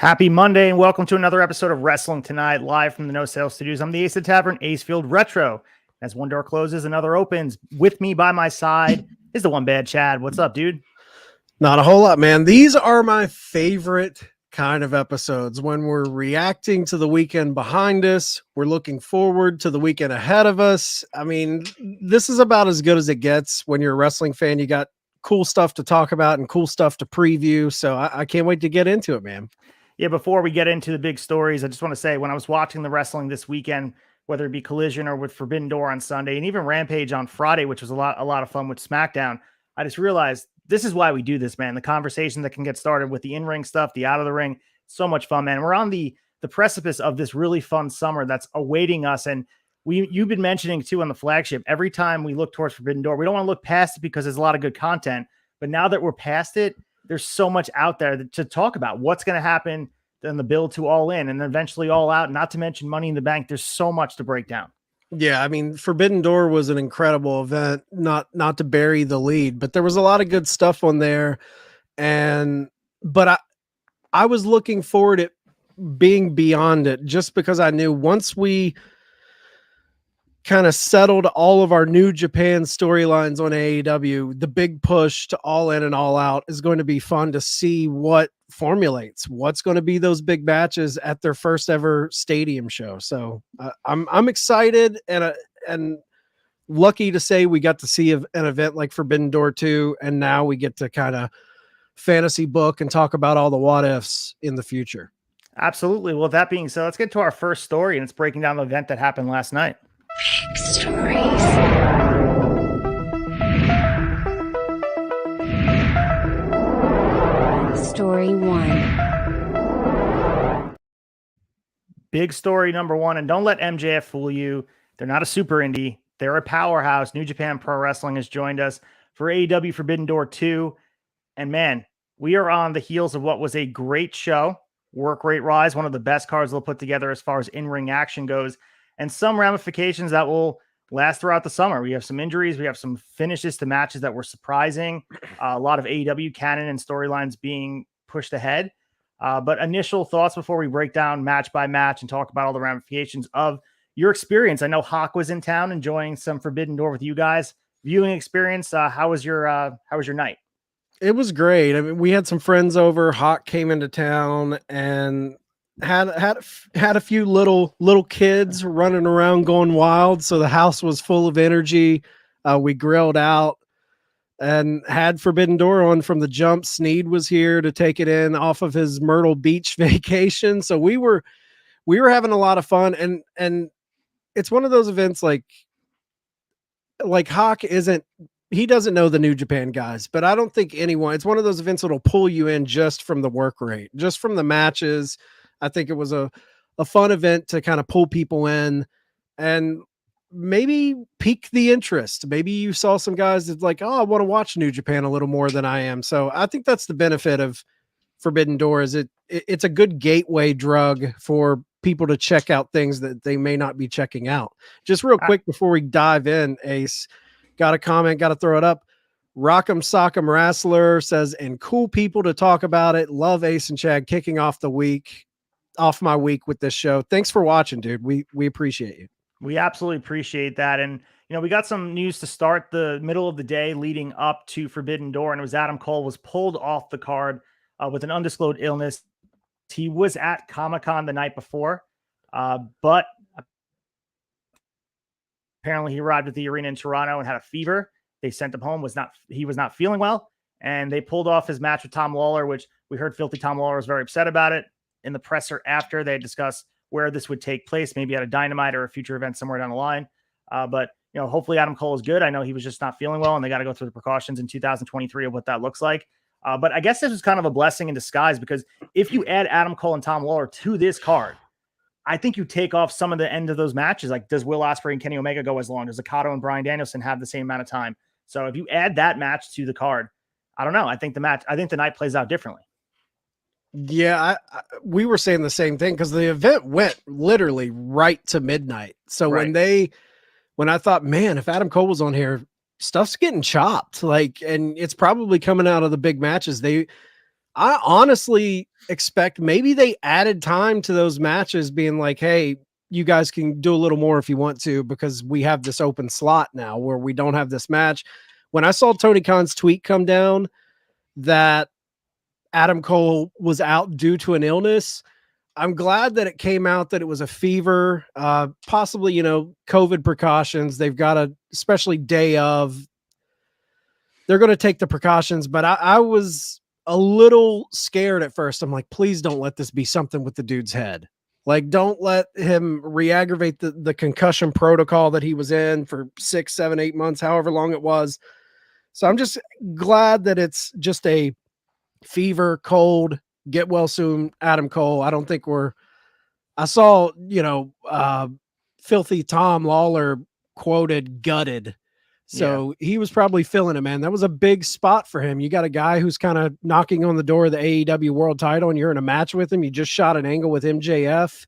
Happy Monday and welcome to another episode of Wrestling Tonight, live from the No Sales Studios. I'm the Ace of Tavern, Acefield Retro. As one door closes, another opens. With me by my side is the one bad Chad. What's up, dude? Not a whole lot, man. These are my favorite kind of episodes when we're reacting to the weekend behind us. We're looking forward to the weekend ahead of us. I mean, this is about as good as it gets when you're a wrestling fan. You got cool stuff to talk about and cool stuff to preview. So I can't wait to get into it, man. Yeah, before we get into the big stories, I just want to say when I was watching the wrestling this weekend, whether it be Collision or with Forbidden Door on Sunday and even Rampage on Friday, which was a lot of fun with SmackDown, I just realized this is why we do this, man. The conversation that can get started with the in-ring stuff, the out of the ring, so much fun, man. We're on the precipice of this really fun summer that's awaiting us. And you've been mentioning too on the flagship, every time we look towards Forbidden Door, we don't want to look past it because there's a lot of good content. But now that we're past it, there's so much out there to talk about. What's going to happen in the build to All In and eventually All Out, not to mention Money in the Bank. There's so much to break down. Yeah, I mean, Forbidden Door was an incredible event, not to bury the lead, but there was a lot of good stuff on there. But I was looking forward to being beyond it just because I knew once we kind of settled all of our New Japan storylines on AEW, the big push to All In and All Out is going to be fun to see what formulates, what's going to be those big matches at their first ever stadium show. So I'm excited and lucky to say we got to see an event like Forbidden Door 2, and now we get to kind of fantasy book and talk about all the what ifs in the future. Absolutely. Well, that being said, let's get to our first story, and it's breaking down the event that happened last night. Big stories. Story 1. Big story number 1, and don't let MJF fool you. They're not a super indie. They're a powerhouse. New Japan Pro Wrestling has joined us for AEW Forbidden Door 2. And man, we are on the heels of what was a great show. Work rate rise, one of the best cards they'll put together as far as in-ring action goes, and some ramifications that will last throughout the summer. We have some injuries. We have some finishes to matches that were surprising. A lot of AEW canon and storylines being pushed ahead. But initial thoughts before we break down match by match and talk about all the ramifications of your experience. I know Hawk was in town enjoying some Forbidden Door with you guys. Viewing experience. How was your night? It was great. I mean, we had some friends over. Hawk came into town and had a few little kids running around going wild. So the house was full of energy. We grilled out and had Forbidden Door on from the jump. Sneed was here to take it in off of his Myrtle Beach vacation. So we were having a lot of fun. And it's one of those events like Hawk he doesn't know the New Japan guys, but I don't think it's one of those events that'll pull you in just from the work rate, just from the matches. I think it was a fun event to kind of pull people in and maybe pique the interest. Maybe you saw some guys that like, oh, I want to watch New Japan a little more than I am. So I think that's the benefit of Forbidden Door is it's a good gateway drug for people to check out things that they may not be checking out. Just real quick before we dive in, Ace, got a comment, got to throw it up. Rock'em Sock'em Wrestler says, and cool people to talk about it. Love Ace and Chad kicking off my week with this show. Thanks for watching, dude. We appreciate you. We absolutely appreciate that. And, we got some news to start the middle of the day leading up to Forbidden Door. And it was Adam Cole was pulled off the card with an undisclosed illness. He was at Comic-Con the night before, but apparently he arrived at the arena in Toronto and had a fever. They sent him home. He was not feeling well. And they pulled off his match with Tom Lawler, which we heard Filthy Tom Lawler was very upset about it. In the presser after, they discussed where this would take place, maybe at a Dynamite or a future event somewhere down the line. But hopefully Adam Cole is good. I know he was just not feeling well, and they got to go through the precautions in 2023 of what that looks like. But I guess this was kind of a blessing in disguise, because if you add Adam Cole and Tom Lawler to this card, I think you take off some of the end of those matches. Like, does Will Ospreay and Kenny Omega go as long? Does Okada and Bryan Danielson have the same amount of time? So if you add that match to the card, I don't know. I think the night plays out differently. Yeah, we were saying the same thing because the event went literally right to midnight. So right. when I thought, man, if Adam Cole was on here, stuff's getting chopped. And it's probably coming out of the big matches. I honestly expect maybe they added time to those matches, being like, hey, you guys can do a little more if you want to, because we have this open slot now where we don't have this match. When I saw Tony Khan's tweet come down that Adam Cole was out due to an illness, I'm glad that it came out that it was a fever, possibly, COVID precautions. They've got a, especially day of, they're going to take the precautions, but I was a little scared at first. I'm like, please don't let this be something with the dude's head. Like, don't let him re-aggravate the concussion protocol that he was in for 6, 7, 8 months, however long it was. So I'm just glad that it's just a fever, cold, get well soon, Adam Cole. I don't think I saw, filthy Tom Lawler quoted gutted. So he was probably feeling it, man. That was a big spot for him. You got a guy who's kind of knocking on the door of the AEW world title and you're in a match with him. You just shot an angle with MJF.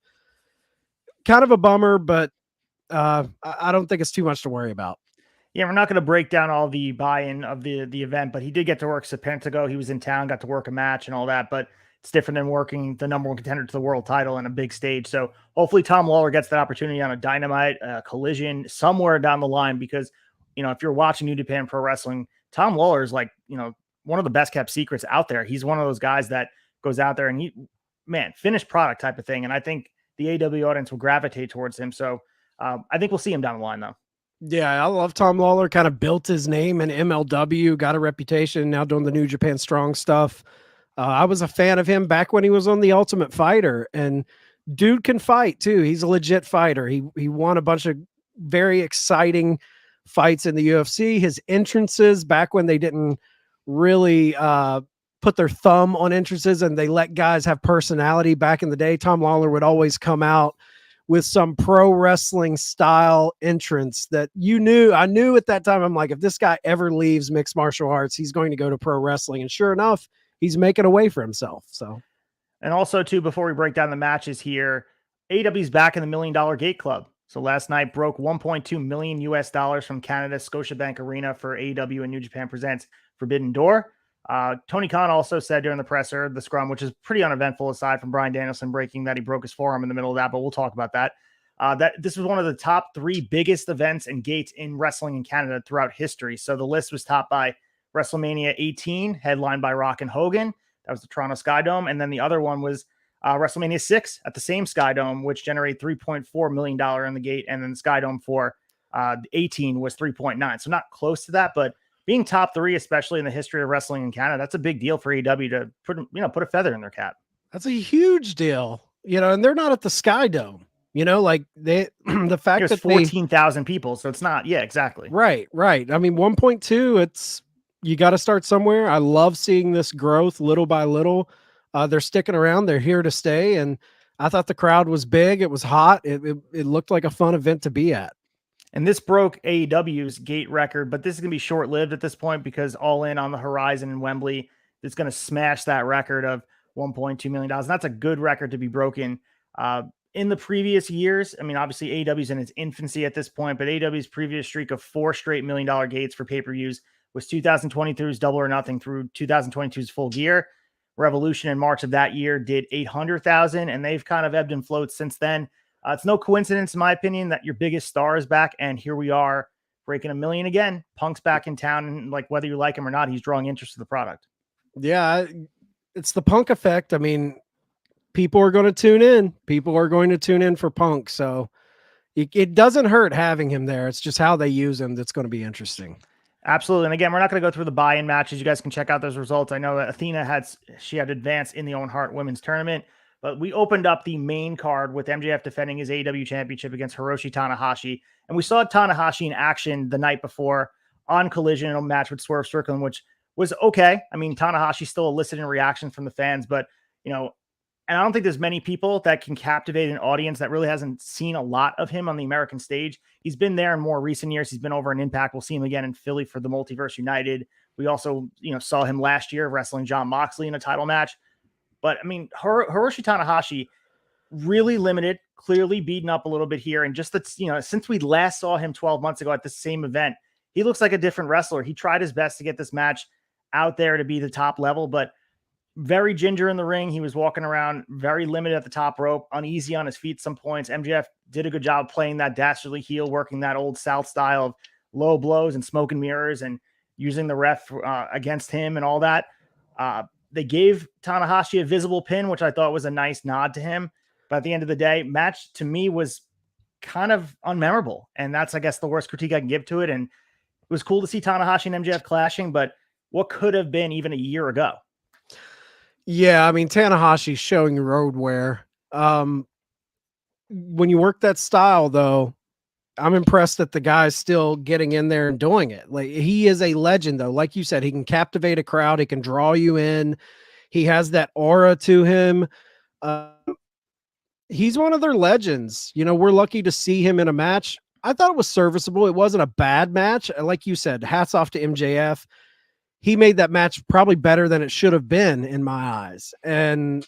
Kind of a bummer, but I don't think it's too much to worry about. Yeah, we're not going to break down all the buy-in of the event, but he did get to work Serpentico. He was in town, got to work a match and all that, but it's different than working the number one contender to the world title in a big stage. So hopefully Tom Lawler gets that opportunity on a Dynamite, Collision, somewhere down the line, because, if you're watching New Japan Pro Wrestling, Tom Lawler is like, one of the best kept secrets out there. He's one of those guys that goes out there and finished product type of thing. And I think the AEW audience will gravitate towards him. So I think we'll see him down the line though. Yeah, I love Tom Lawler. Kind of built his name in MLW, got a reputation, now doing the New Japan Strong stuff. I was a fan of him back when he was on The Ultimate Fighter, and dude can fight too. He's a legit fighter. He won a bunch of very exciting fights in the UFC. His entrances back when they didn't really put their thumb on entrances and they let guys have personality back in the day, Tom Lawler would always come out with some pro wrestling style entrance that I knew at that time. I'm like, if this guy ever leaves mixed martial arts, he's going to go to pro wrestling. And sure enough, he's making a way for himself. So, and also too, before we break down the matches here, AEW's back in the $1 Million Gate Club. So last night broke $1.2 million US from Canada's Scotiabank Arena for AEW and New Japan Presents Forbidden Door. Tony Khan also said during the presser, the scrum, which is pretty uneventful aside from Bryan Danielson breaking that he broke his forearm in the middle of that, but we'll talk about that. That this was one of the top 3 biggest events and gates in wrestling in Canada throughout history. So the list was topped by WrestleMania 18, headlined by Rock and Hogan. That was the Toronto Sky Dome. And then the other one was WrestleMania 6 at the same Sky Dome, which generated $3.4 million in the gate. And then the Sky Dome for 18 was 3.9. So not close to that, but being top 3, especially in the history of wrestling in Canada, that's a big deal for AEW to put a feather in their cap. That's a huge deal, and they're not at the Sky Dome, like the fact that 14,000 people. So it's not, exactly. Right. I mean, 1.2, you got to start somewhere. I love seeing this growth little by little. They're sticking around. They're here to stay. And I thought the crowd was big. It was hot. It looked like a fun event to be at. And this broke AEW's gate record, but this is going to be short-lived at this point because All In on the horizon in Wembley is going to smash that record of $1.2 million. And that's a good record to be broken. In the previous years, I mean, obviously AEW's in its infancy at this point, but AEW's previous streak of 4 straight $1 million gates for pay-per-views was 2023's Double or Nothing through 2022's Full Gear. Revolution in March of that year did 800,000, and they've kind of ebbed and flowed since then. It's no coincidence, in my opinion, that your biggest star is back, and here we are breaking $1 million again. Punk's back in town, and like whether you like him or not, he's drawing interest to the product. Yeah, it's the Punk effect. I mean, people are going to tune in. People are going to tune in for Punk, so it doesn't hurt having him there. It's just how they use him that's going to be interesting. Absolutely. And again, we're not going to go through the buy-in matches. You guys can check out those results. I know that Athena had advanced in the Owen Hart Women's Tournament. But we opened up the main card with MJF defending his AEW championship against Hiroshi Tanahashi. And we saw Tanahashi in action the night before on Collision in a match with Swerve Strickland, which was okay. I mean, Tanahashi still elicited reactions from the fans, but, and I don't think there's many people that can captivate an audience that really hasn't seen a lot of him on the American stage. He's been there in more recent years. He's been over in Impact. We'll see him again in Philly for the Multiverse United. We also, saw him last year wrestling Jon Moxley in a title match. But, I mean, Hiroshi Tanahashi really limited, clearly beaten up a little bit here. And just that, since we last saw him 12 months ago at the same event, he looks like a different wrestler. He tried his best to get this match out there to be the top level. But very ginger in the ring. He was walking around very limited at the top rope, uneasy on his feet some points. MJF did a good job playing that dastardly heel, working that old South style of low blows and smoke and mirrors and using the ref against him and all that. They gave Tanahashi a visible pin, which I thought was a nice nod to him. But at the end of the day, match to me was kind of unmemorable. And that's, I guess, the worst critique I can give to it. And it was cool to see Tanahashi and MJF clashing, but what could have been even a year ago? Yeah, I mean, Tanahashi's showing road wear. When you work that style, though, I'm impressed that the guy's still getting in there and doing it. Like, he is a legend, though. Like you said, he can captivate a crowd. He can draw you in. He has that aura to him. He's one of their legends. You know, we're lucky to see him in a match. I thought it was serviceable. It wasn't a bad match. Like you said, hats off to MJF. He made that match probably better than it should have been in my eyes. And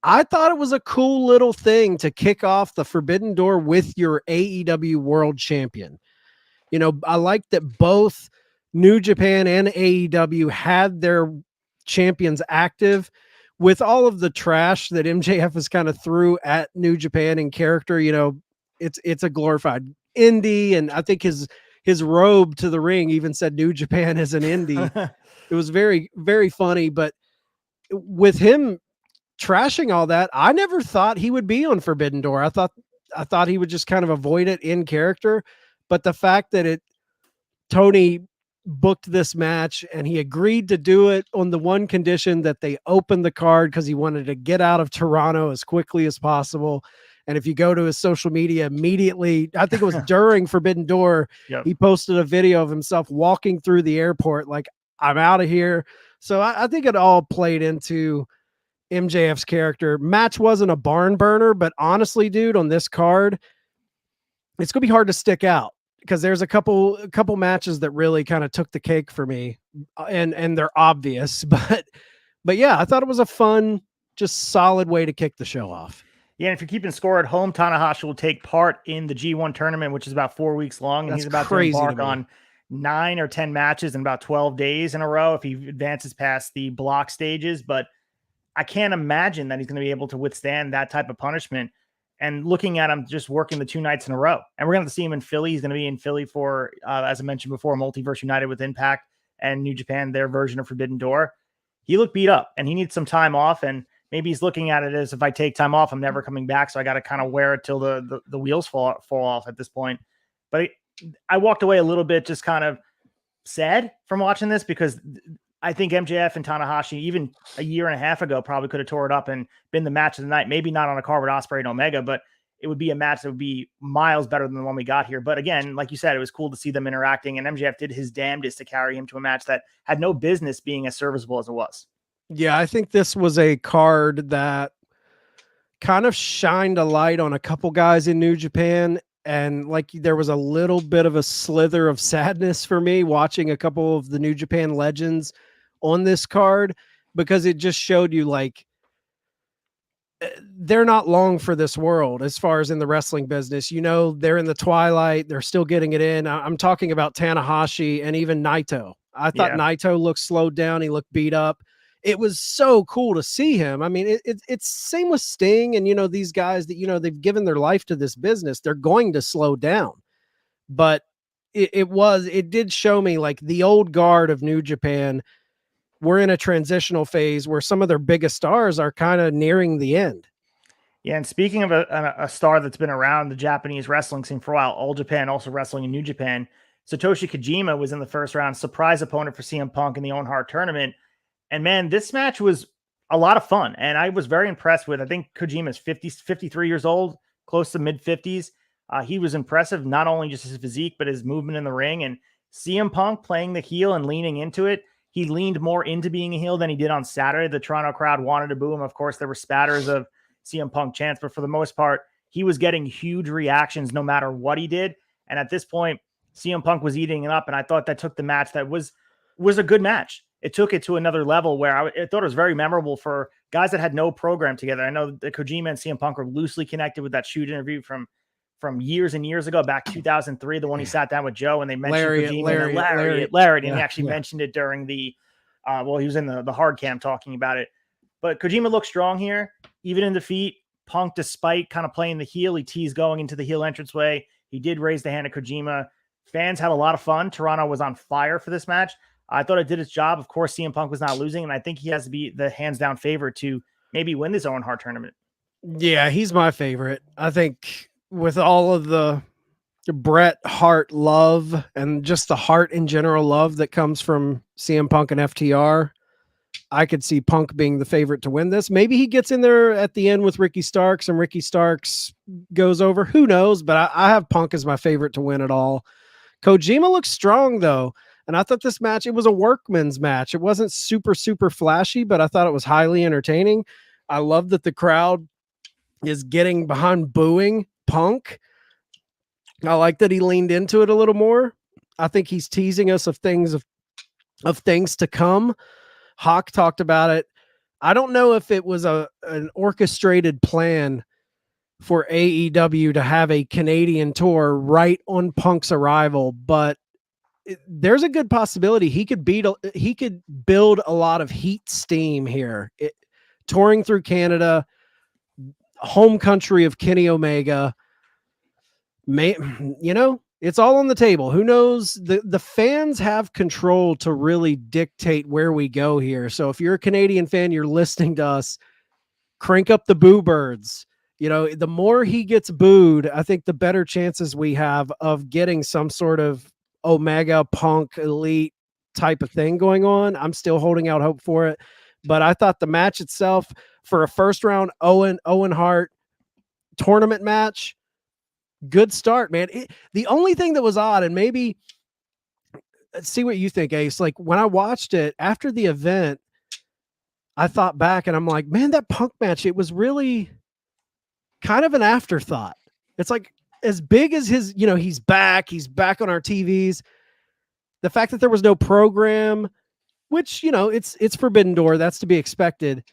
I thought it was a cool little thing to kick off the Forbidden Door with your AEW World Champion. You know, I like that both New Japan and AEW had their champions active. With all of the trash that MJF has kind of threw at New Japan in character, you know, it's a glorified indie. And I think his robe to the ring even said New Japan is an indie. It was very, very funny. But with him trashing all that, I never thought he would be on Forbidden Door. I thought he would just kind of avoid it in character. But the fact that Tony booked this match and he agreed to do it on the one condition that they opened the card because he wanted to get out of Toronto as quickly as possible. And if you go to his social media immediately, I think it was during Forbidden Door, Yep. He posted a video of himself walking through the airport like, I'm out of here. So I think it all played into MJF's character. Match wasn't a barn burner, but honestly, dude, on this card, it's going to be hard to stick out because there's a couple matches that really kind of took the cake for me, and they're obvious, but yeah, I thought it was a fun, just solid way to kick the show off. Yeah, and if you're keeping score at home, Tanahashi will take part in the G1 tournament, which is about 4 weeks long, and he's about to embark on 9 or 10 matches in about 12 days in a row if he advances past the block stages. But I can't imagine that he's going to be able to withstand that type of punishment. And looking at him just working the 2 nights in a row, and we're going to see him in Philly. He's going to be in Philly for, as I mentioned before, Multiverse United with Impact and New Japan, their version of Forbidden Door. He looked beat up, and he needs some time off. And maybe he's looking at it as, if I take time off, I'm never coming back. So I got to kind of wear it till the wheels fall off at this point. But I walked away a little bit just kind of sad from watching this, because I think MJF and Tanahashi, even a year and a half ago, probably could have tore it up and been the match of the night. Maybe not on a card with Ospreay and Omega, but it would be a match that would be miles better than the one we got here. But again, like you said, it was cool to see them interacting, and MJF did his damnedest to carry him to a match that had no business being as serviceable as it was. Yeah, I think this was a card that kind of shined a light on a couple guys in New Japan. And like, there was a little bit of a slither of sadness for me watching a couple of the New Japan legends on this card, because it just showed you, like, they're not long for this world as far as in the wrestling business. You know, they're in the twilight. They're still getting it in. I'm talking about Tanahashi and even Naito. I thought Naito looked slowed down. He looked beat up. It was so cool to see him. I mean, it's same with Sting and, you know, these guys that, you know, they've given their life to this business. They're going to slow down. But it did show me, like, the old guard of New Japan, we're in a transitional phase where some of their biggest stars are kind of nearing the end. Yeah, and speaking of a star that's been around the Japanese wrestling scene for a while, All Japan also wrestling in New Japan, Satoshi Kojima was in the first round, surprise opponent for CM Punk in the Owen Hart tournament. And man, this match was a lot of fun. And I was very impressed with, I think Kojima is 53 years old, close to mid 50s. He was impressive, not only just his physique, but his movement in the ring. And CM Punk playing the heel and leaning into it. He leaned more into being a heel than he did on Saturday. The Toronto crowd wanted to boo him. Of course, there were spatters of CM Punk chants, but for the most part, he was getting huge reactions no matter what he did. And at this point, CM Punk was eating it up. And I thought that took the match that was a good match. It took it to another level where I thought it was very memorable for guys that had no program together. I know that Kojima and CM Punk were loosely connected with that shoot interview from years and years ago, back 2003, the one he sat down with Joe and they mentioned Kojima and Larry, and he actually mentioned it during the Well, he was in the hard cam talking about it. But Kojima looks strong here, even in defeat. Punk, despite kind of playing the heel, he teased going into the heel entranceway. He did raise the hand of Kojima. Fans had a lot of fun. Toronto was on fire for this match. I thought it did its job. Of course, CM Punk was not losing, and I think he has to be the hands-down favorite to maybe win this Owen Hart tournament. Yeah, he's my favorite. I think with all of the Bret Hart love and just the Hart in general love that comes from CM Punk and FTR, I could see Punk being the favorite to win this. Maybe he gets in there at the end with Ricky Starks and Ricky Starks goes over. Who knows? But I have Punk as my favorite to win it all. Kojima looks strong, though. And I thought this match, it was a workman's match. It wasn't super, super flashy, but I thought it was highly entertaining. I love that the crowd is getting behind booing Punk. I like that he leaned into it a little more. I think he's teasing us of things to come. Hawk talked about it. I don't know if it was an orchestrated plan for AEW to have a Canadian tour right on Punk's arrival, but there's a good possibility he could build a lot of heat steam here. Touring through Canada, home country of Kenny Omega, it's all on the table. Who knows? The fans have control to really dictate where we go here. So if you're a Canadian fan, you're listening to us, crank up the boo birds. The more he gets booed, I think the better chances we have of getting some sort of Omega Punk Elite type of thing going on. I'm still holding out hope for it. But I thought the match itself for a first round Owen Hart tournament match, good start, man. The only thing that was odd, and maybe see what you think, Ace, like when I watched it after the event, I thought back and I'm like, man, that Punk match, it was really kind of an afterthought. It's like as big as his, he's back on our TVs. The fact that there was no program, which, it's Forbidden Door, that's to be expected.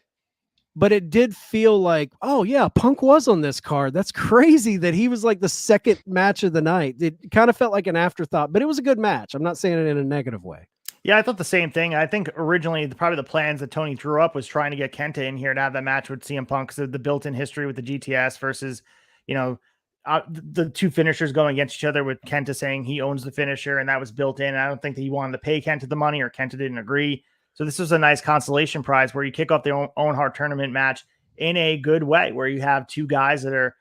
But it did feel like, oh yeah, Punk was on this card. That's crazy that he was like the second match of the night. It kind of felt like an afterthought, but it was a good match. I'm not saying it in a negative way. Yeah, I thought the same thing. I think originally probably the plans that Tony drew up was trying to get Kenta in here to have that match with CM Punk, because of the built-in history with the GTS versus, the two finishers going against each other, with Kenta saying he owns the finisher, and that was built in. I don't think that he wanted to pay Kenta the money, or Kenta didn't agree. So this was a nice consolation prize where you kick off the Owen Hart tournament match in a good way, where you have two guys that are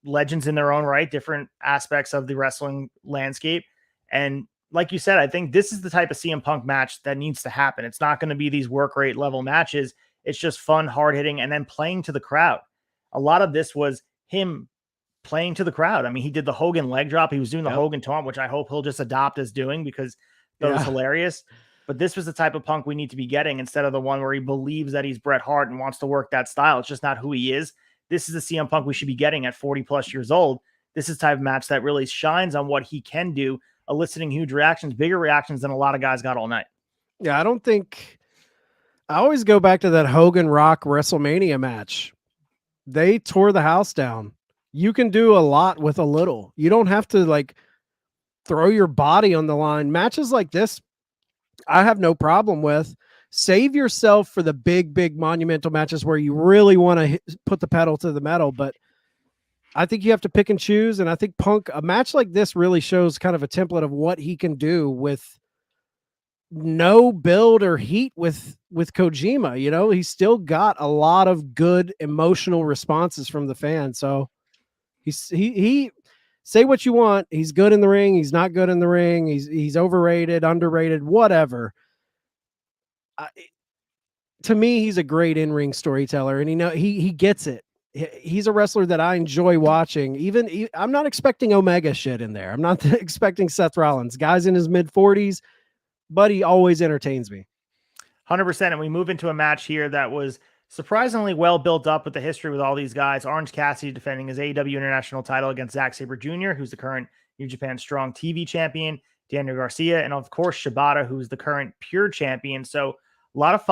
legends in their own right, different aspects of the wrestling landscape. And like you said, I think this is the type of CM Punk match that needs to happen. It's not going to be these work rate level matches. It's just fun, hard hitting, and then playing to the crowd. A lot of this was him playing to the crowd. I mean, he did the Hogan leg drop. He was doing the Hogan taunt, which I hope he'll just adopt as doing, because that was hilarious. But this was the type of Punk we need to be getting, instead of the one where he believes that he's Bret Hart and wants to work that style. It's just not who he is. This is the CM Punk we should be getting at 40 plus years old. This is the type of match that really shines on what he can do, eliciting huge reactions, bigger reactions than a lot of guys got all night. Yeah, I always go back to that Hogan Rock WrestleMania match. They tore the house down. You can do a lot with a little. You don't have to throw your body on the line. Matches like this, I have no problem with. Save yourself for the big monumental matches where you really want to put the pedal to the metal. But I think you have to pick and choose. And I think Punk, a match like this really shows kind of a template of what he can do with no build or heat with Kojima. He's still got a lot of good emotional responses from the fans. So he say what you want. He's good in the ring. He's not good in the ring. He's overrated, underrated, whatever. To me, he's a great in-ring storyteller, and he gets it. He's a wrestler that I enjoy watching. I'm not expecting Omega shit in there. I'm not expecting Seth Rollins. Guy's in his mid-40s, but he always entertains me. 100%. And we move into a match here that was surprisingly well built up with the history with all these guys. Orange Cassidy defending his AEW International title against Zack Sabre Jr., who's the current New Japan Strong TV champion, Daniel Garcia, and of course Shibata, who's the current Pure champion. So a lot of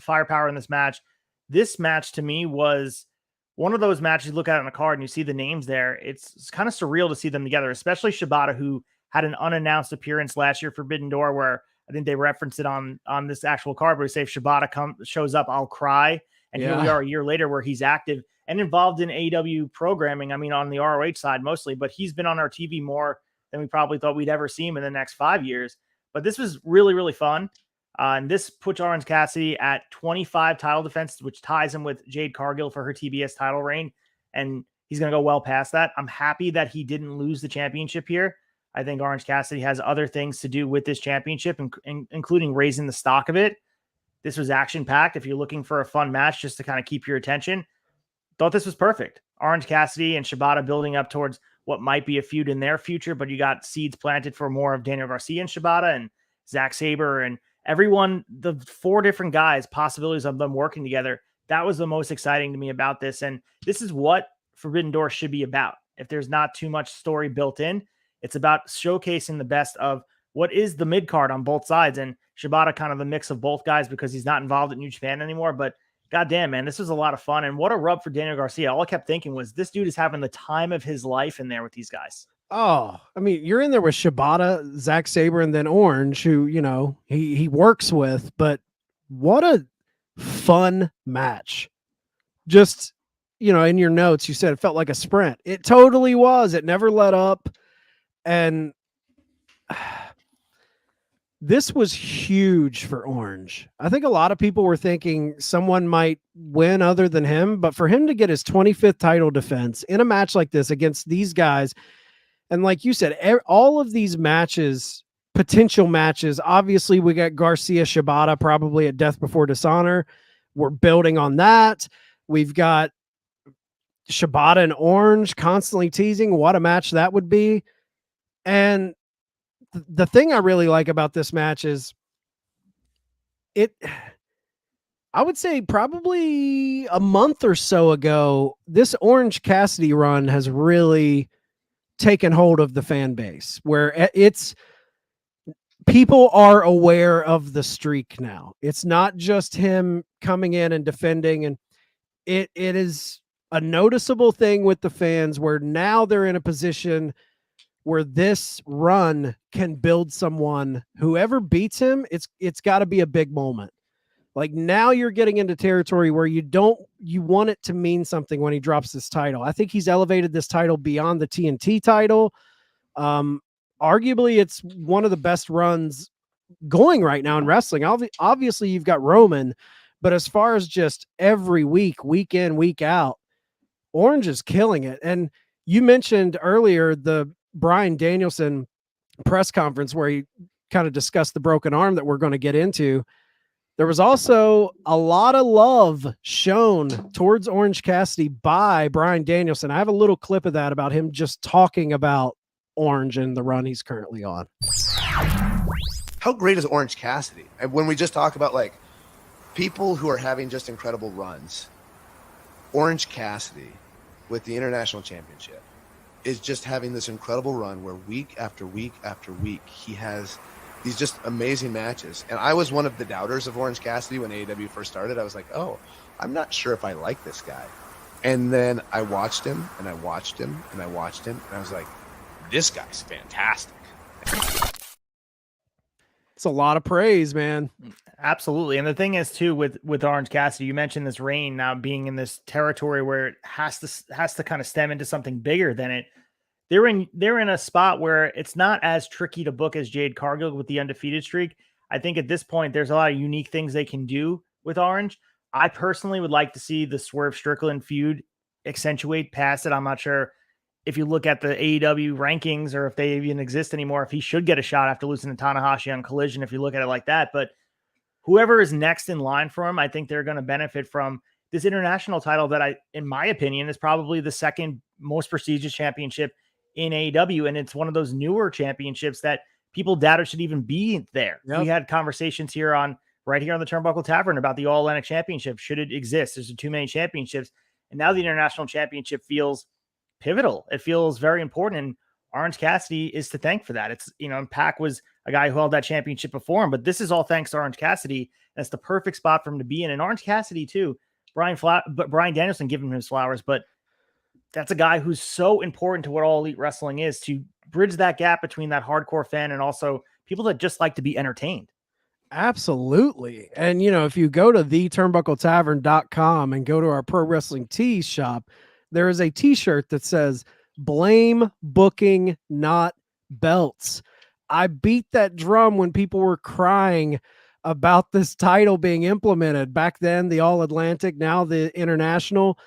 firepower in this match. This match to me was one of those matches you look at it on a card and you see the names there. It's kind of surreal to see them together, especially Shibata, who had an unannounced appearance last year, Forbidden Door, where I think they referenced it on this actual card where they say if Shibata shows up, I'll cry. And here we are a year later where he's active and involved in AEW programming. I mean, on the ROH side mostly, but he's been on our TV more than we probably thought we'd ever see him in the next 5 years. But this was really, really fun. And this puts Orange Cassidy at 25 title defenses, which ties him with Jade Cargill for her TBS title reign. And he's going to go well past that. I'm happy that he didn't lose the championship here. I think Orange Cassidy has other things to do with this championship, including raising the stock of it. This was action-packed. If you're looking for a fun match just to kind of keep your attention, thought this was perfect. Orange Cassidy and Shibata building up towards what might be a feud in their future, but you got seeds planted for more of Daniel Garcia and Shibata and Zack Sabre and everyone, the 4 different guys, possibilities of them working together. That was the most exciting to me about this. And this is what Forbidden Door should be about. If there's not too much story built in, it's about showcasing the best of what is the mid card on both sides. And Shibata kind of the mix of both guys because he's not involved at New Japan anymore. But goddamn, man, this was a lot of fun. And what a rub for Daniel Garcia. All I kept thinking was this dude is having the time of his life in there with these guys. Oh, I mean, you're in there with Shibata, Zack Sabre, and then Orange, who, you know, he works with, but what a fun match. Just, you know, in your notes, you said it felt like a sprint. It totally was. It never let up. And this was huge for Orange. I think a lot of people were thinking someone might win other than him, but for him to get his 25th title defense in a match like this against these guys, and like you said, all of these matches, potential matches, obviously we got Garcia Shibata probably at Death Before Dishonor. We're building on that. We've got Shibata and Orange constantly teasing what a match that would be. And the thing I really like about this match is I would say probably a month or so ago, this Orange Cassidy run has really taken hold of the fan base where it's people are aware of the streak now. It's not just him coming in and defending, and it is a noticeable thing with the fans where now they're in a position where this run can build someone. Whoever beats him, it's got to be a big moment. Like now you're getting into territory where you want it to mean something when he drops this title. I think he's elevated this title beyond the TNT title. Arguably it's one of the best runs going right now in wrestling. Obviously you've got Roman, but as far as just every week, week in, week out, Orange is killing it. And you mentioned earlier the Bryan Danielson press conference where he kind of discussed the broken arm that we're going to get into. There was also a lot of love shown towards Orange Cassidy by Bryan Danielson. I have a little clip of that about him just talking about Orange and the run he's currently on. How great is Orange Cassidy? And when we just talk about like people who are having just incredible runs, Orange Cassidy with the International Championship is just having this incredible run where week after week after week, he has these just amazing matches. And I was one of the doubters of Orange Cassidy when AEW first started. I was like, oh, I'm not sure if I like this guy. And then I watched him and I watched him and I watched him. And I was like, this guy's fantastic. It's a lot of praise, man. Absolutely. And the thing is too, with Orange Cassidy, you mentioned this reign now being in this territory where it has to kind of stem into something bigger than it. They're in a spot where it's not as tricky to book as Jade Cargill with the undefeated streak. I think at this point, there's a lot of unique things they can do with Orange. I personally would like to see the Swerve Strickland feud accentuate past it. I'm not sure if you look at the AEW rankings or if they even exist anymore, if he should get a shot after losing to Tanahashi on Collision, if you look at it like that. But whoever is next in line for him, I think they're going to benefit from this international title that in my opinion, is probably the second most prestigious championship in AEW. And it's one of those newer championships that people doubted should even be there. Yep. We had conversations right here on the Turnbuckle Tavern about the All Atlantic Championship. Should it exist? There's too many championships. And now the International Championship feels pivotal. It feels very important. And Orange Cassidy is to thank for that. It's, and Pac was a guy who held that championship before him, but this is all thanks to Orange Cassidy. That's the perfect spot for him to be in. And Orange Cassidy too, Bryan Danielson giving him his flowers, but that's a guy who's so important to what All Elite Wrestling is, to bridge that gap between that hardcore fan and also people that just like to be entertained. Absolutely. And, if you go to theturnbuckletavern.com and go to our pro wrestling tees shop, there is a t-shirt that says blame booking, not belts. I beat that drum when people were crying about this title being implemented. Back then, the All Atlantic, now the International.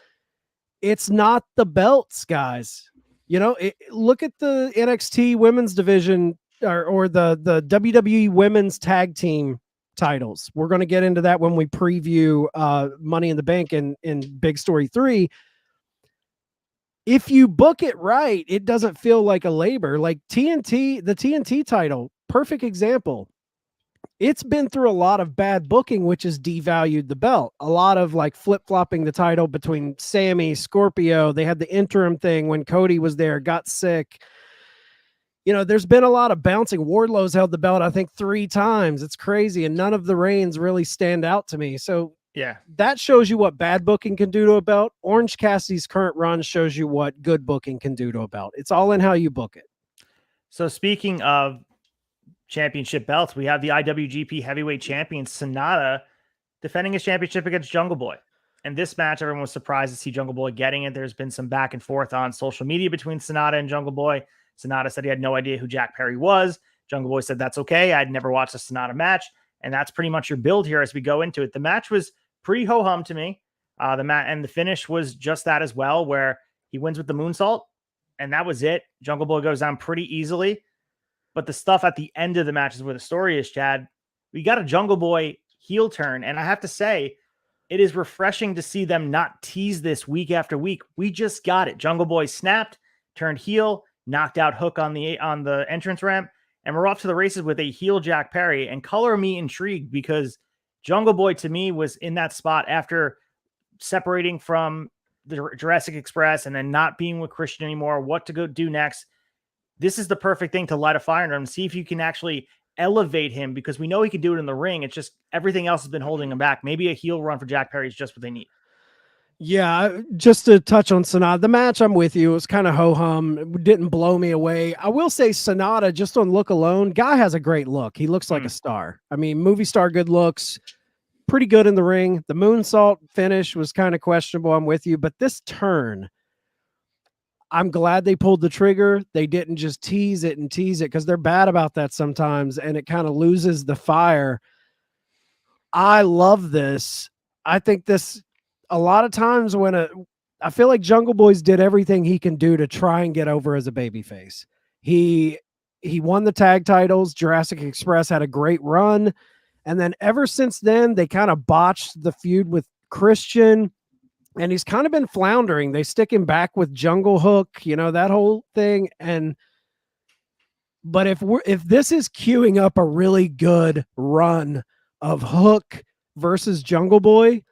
It's not the belts, guys. Look at the NXT women's division or the WWE women's tag team titles. We're going to get into that when we preview Money in the Bank in Big Story 3. If you book it right, it doesn't feel like a labor. Like the TNT title, perfect example. It's been through a lot of bad booking, which has devalued the belt. A lot of like flip-flopping the title between Sammy, Scorpio. They had the interim thing when Cody was there, got sick. There's been a lot of bouncing. Wardlow's held the belt, I think, 3 times. It's crazy. And none of the reigns really stand out to me. So yeah, that shows you what bad booking can do to a belt. Orange Cassidy's current run shows you what good booking can do to a belt. It's all in how you book it. So speaking of championship belts, we have the IWGP heavyweight champion Sonata defending his championship against Jungle Boy. And this match, everyone was surprised to see Jungle Boy getting it. There's been some back and forth on social media between Sonata and Jungle Boy. Sonata said he had no idea who Jack Perry was. Jungle Boy said that's okay. I'd never watched a Sonata match. And that's pretty much your build here as we go into it. The match was pretty ho-hum to me. The finish was just that as well, where he wins with the moonsault, and that was it. Jungle Boy goes down pretty easily. But the stuff at the end of the match is where the story is, Chad. We got a Jungle Boy heel turn, and I have to say, it is refreshing to see them not tease this week after week. We just got it. Jungle Boy snapped, turned heel, knocked out Hook on the entrance ramp, and we're off to the races with a heel Jack Perry. And color me intrigued, because Jungle Boy to me was in that spot after separating from the Jurassic Express and then not being with Christian anymore, what to go do next. This is the perfect thing to light a fire under him, see if you can actually elevate him, because we know he can do it in the ring. It's just everything else has been holding him back. Maybe a heel run for Jack Perry is just what they need. Yeah, just to touch on Sonata, the match, I'm with you. It was kind of ho-hum. It didn't blow me away. I will say Sonata, just on look alone, guy has a great look. He looks like a star. I mean, movie star good looks, pretty good in the ring. The moonsault finish was kind of questionable. I'm with you. But this turn, I'm glad they pulled the trigger. They didn't just tease it, because they're bad about that sometimes, and it kind of loses the fire. I love this. I think this, a lot of times I feel like Jungle Boy's did everything he can do to try and get over as a babyface. He won the tag titles. Jurassic Express had a great run. And then ever since then, they kind of botched the feud with Christian, and he's kind of been floundering. They stick him back with Jungle Hook, that whole thing. But if this is queuing up a really good run of Hook versus Jungle Boy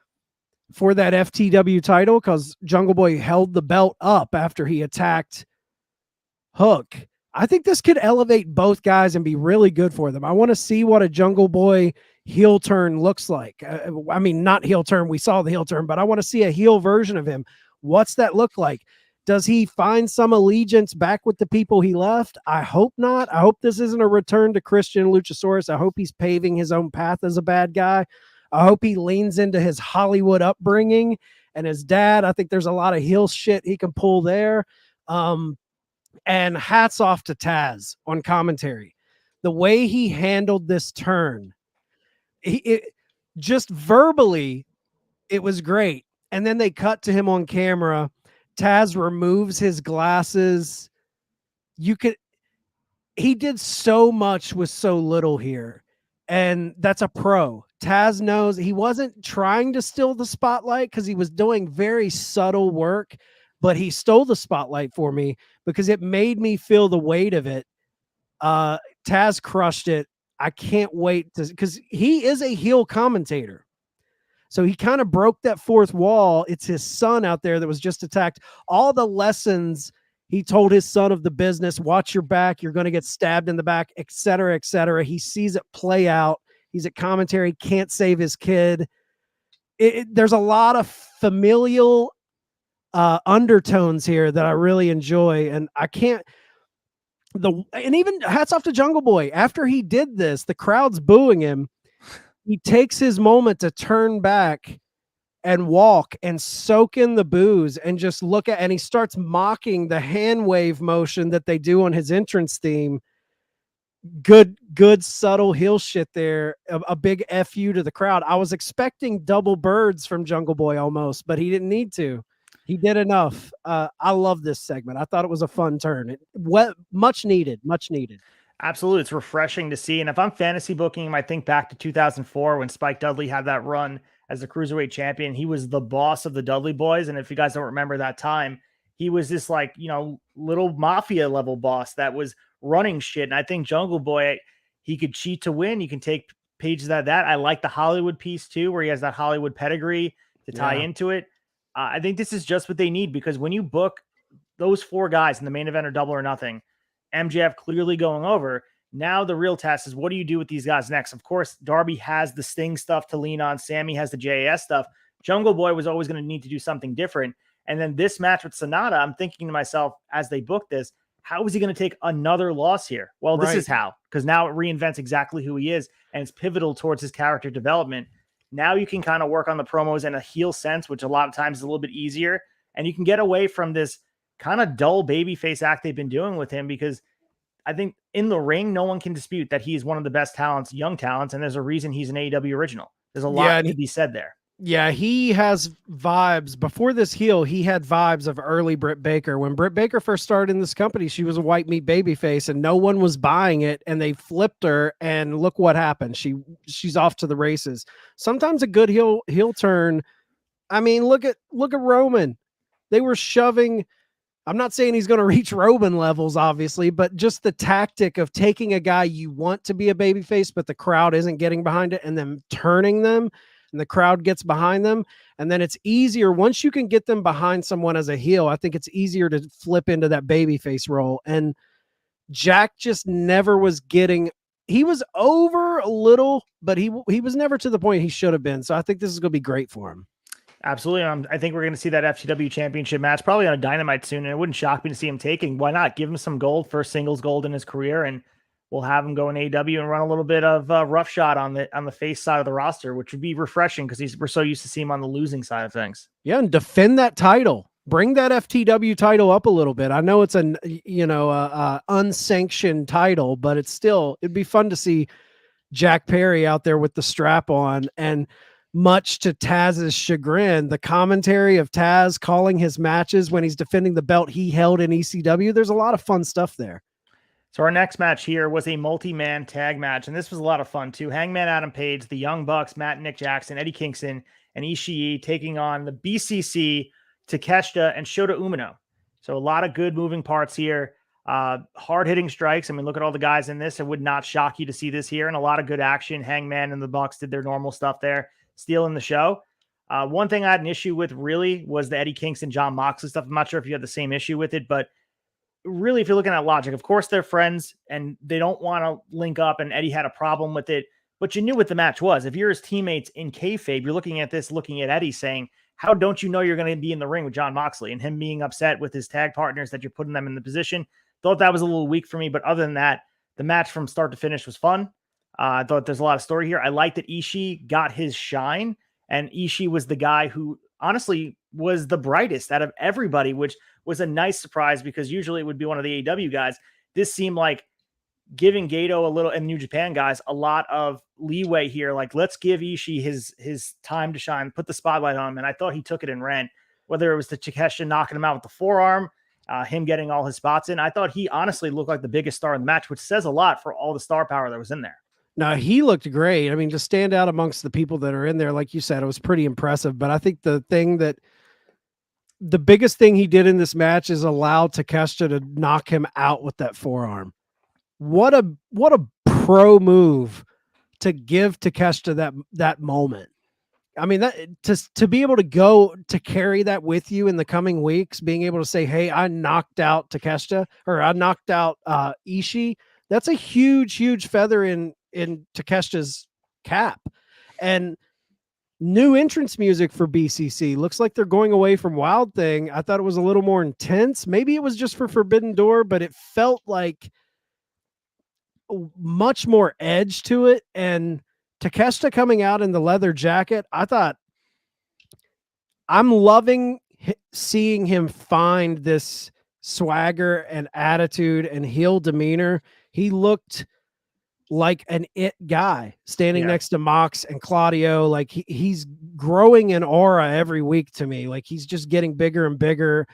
for that FTW title, because Jungle Boy held the belt up after he attacked Hook, I think this could elevate both guys and be really good for them. I want to see what a Jungle Boy heel turn looks like. I mean, not heel turn. We saw the heel turn, but I want to see a heel version of him. What's that look like? Does he find some allegiance back with the people he left? I hope not. I hope this isn't a return to Christian Luchasaurus. I hope he's paving his own path as a bad guy. I hope he leans into his Hollywood upbringing and his dad. I think there's a lot of heel shit he can pull there. And hats off to Taz on commentary. The way he handled this turn, just verbally, it was great. And then they cut to him on camera. Taz removes his glasses. He did so much with so little here. And that's a pro. Taz knows he wasn't trying to steal the spotlight, because he was doing very subtle work, but he stole the spotlight for me because it made me feel the weight of it. Taz crushed it. I can't wait because he is a heel commentator. So he kind of broke that fourth wall. It's his son out there that was just attacked. All the lessons he told his son of the business, watch your back, you're going to get stabbed in the back, et cetera, et cetera. He sees it play out. He's at commentary, can't save his kid. There's a lot of familial undertones here that I really enjoy. And I can't, and even hats off to Jungle Boy. After he did this, the crowd's booing him. he takes his moment to turn back and walk and soak in the booze and just look at, and he starts mocking the hand wave motion that they do on his entrance theme. Good subtle heel shit there. A big FU to the crowd. I was expecting double birds from Jungle Boy almost, but he didn't need to. He did enough. I love this segment. I thought it was a fun turn. Much needed. Absolutely. It's refreshing to see. And if I'm fantasy booking him, I think back to 2004 when Spike Dudley had that run as the cruiserweight champion. He was the boss of the Dudley boys. And if you guys don't remember that time, he was this like, little mafia level boss that was running shit. And I think Jungle Boy, he could cheat to win. You can take pages out of that. I like the Hollywood piece too, where he has that Hollywood pedigree to tie into it. I think this is just what they need, because when you book those 4 guys in the main event or Double or Nothing, MJF clearly going over. Now the real test is, what do you do with these guys next? Of course, Darby has the Sting stuff to lean on. Sammy has the JAS stuff. Jungle Boy was always going to need to do something different. And then this match with Sonata, I'm thinking to myself as they book this, how is he going to take another loss here? Well, this is how, because now it reinvents exactly who he is, and it's pivotal towards his character development. Now you can kind of work on the promos in a heel sense, which a lot of times is a little bit easier. And you can get away from this kind of dull babyface act they've been doing with him, because I think in the ring, no one can dispute that he's one of the best talents, young talents, and there's a reason he's an AEW original. There's a lot to be said there. Yeah, he has vibes. Before this heel, he had vibes of early Britt Baker. When Britt Baker first started in this company, she was a white meat babyface, and no one was buying it, and they flipped her, and look what happened. She's off to the races. Sometimes a good heel turn. I mean, look at Roman. They were shoving. I'm not saying he's going to reach Roman levels, obviously, but just the tactic of taking a guy you want to be a babyface, but the crowd isn't getting behind it, and then turning them, and the crowd gets behind them. And then it's easier once you can get them behind someone as a heel. I think it's easier to flip into that babyface role. And Jack just never was getting, he was over a little, but he was never to the point he should have been. So I think this is going to be great for him. Absolutely. I think we're going to see that FTW championship match probably on a Dynamite soon. And it wouldn't shock me to see him taking. Why not give him some gold, first singles gold in his career, and we'll have him go in AEW and run a little bit of roughshod on the face side of the roster, which would be refreshing because we're so used to seeing him on the losing side of things. Yeah, and defend that title. Bring that FTW title up a little bit. I know it's an unsanctioned title, but it'd be fun to see Jack Perry out there with the strap on. And much to Taz's chagrin, the commentary of Taz calling his matches when he's defending the belt he held in ECW, there's a lot of fun stuff there. So our next match here was a multi-man tag match, and this was a lot of fun too. Hangman Adam Page, the Young Bucks, Matt and Nick Jackson, Eddie Kingston, and Ishii taking on the BCC, Takeshita, and Shota Umino. So a lot of good moving parts here. Hard-hitting strikes. I mean, look at all the guys in this. It would not shock you to see this here, and a lot of good action. Hangman and the Bucks did their normal stuff there, stealing the show. One thing I had an issue with really was the Eddie Kingston, John Moxley stuff. I'm not sure if you had the same issue with it, but really, if you're looking at logic, of course they're friends and they don't want to link up, and Eddie had a problem with it, but you knew what the match was. If you're his teammates in kayfabe, you're looking at this, looking at Eddie saying, how don't you know you're going to be in the ring with John Moxley, and him being upset with his tag partners that you're putting them in the position. Thought that was a little weak for me, but other than that, the match from start to finish was fun. I thought there's a lot of story here. I like that Ishii got his shine, and Ishii was the guy who honestly was the brightest out of everybody, which was a nice surprise because usually it would be one of the AEW guys. This seemed like giving Gato a little, and New Japan guys, a lot of leeway here. Like, let's give Ishii his time to shine, put the spotlight on him. And I thought he took it and ran, whether it was the Takeshita knocking him out with the forearm, him getting all his spots in. I thought he honestly looked like the biggest star in the match, which says a lot for all the star power that was in there. No, he looked great. I mean, to stand out amongst the people that are in there, like you said, it was pretty impressive. But I think the biggest thing he did in this match is allow Takeshita to knock him out with that forearm. What a pro move to give Takeshita that moment. I mean, that to be able to go to carry that with you in the coming weeks, being able to say, hey, I knocked out Takeshita, or I knocked out Ishii. That's a huge feather in Takeshita's cap. And new entrance music for BCC. Looks like they're going away from Wild Thing. I thought it was a little more intense. Maybe it was just for Forbidden Door, but it felt like much more edge to it. And Takeshita coming out in the leather jacket, I thought, I'm loving seeing him find this swagger and attitude and heel demeanor. He looked like an it guy standing next to Mox and Claudio. Like he's growing in aura every week to me. Like he's just getting bigger and bigger.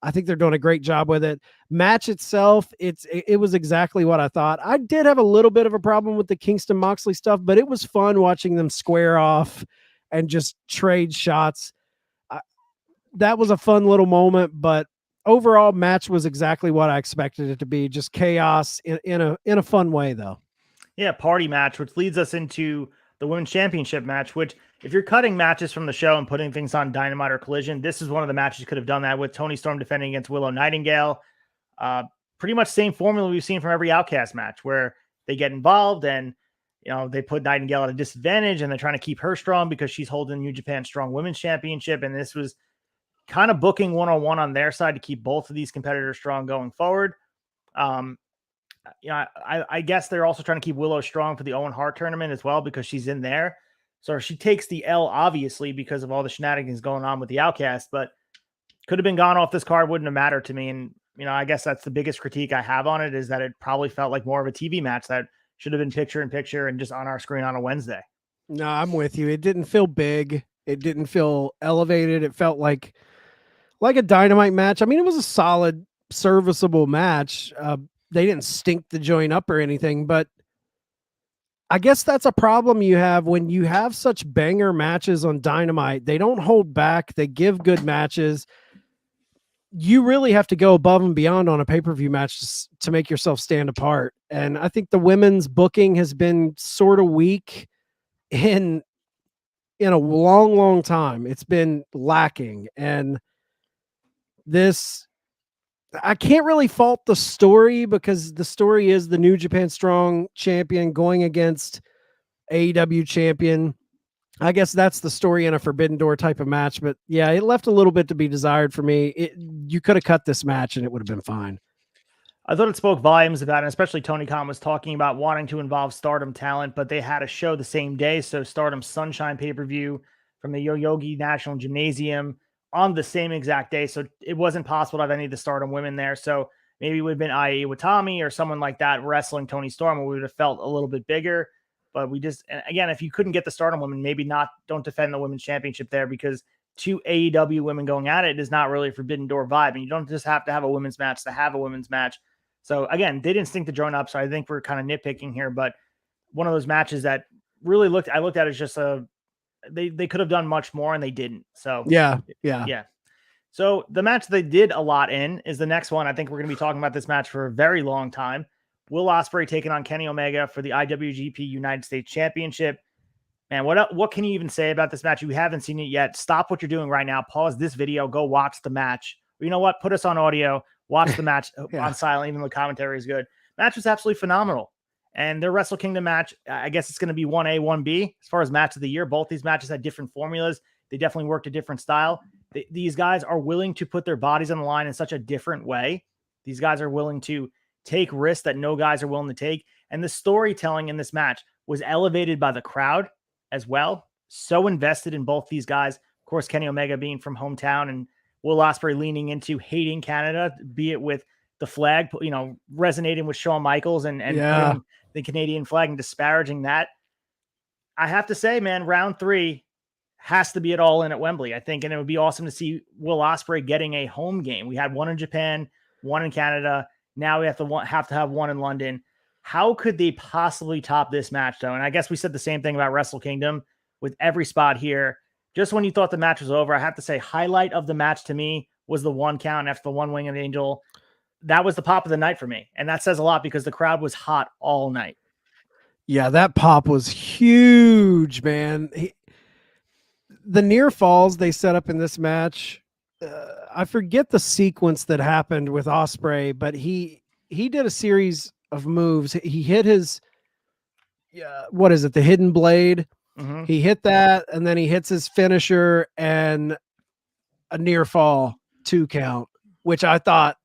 I think they're doing a great job with it. Match itself, it was exactly what I thought. I did have a little bit of a problem with the Kingston Moxley stuff, but it was fun watching them square off and just trade shots. That was a fun little moment, but overall match was exactly what I expected it to be. Just chaos in a fun way though. Yeah, party match, which leads us into the Women's Championship match, which if you're cutting matches from the show and putting things on Dynamite or Collision, this is one of the matches you could have done that with. Toni Storm defending against Willow Nightingale. Pretty much same formula we've seen from every Outcast match where they get involved and they put Nightingale at a disadvantage and they're trying to keep her strong because she's holding New Japan Strong Women's Championship. And this was kind of booking 101 on their side to keep both of these competitors strong going forward. I guess they're also trying to keep Willow strong for the Owen Hart tournament as well because she's in there. So she takes the L, obviously, because of all the shenanigans going on with the Outcast, but could have been gone off this card, wouldn't have mattered to me. And, I guess that's the biggest critique I have on it is that it probably felt like more of a TV match that should have been picture in picture and just on our screen on a Wednesday. No, I'm with you. It didn't feel big. It didn't feel elevated. It felt like a Dynamite match. I mean, it was a solid, serviceable match. They didn't stink the joint up or anything, but I guess that's a problem you have when you have such banger matches on Dynamite. They don't hold back. They give good matches. You really have to go above and beyond on a pay-per-view match to make yourself stand apart. And I think the women's booking has been sort of weak in a long, long time. It's been lacking. And this, I can't really fault the story because the story is the New Japan Strong champion going against AEW champion. I guess that's the story in a Forbidden Door type of match. But yeah, it left a little bit to be desired for me. You could have cut this match and it would have been fine. I thought it spoke volumes about it, especially Tony Khan was talking about wanting to involve Stardom talent, but they had a show the same day. So Stardom Sunshine pay-per-view from the Yoyogi National Gymnasium on the same exact day. So it wasn't possible to have any of the Stardom women there. So maybe it would have been Ai Watami or someone like that wrestling Toni Storm, where we would have felt a little bit bigger. But we just, again, if you couldn't get the Stardom women, maybe don't defend the women's championship there because two AEW women going at it is not really a Forbidden Door vibe. And you don't just have to have a women's match to have a women's match. So again, they didn't stink the joint up. So I think we're kind of nitpicking here, but one of those matches that really I looked at as just they could have done much more and they didn't. So yeah. So the match they did a lot in is the next one. I think we're going to be talking about this match for a very long time. Will Ospreay taking on Kenny Omega for the IWGP United States Championship. Man, what can you even say about this match? You haven't seen it yet. Stop what you're doing right now. Pause this video. Go watch the match. Or you know what? Put us on audio. Watch the match on silent. Even the commentary is good. Match was absolutely phenomenal. And their Wrestle Kingdom match, I guess it's going to be 1A, 1B. As far as match of the year, both these matches had different formulas. They definitely worked a different style. These guys are willing to put their bodies on the line in such a different way. These guys are willing to take risks that no guys are willing to take. And the storytelling in this match was elevated by the crowd as well. So invested in both these guys. Of course, Kenny Omega being from hometown and Will Ospreay leaning into hating Canada, be it with the flag, resonating with Shawn Michaels and putting the Canadian flag and disparaging that. I have to say, man, round 3 has to be it all in at Wembley, I think. And it would be awesome to see Will Ospreay getting a home game. We had one in Japan, one in Canada. Now we have to have one in London. How could they possibly top this match, though? And I guess we said the same thing about Wrestle Kingdom with every spot here. Just when you thought the match was over, I have to say highlight of the match to me was the 1 count after the 1 winged angel. That was the pop of the night for me. And that says a lot because the crowd was hot all night. Yeah, that pop was huge, man. The near falls they set up in this match, I forget the sequence that happened with Ospreay, but he did a series of moves. He hit his, what is it? The hidden blade. Mm-hmm. He hit that, and then he hits his finisher and a near fall 2 count, which I thought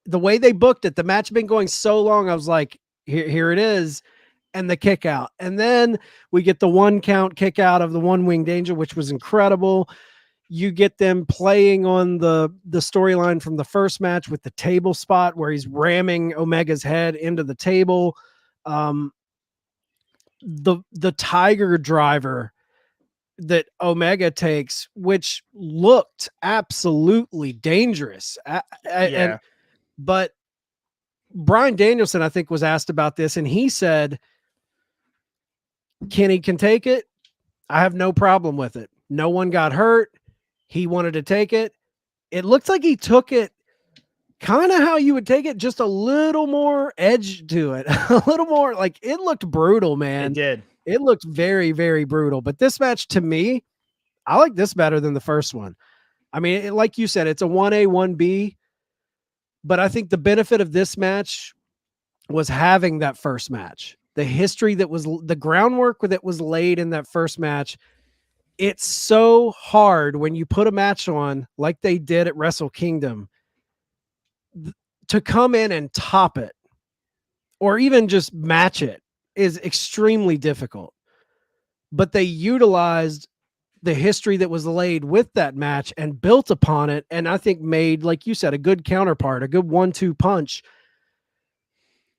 the way they booked it, the match had been going so long. I was like, here it is. and the kick out. And then we get the 1 count kick out of the One Winged Angel, which was incredible. You get them playing on the storyline from the first match with the table spot where he's ramming Omega's head into the table. The Tiger Driver that Omega takes, which looked absolutely dangerous. But Bryan Danielson, I think, was asked about this, and he said, Kenny can take it. I have no problem with it. No one got hurt. He wanted to take it. It looked like he took it kind of how you would take it, just a little more edge to it. A little more, like, it looked brutal, man. It did. It looked very, very brutal. But this match, to me, I like this better than the first one. I mean, like you said, it's a 1A, 1B. But I think the benefit of this match was having that first match. The history that was, the groundwork that was laid in that first match. It's so hard when you put a match on like they did at Wrestle Kingdom to come in and top it or even just match it is extremely difficult. But they utilized the history that was laid with that match and built upon it. And I think made, like you said, a good counterpart, a good 1-2 punch.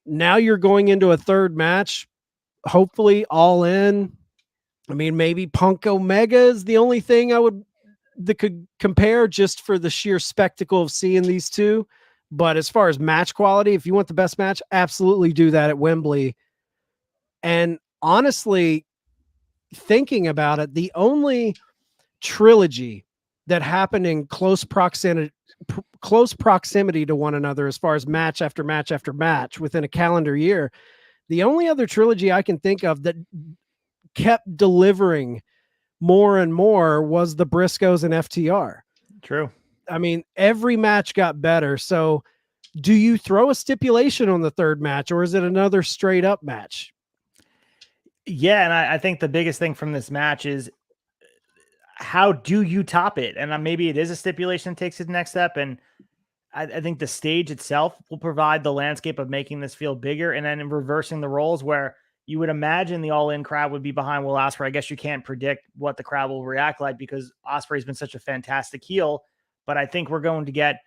Now you're going into a third match, hopefully all in. I mean, maybe Punk Omega is the only thing that could compare just for the sheer spectacle of seeing these two. But as far as match quality, if you want the best match, absolutely do that at Wembley. And honestly, thinking about it, the only trilogy that happened in close proximity to one another as far as match after match after match within a calendar year, the only other trilogy I can think of that kept delivering more and more was the Briscoes and FTR. True. I mean, every match got better. So do you throw a stipulation on the third match, or is it another straight up match? Yeah, and I think the biggest thing from this match is how do you top it? And maybe it is a stipulation that takes it the next step. And I think the stage itself will provide the landscape of making this feel bigger, and then in reversing the roles where you would imagine the All-In crowd would be behind Will Ospreay. I guess you can't predict what the crowd will react like because Ospreay's been such a fantastic heel, but I think we're going to get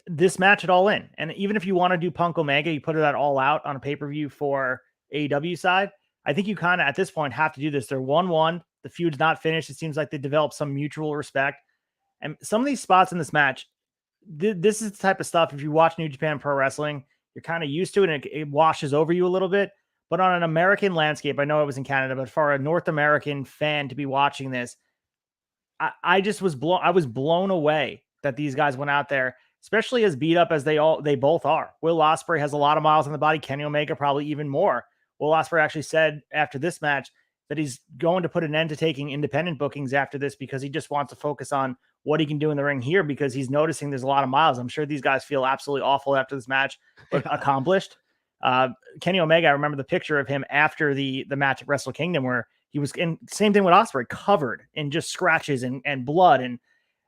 this match at All In. And even if you want to do Punk Omega, you put it at All Out on a pay-per-view for AEW side, I think you kind of, at this point, have to do this. They're 1-1. The feud's not finished. It seems like they developed some mutual respect. And some of these spots in this match, this is the type of stuff, if you watch New Japan Pro Wrestling, you're kind of used to it, and it washes over you a little bit. But on an American landscape, I know I was in Canada, but for a North American fan to be watching this, I just was blown away that these guys went out there, especially as beat up as they both are. Will Ospreay has a lot of miles on the body. Kenny Omega probably even more. Will Ospreay actually said after this match that he's going to put an end to taking independent bookings after this because he just wants to focus on what he can do in the ring here because he's noticing there's a lot of miles. I'm sure these guys feel absolutely awful after this match, but accomplished. Kenny Omega, I remember the picture of him after the match at Wrestle Kingdom where he was in, same thing with Ospreay, covered in just scratches and blood.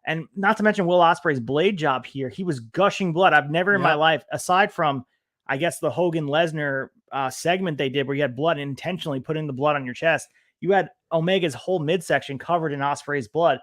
And not to mention Will Ospreay's blade job here. He was gushing blood. I've never in my life, aside from, I guess, the Hogan Lesnar segment they did where you had blood intentionally putting the blood on your chest. You had Omega's whole midsection covered in Ospreay's blood.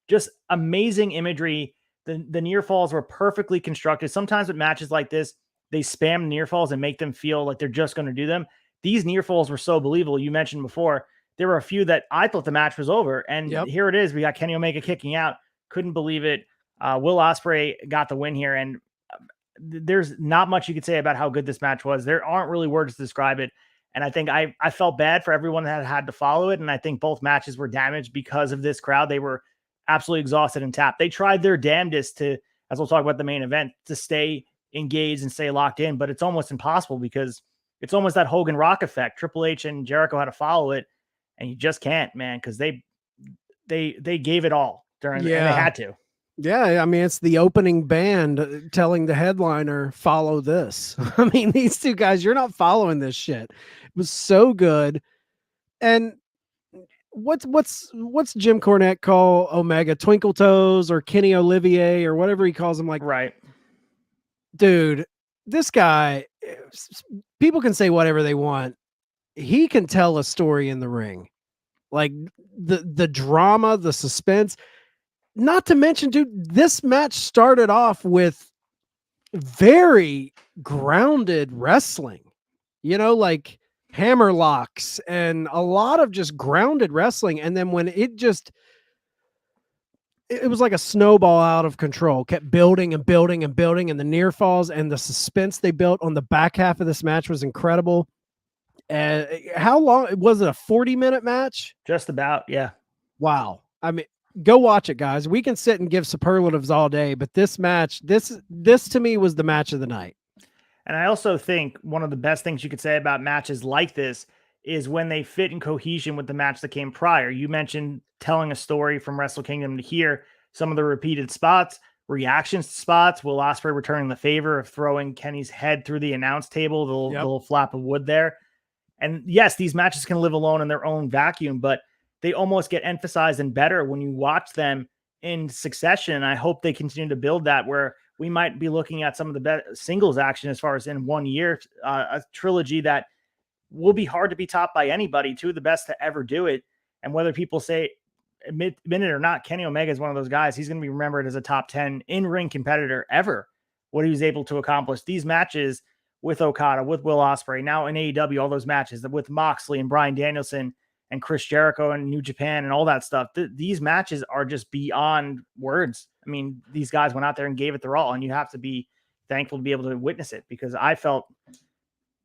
Just amazing imagery. The near falls were perfectly constructed. Sometimes with matches like this, they spam near falls and make them feel like they're just going to do them. These near falls were so believable. You mentioned before, there were a few that I thought the match was over. And here it is. We got Kenny Omega kicking out. Couldn't believe it. Will Ospreay got the win here. And there's not much you could say about how good this match was. There aren't really words to describe it. And I think I felt bad for everyone that had to follow it. And I think both matches were damaged because of this crowd. They were absolutely exhausted and tapped. They tried their damnedest to, as we'll talk about the main event, to stay engaged and stay locked in, but it's almost impossible because it's almost that Hogan Rock effect. Triple H and Jericho had to follow it, and you just can't, man, because they gave it all during, and they had to. Yeah, I mean, it's the opening band telling the headliner, follow this. I mean, these two guys, you're not following this shit. It was so good. And what's Jim Cornette call Omega? Twinkle Toes or Kenny Olivier or whatever he calls him, like, right. Dude, this guy, people can say whatever they want. he can tell a story in the ring. Like the drama, the suspense. Not to mention, dude, this match started off with very grounded wrestling. Like hammer locks and a lot of just grounded wrestling. And then when it was like a snowball out of control, kept building and building and building, and the near falls and the suspense they built on the back half of this match was incredible. How long was it? A 40-minute match? Just about, yeah. Wow. I mean, go watch it, guys. We can sit and give superlatives all day, but this match, this to me was the match of the night. And I also think one of the best things you could say about matches like this is when they fit in cohesion with the match that came prior. You mentioned telling a story from Wrestle Kingdom to here, some of the repeated spots, reactions to spots, Will Ospreay returning the favor of throwing Kenny's head through the announce table, the little flap of wood there. And yes, these matches can live alone in their own vacuum, but they almost get emphasized and better when you watch them in succession. And I hope they continue to build that, where we might be looking at some of the best singles action as far as in 1 year, a trilogy that will be hard to be topped by anybody, two of the best to ever do it. And whether people say admit it or not, Kenny Omega is one of those guys. He's going to be remembered as a top 10 in-ring competitor ever, what he was able to accomplish. These matches with Okada, with Will Ospreay, now in AEW, all those matches with Moxley and Bryan Danielson and Chris Jericho and New Japan and all that stuff. These matches are just beyond words. I mean, these guys went out there and gave it their all, and you have to be thankful to be able to witness it, because I felt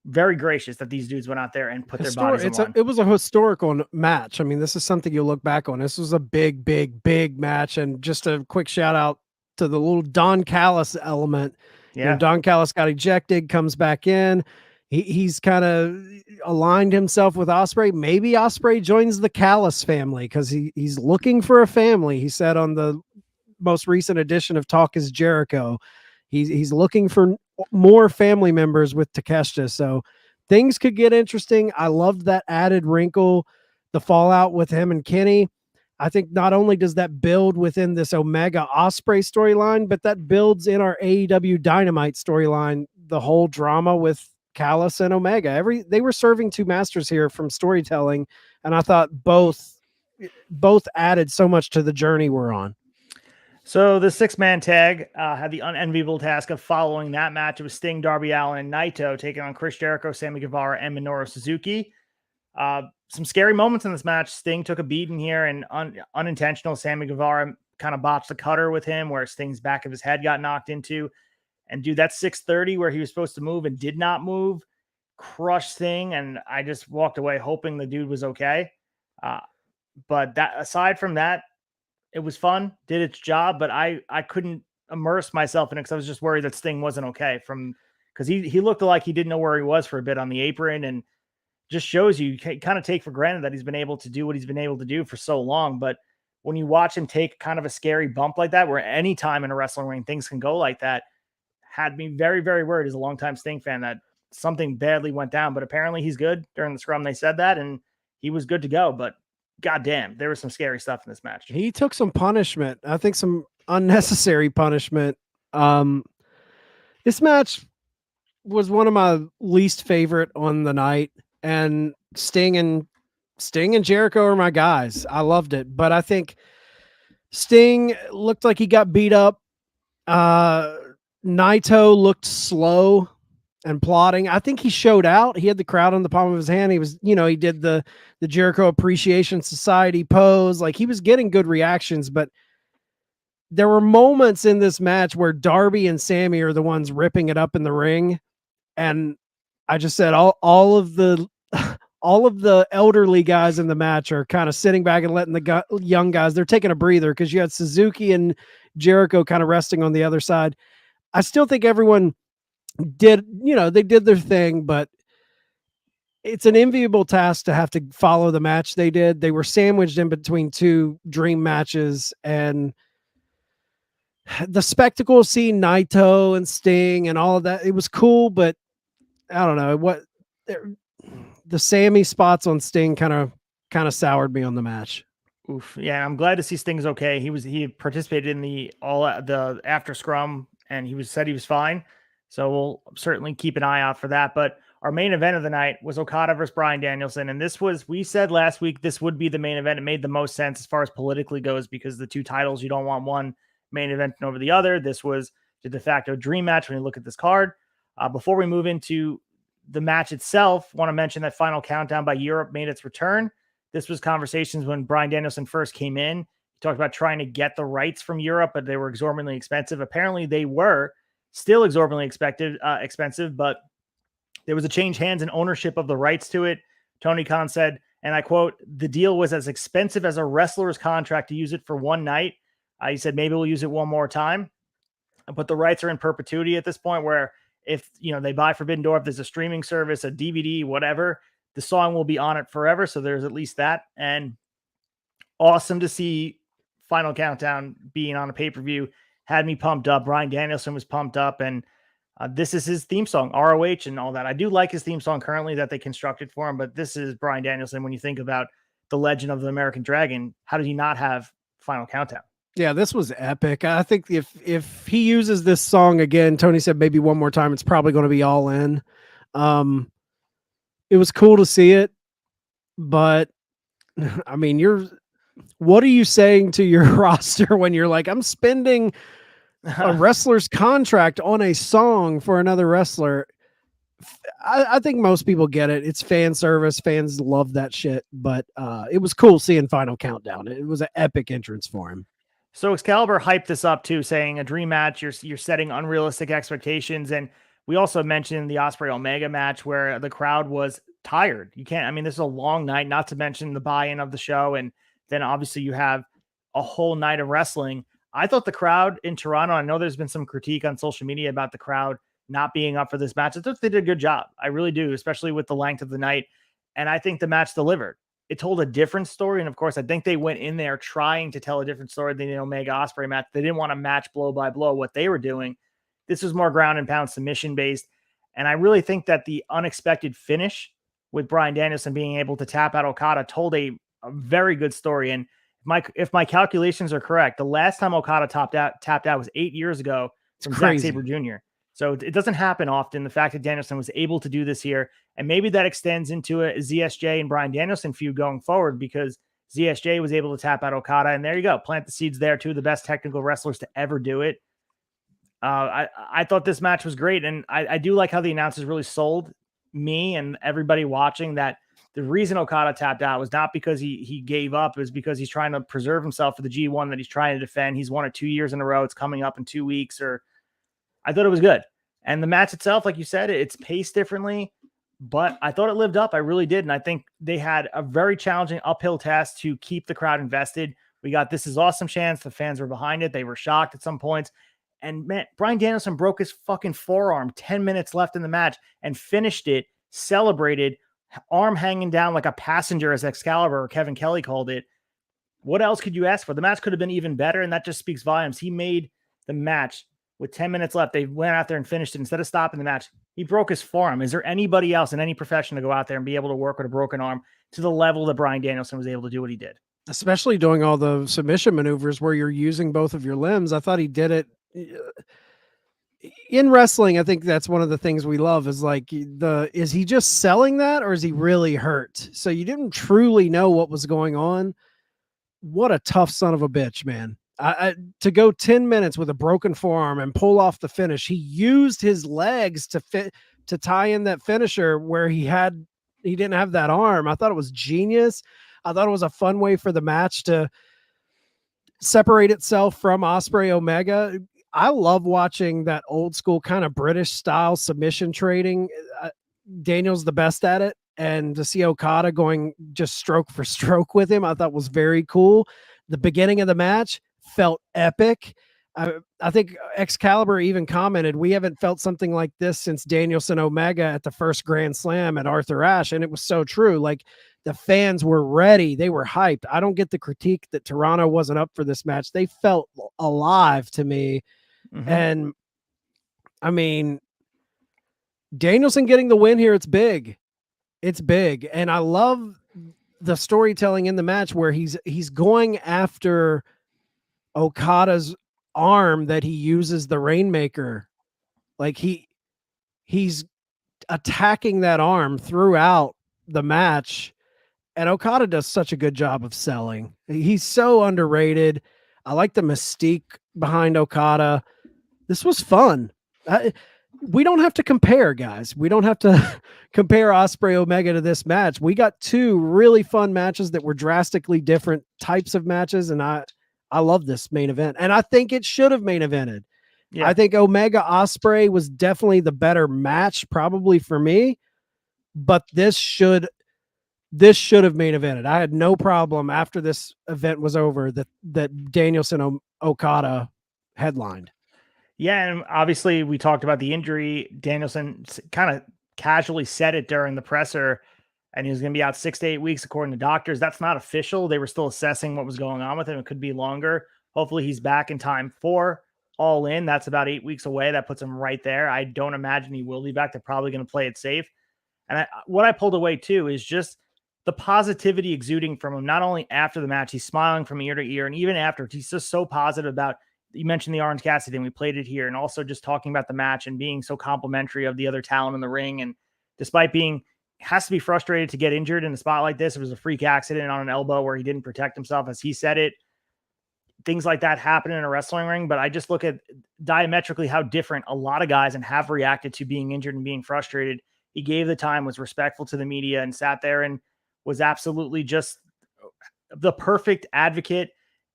very gracious that these dudes went out there and put their bodies on the line. It was a historical match. I mean, this is something you'll look back on. This was a big, big, big match. And just a quick shout out to the little Don Callis element. Yeah. Don Callis got ejected, comes back in. He's kind of aligned himself with Ospreay. Maybe Ospreay joins the Callis family because he's looking for a family. He said on the most recent edition of Talk is Jericho, he's looking for more family members with Takeshita. So things could get interesting. I loved that added wrinkle, the fallout with him and Kenny. I think not only does that build within this Omega Ospreay storyline, but that builds in our AEW Dynamite storyline, the whole drama with Callis and Omega. They were serving two masters here from storytelling, and I thought both added so much to the journey we're on. So the 6-man tag had the unenviable task of following that match. It was Sting, Darby Allin, and Naito taking on Chris Jericho, Sammy Guevara, and Minoru Suzuki. Some scary moments in this match. Sting took a beating here, and unintentional. Sammy Guevara kind of botched the cutter with him, where Sting's back of his head got knocked into. And dude, that 630 where he was supposed to move and did not move, crushed Sting, and I just walked away hoping the dude was okay. But that, aside from that, it was fun, did its job, but I couldn't immerse myself in it because I was just worried that Sting wasn't okay, because he looked like he didn't know where he was for a bit on the apron, and just shows you kind of take for granted that he's been able to do what he's been able to do for so long. But when you watch him take kind of a scary bump like that, where any time in a wrestling ring things can go like that, had me very, very worried as a longtime Sting fan that something badly went down. But apparently he's good. During the scrum they said that, and he was good to go. But goddamn, there was some scary stuff in this match. He took some punishment. I think some unnecessary punishment. This match was one of my least favorite on the night, and Sting and Jericho are my guys. I loved it, but I think Sting looked like he got beat up. Naito looked slow and plodding. I think he showed out. He had the crowd on the palm of his hand. He was, he did the Jericho Appreciation Society pose. Like, he was getting good reactions, but there were moments in this match where Darby and Sammy are the ones ripping it up in the ring. And I just said, all of the elderly guys in the match are kind of sitting back and letting the young guys, they're taking a breather, because you had Suzuki and Jericho kind of resting on the other side. I still think everyone did, they did their thing, but it's an enviable task to have to follow the match they did. They were sandwiched in between two dream matches, and the spectacle of seeing Naito and Sting and all of that, it was cool, but I don't know the Sammy spots on Sting kind of soured me on the match. Oof. Yeah, I'm glad to see Sting's okay. He participated in the after scrum, and said he was fine. So we'll certainly keep an eye out for that. But our main event of the night was Okada versus Bryan Danielson. And we said last week, this would be the main event. It made the most sense as far as politically goes, because the two titles, you don't want one main event over the other. This was the de facto dream match when you look at this card. Before we move into the match itself, want to mention that Final Countdown by Europe made its return. This was conversations when Bryan Danielson first came in. He talked about trying to get the rights from Europe, but they were exorbitantly expensive. Apparently they were still exorbitantly expensive, but there was a change hands and ownership of the rights to it. Tony Khan said, and I quote, "The deal was as expensive as a wrestler's contract to use it for one night." He said, "Maybe we'll use it one more time." But the rights are in perpetuity at this point, where if they buy Forbidden Door, if there's a streaming service, a DVD, whatever, the song will be on it forever. So there's at least that. And awesome to see Final Countdown being on a pay-per-view. Had me pumped up. Bryan Danielson was pumped up, and this is his theme song, ROH and all that. I do like his theme song currently that they constructed for him, but this is Bryan Danielson. When you think about the legend of the American Dragon, how did he not have Final Countdown? Yeah, this was epic. I think if he uses this song again, Tony said maybe one more time, it's probably going to be All In. It was cool to see it, but I mean, what are you saying to your roster when you're like, I'm spending a wrestler's contract on a song for another wrestler? I think most people get it. It's fan service. Fans love that shit, but it was cool seeing Final Countdown. It was an epic entrance for him. So Excalibur hyped this up too, saying a dream match, you're setting unrealistic expectations. And we also mentioned the Ospreay Omega match where the crowd was tired. This is a long night, not to mention the buy-in of the show. And then obviously you have a whole night of wrestling. I thought the crowd in Toronto, I know there's been some critique on social media about the crowd not being up for this match. I thought they did a good job. I really do, especially with the length of the night. And I think the match delivered. It told a different story. And of course, I think they went in there trying to tell a different story than the Omega Ospreay match. They didn't want to match blow by blow what they were doing. This was more ground and pound submission based. And I really think that the unexpected finish with Bryan Danielson being able to tap out Okada told a very good story. And if my calculations are correct, the last time Okada tapped out was 8 years ago from Zack Sabre Jr. So it doesn't happen often. The fact that Danielson was able to do this here, and maybe that extends into a ZSJ and Bryan Danielson feud going forward, because ZSJ was able to tap out Okada, and there you go. Plant the seeds there, two of the best technical wrestlers to ever do it. I thought this match was great, and I do like how the announcers really sold me and everybody watching that the reason Okada tapped out was not because he gave up. It was because he's trying to preserve himself for the G1 that he's trying to defend. He's won it 2 years in a row. It's coming up in 2 weeks. I thought it was good. And the match itself, like you said, it's paced differently, but I thought it lived up. I really did. And I think they had a very challenging uphill task to keep the crowd invested. We got "This Is Awesome" chants. The fans were behind it. They were shocked at some points. And man, Bryan Danielson broke his fucking forearm 10 minutes left in the match and finished it, celebrated, arm hanging down like a passenger, as Excalibur or Kevin Kelly called it. What else could you ask for? The match could have been even better, and that just speaks volumes. He made the match with 10 minutes left. They went out there and finished it. Instead of stopping the match, he broke his forearm. Is there anybody else in any profession to go out there and be able to work with a broken arm to the level that Bryan Danielson was able to do what he did? Especially doing all the submission maneuvers where you're using both of your limbs. I thought he did it. In wrestling, I think that's one of the things we love is like is he just selling that or is he really hurt? So you didn't truly know what was going on. What a tough son of a bitch, man. To go 10 minutes with a broken forearm and pull off the finish. He used his legs to tie in that finisher where he didn't have that arm. I thought it was genius. I thought it was a fun way for the match to separate itself from Ospreay Omega. I love watching that old school kind of British style submission trading. Daniel's the best at it. And to see Okada going just stroke for stroke with him, I thought was very cool. The beginning of the match felt epic. I think Excalibur even commented, we haven't felt something like this since Danielson Omega at the first Grand Slam at Arthur Ashe. And it was so true. Like the fans were ready. They were hyped. I don't get the critique that Toronto wasn't up for this match. They felt alive to me. Mm-hmm. And I mean, Danielson getting the win here. It's big. It's big. And I love the storytelling in the match where he's going after Okada's arm that he uses the Rainmaker. Like he's attacking that arm throughout the match. And Okada does such a good job of selling. He's so underrated. I like the mystique behind Okada. This was fun. We don't have to compare, guys. We don't have to compare Ospreay Omega to this match. We got two really fun matches that were drastically different types of matches, and I love this main event. And I think it should have main evented. Yeah. I think Omega Ospreay was definitely the better match, probably for me. But this should have main evented. I had no problem after this event was over that Danielson Okada headlined. Yeah, and obviously we talked about the injury. Danielson kind of casually said it during the presser, and he was going to be out 6 to 8 weeks according to doctors. That's not official. They were still assessing what was going on with him. It could be longer. Hopefully he's back in time for All In. That's about 8 weeks away. That puts him right there. I don't imagine he will be back. They're probably going to play it safe. And what I pulled away too is just the positivity exuding from him. Not only after the match, he's smiling from ear to ear, and even after, he's just so positive about. You mentioned the Orange Cassidy, and we played it here, and also just talking about the match and being so complimentary of the other talent in the ring. And despite has to be frustrated to get injured in a spot like this, it was a freak accident on an elbow where he didn't protect himself, as he said it. Things like that happen in a wrestling ring, but I just look at diametrically how different a lot of guys and have reacted to being injured and being frustrated. He gave the time, was respectful to the media, and sat there and was absolutely just the perfect advocate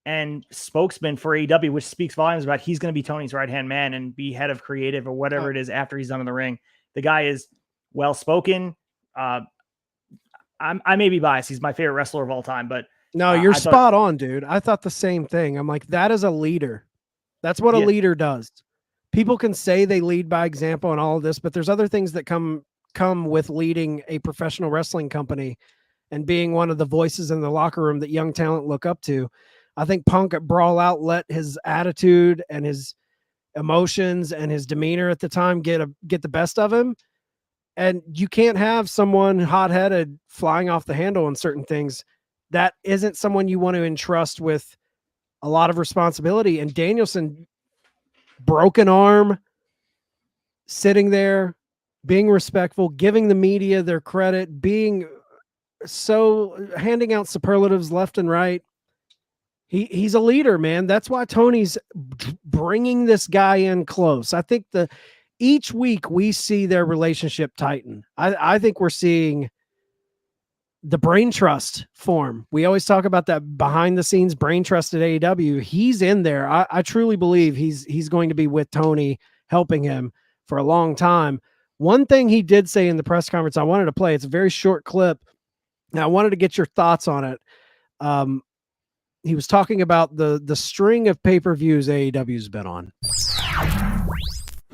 and spokesman for AEW, which speaks volumes about he's going to be Tony's right-hand man and be head of creative or whatever it is after he's done in the ring. The guy is well-spoken. I may be biased. He's my favorite wrestler of all time, but no, you're spot on, dude. I thought the same thing. I'm like, that is a leader. That's what a leader does. People can say they lead by example and all of this, but there's other things that come with leading a professional wrestling company and being one of the voices in the locker room that young talent look up to. I think Punk at Brawl Out let his attitude and his emotions and his demeanor at the time get the best of him. And you can't have someone hot-headed flying off the handle on certain things. That isn't someone you want to entrust with a lot of responsibility. And Danielson, broken arm, sitting there, being respectful, giving the media their credit, being so handing out superlatives left and right. He's a leader, man. That's why Tony's bringing this guy in close. I think each week we see their relationship tighten. I think we're seeing the brain trust form. We always talk about that behind the scenes brain trust at AEW. He's in there. I truly believe he's going to be with Tony, helping him for a long time. One thing he did say in the press conference, I wanted to play. It's a very short clip. Now I wanted to get your thoughts on it. He was talking about the string of pay-per-views AEW's been on.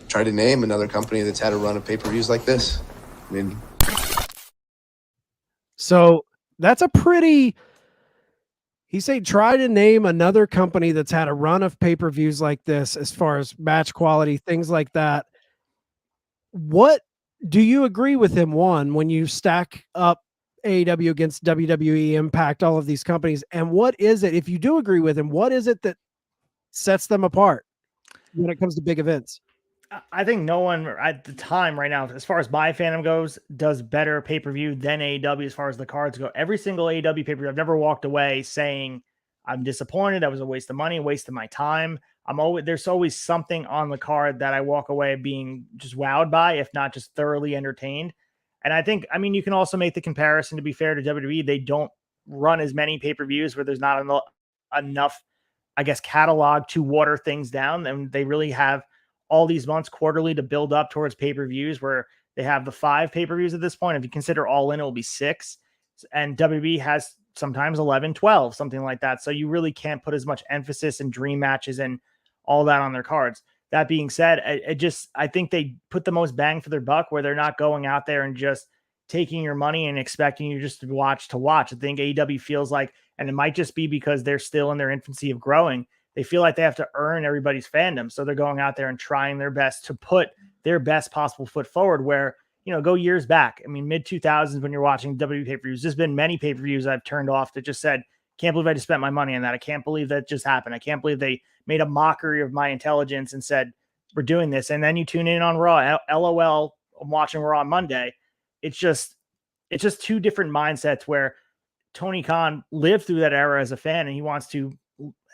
Try to name another company that's had a run of pay-per-views like this. I mean, so that's a pretty. He said, try to name another company that's had a run of pay-per-views like this, as far as match quality, things like that. What do you agree with him? One, when you stack up AEW against WWE, Impact, all of these companies, and what is it, if you do agree with him, what is it that sets them apart when it comes to big events? I think no one at the time right now, as far as my fandom goes, does better pay-per-view than AEW as far as the cards go. Every single AEW pay-per-view, I've never walked away saying I'm disappointed, that was a waste of money, a waste of my time. There's always something on the card that I walk away being just wowed by, if not just thoroughly entertained. And I think, you can also make the comparison, to be fair to WWE, they don't run as many pay-per-views where there's not enough, I guess, catalog to water things down. And they really have all these months quarterly to build up towards pay-per-views, where they have the 5 pay-per-views at this point. If you consider All In, it will be 6. And WWE has sometimes 11, 12, something like that. So you really can't put as much emphasis and dream matches and all that on their cards. That being said, I think they put the most bang for their buck, where they're not going out there and just taking your money and expecting you just to watch. I think AEW feels like, and it might just be because they're still in their infancy of growing, they feel like they have to earn everybody's fandom. So they're going out there and trying their best to put their best possible foot forward, where, go years back. Mid 2000s, when you're watching WWE pay-per-views, there's been many pay-per-views I've turned off that just said, can't believe I just spent my money on that. I can't believe that just happened. I can't believe they made a mockery of my intelligence and said, we're doing this. And then you tune in on Raw, LOL, I'm watching Raw on Monday. It's just two different mindsets where Tony Khan lived through that era as a fan, and he wants to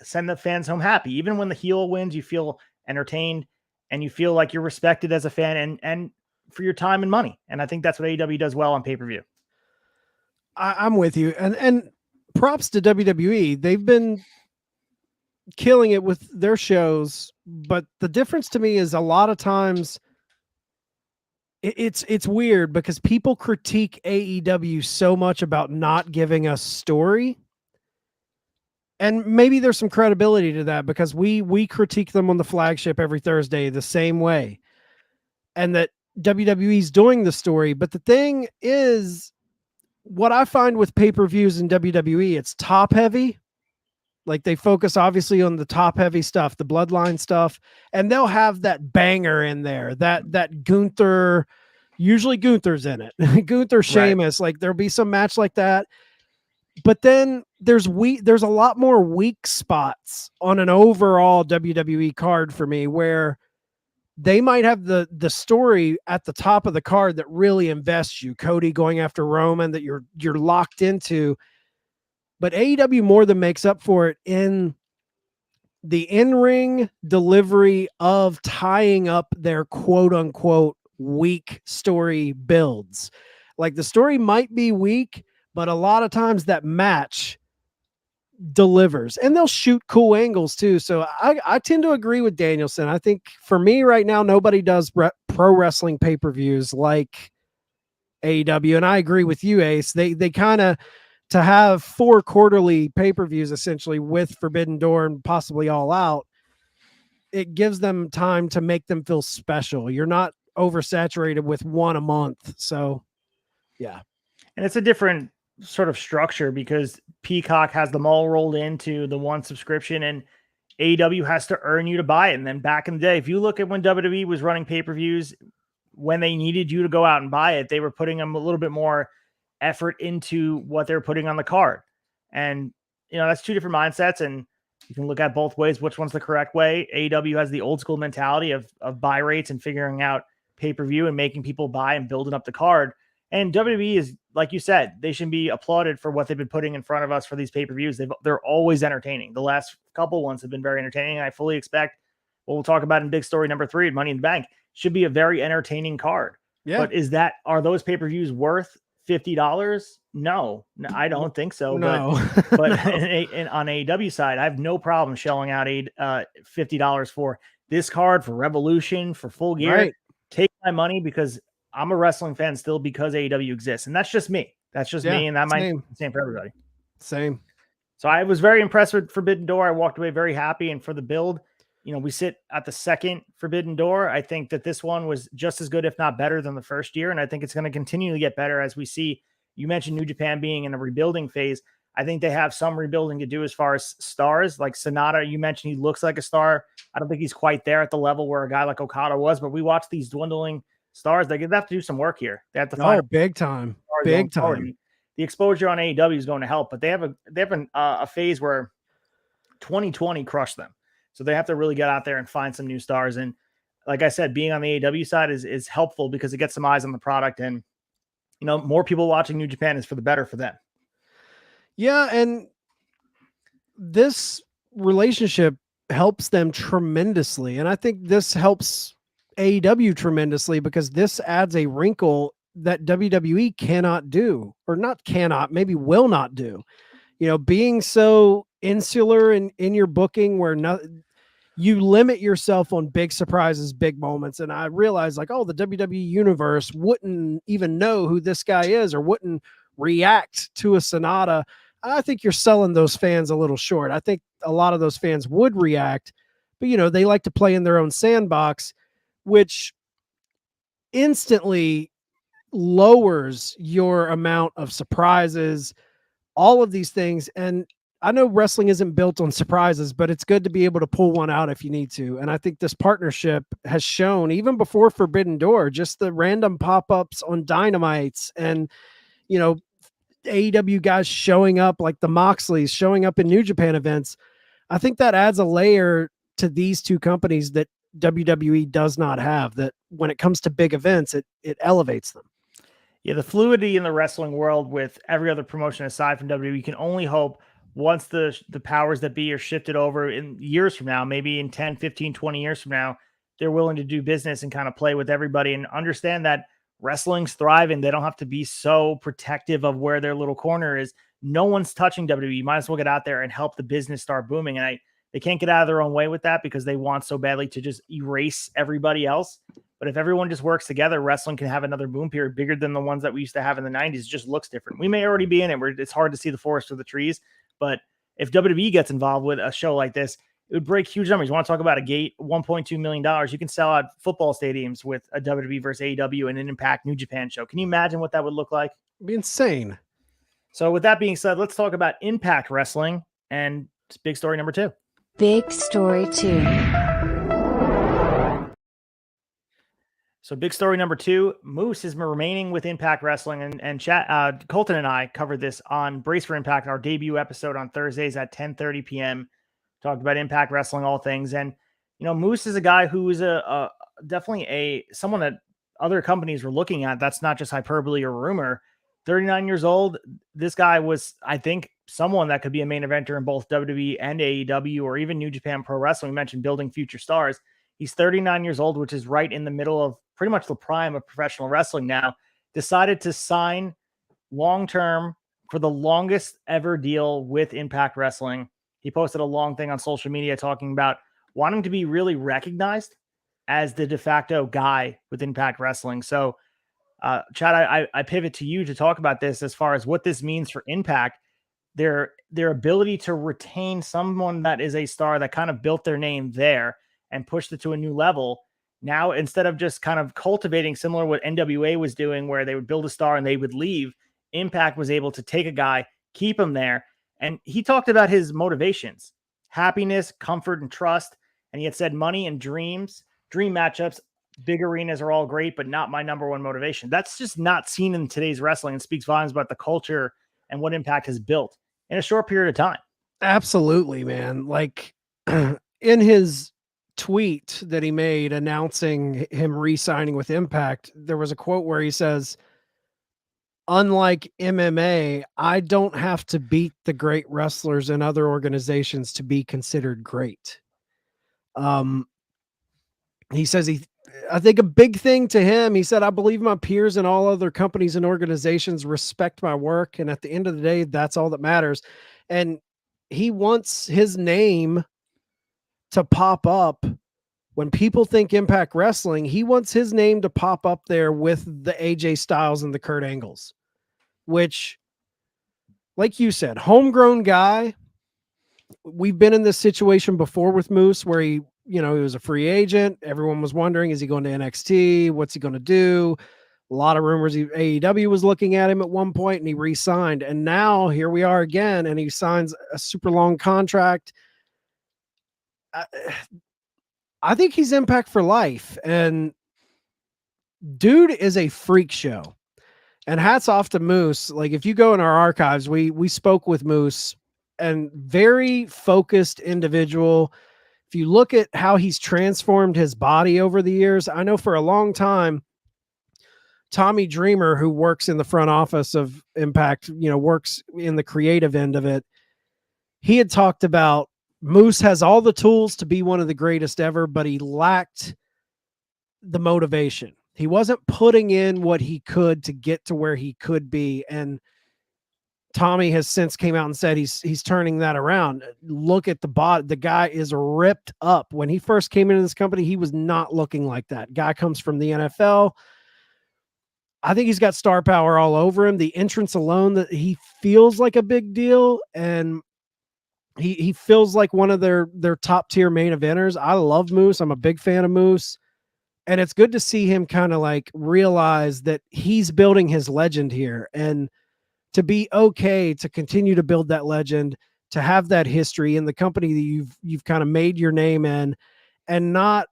send the fans home happy. Even when the heel wins, you feel entertained and you feel like you're respected as a fan and for your time and money. And I think that's what AEW does well on pay-per-view. I'm with you. And props to WWE. They've been killing it with their shows, but the difference to me is a lot of times it's weird because people critique AEW so much about not giving us story. And maybe there's some credibility to that because we critique them on the flagship every Thursday the same way. And that WWE's doing the story. But the thing is, what I find with pay-per-views in WWE, it's top heavy. Like they focus obviously on the top heavy stuff, the bloodline stuff, and they'll have that banger in there, that Gunther, usually Gunther's in it. Gunther Sheamus, right. Like there'll be some match like that. But then there's a lot more weak spots on an overall WWE card for me where they might have the story at the top of the card that really invests you. Cody going after Roman that you're locked into. But AEW more than makes up for it in the in-ring delivery of tying up their quote-unquote weak story builds. Like the story might be weak, but a lot of times that match delivers. And they'll shoot cool angles too. So I tend to agree with Danielson. I think for me right now, nobody does pro wrestling pay-per-views like AEW. And I agree with you, Ace. They kind of... to have 4 quarterly pay-per-views essentially with Forbidden Door and possibly All Out, it gives them time to make them feel special. You're not oversaturated with one a month. So, yeah. And it's a different sort of structure because Peacock has them all rolled into the one subscription and AEW has to earn you to buy it. And then back in the day, if you look at when WWE was running pay-per-views, when they needed you to go out and buy it, they were putting them a little bit more effort into what they're putting on the card. And, that's two different mindsets and you can look at both ways. Which one's the correct way? AEW has the old school mentality of buy rates and figuring out pay-per-view and making people buy and building up the card. And WWE is, like you said, they should be applauded for what they've been putting in front of us for these pay-per-views. They're always entertaining. The last couple ones have been very entertaining. I fully expect what we'll talk about in big story number 3 at Money in the Bank should be a very entertaining card. Yeah. But are those pay-per-views worth $50? No, I don't think so. No. But on AEW side, I have no problem shelling out $50 for this card, for Revolution, for Full Gear. Right. Take my money because I'm a wrestling fan still because AEW exists. And that's just me. That's just me. And that might be the same for everybody. Same. So I was very impressed with Forbidden Door. I walked away very happy. And for the build, we sit at the second Forbidden Door. I think that this one was just as good, if not better than the first year. And I think it's going to continue to get better as we see. You mentioned New Japan being in a rebuilding phase. I think they have some rebuilding to do as far as stars. Like Sonata, you mentioned he looks like a star. I don't think he's quite there at the level where a guy like Okada was, but we watch these dwindling stars. They have to do some work here. They have to find big time. Big time. The exposure on AEW is going to help, but they have a phase where 2020 crushed them. So they have to really get out there and find some new stars. And like I said, being on the AEW side is helpful because it gets some eyes on the product. And, more people watching New Japan is for the better for them. Yeah. And this relationship helps them tremendously. And I think this helps AEW tremendously because this adds a wrinkle that WWE cannot do, or not cannot, maybe will not do. Being so insular in your booking where you limit yourself on big surprises, big moments. And I realized the WWE universe wouldn't even know who this guy is or wouldn't react to a Sonata. I think you're selling those fans a little short. I think a lot of those fans would react, but they like to play in their own sandbox, which instantly lowers your amount of surprises, all of these things. And I know wrestling isn't built on surprises, but it's good to be able to pull one out if you need to. And I think this partnership has shown, even before Forbidden Door, just the random pop-ups on Dynamites and, AEW guys showing up like the Moxleys showing up in New Japan events. I think that adds a layer to these two companies that WWE does not have, that when it comes to big events, it elevates them. Yeah, the fluidity in the wrestling world with every other promotion aside from WWE, you can only hope once the powers that be are shifted over in years from now, maybe in 10, 15, 20 years from now, they're willing to do business and kind of play with everybody and understand that wrestling's thriving. They don't have to be so protective of where their little corner is. No one's touching WWE. You might as well get out there and help the business start booming. And they can't get out of their own way with that because they want so badly to just erase everybody else. But if everyone just works together, wrestling can have another boom period bigger than the ones that we used to have in the 90s. It just looks different. We may already be in it where it's hard to see the forest for the trees. But if WWE gets involved with a show like this, it would break huge numbers. You want to talk about a gate, $1.2 million. You can sell out football stadiums with a WWE versus AEW and an Impact New Japan show. Can you imagine what that would look like? It'd be insane. So with that being said, let's talk about Impact Wrestling and big story number 2. Big story 2. So big story number 2, Moose is remaining with Impact Wrestling, and Colton and I covered this on Brace for Impact, our debut episode on Thursdays at 10:30 p.m. Talked about Impact Wrestling, all things. And, Moose is a guy who is definitely someone that other companies were looking at. That's not just hyperbole or rumor. 39 years old. This guy was, I think, someone that could be a main eventer in both WWE and AEW or even New Japan Pro Wrestling. We mentioned building future stars. He's 39 years old, which is right in the middle of pretty much the prime of professional wrestling now. Decided to sign long-term for the longest ever deal with Impact Wrestling. He posted a long thing on social media talking about wanting to be really recognized as the de facto guy with Impact Wrestling. So, Chad, I pivot to you to talk about this as far as what this means for Impact, their ability to retain someone that is a star that kind of built their name there and pushed it to a new level. Now, instead of just kind of cultivating similar to what NWA was doing, where they would build a star and they would leave, Impact was able to take a guy, keep him there. And he talked about his motivations, happiness, comfort, and trust. And he had said money and dream matchups, big arenas are all great, but not my number one motivation. That's just not seen in today's wrestling and speaks volumes about the culture and what Impact has built in a short period of time. Absolutely, man. Like in his tweet that he made announcing him re-signing with Impact, there was a quote where he says, "Unlike MMA, I don't have to beat the great wrestlers in other organizations to be considered great." He says I think a big thing to him, he said, "I believe my peers in all other companies and organizations respect my work. And at the end of the day, that's all that matters." And he wants his name to pop up when people think Impact Wrestling. He wants his name to pop up there with the AJ Styles and the Kurt Angles, which, like you said, homegrown guy. We've been in this situation before with Moose where he was a free agent. Everyone was wondering, is he going to NXT? What's he going to do? A lot of rumors AEW was looking at him at one point, and he re-signed. And now here we are again, and he signs a super long contract. I think he's Impact for life. And dude is a freak show. And hats off to Moose. Like, if you go in our archives, we spoke with Moose, and very focused individual. If you look at how he's transformed his body over the years, I know for a long time, Tommy Dreamer, who works in the front office of Impact, works in the creative end of it, he had talked about Moose has all the tools to be one of the greatest ever, but he lacked the motivation. He wasn't putting in what he could to get to where he could be. And Tommy has since came out and said he's turning that around. Look at the bot. The guy is ripped up. When he first came into this company, he was not looking like that. Guy comes from the NFL. I think he's got star power all over him. The entrance alone, that he feels like a big deal, and he feels like one of their top tier main eventers. I love Moose. I'm a big fan of Moose. And it's good to see him kind of like realize that he's building his legend here, and to be okay to continue to build that legend, to have that history in the company that you've kind of made your name in, and not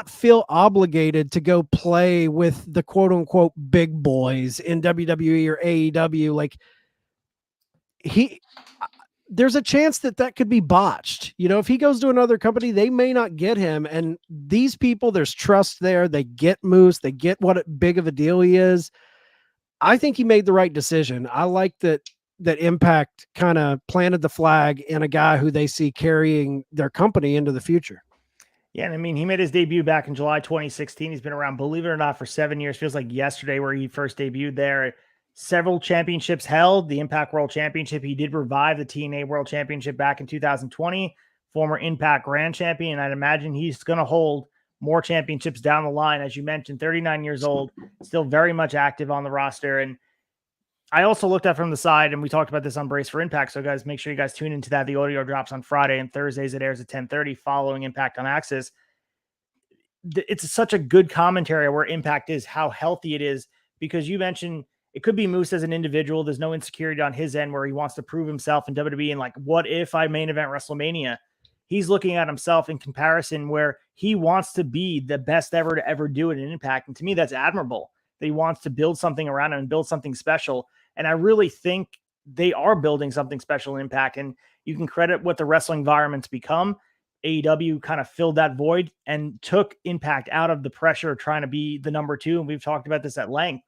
feel obligated to go play with the quote unquote big boys in WWE or AEW. Like there's a chance that that could be botched. You know, if he goes to another company, they may not get him. And these people, there's trust there. They get Moose. They get big of a deal he is. I think he made the right decision. I like that Impact kind of planted the flag in a guy who they see carrying their company into the future. Yeah, and I mean, he made his debut back in July 2016. He's been around, believe it or not, for 7 years. Feels like yesterday where he first debuted there. Several championships held, the Impact World Championship. He did revive the TNA World Championship back in 2020, former Impact Grand Champion. I'd imagine he's going to hold more championships down the line. As you mentioned, 39 years old, still very much active on the roster. And I also looked at from the side, and we talked about this on Brace for Impact. So guys, make sure you guys tune into that. The audio drops on Friday, and Thursdays it airs at 10:30 following Impact on Access. It's such a good commentary where Impact is, how healthy it is, because you mentioned it could be Moose as an individual. There's no insecurity on his end where he wants to prove himself in WWE and like, what if I main event WrestleMania? He's looking at himself in comparison where he wants to be the best ever to ever do it in Impact. And to me, that's admirable. That he wants to build something around him and build something special. And I really think they are building something special in Impact. And you can credit what the wrestling environment's become. AEW kind of filled that void and took Impact out of the pressure of trying to be the number 2. And we've talked about this at length.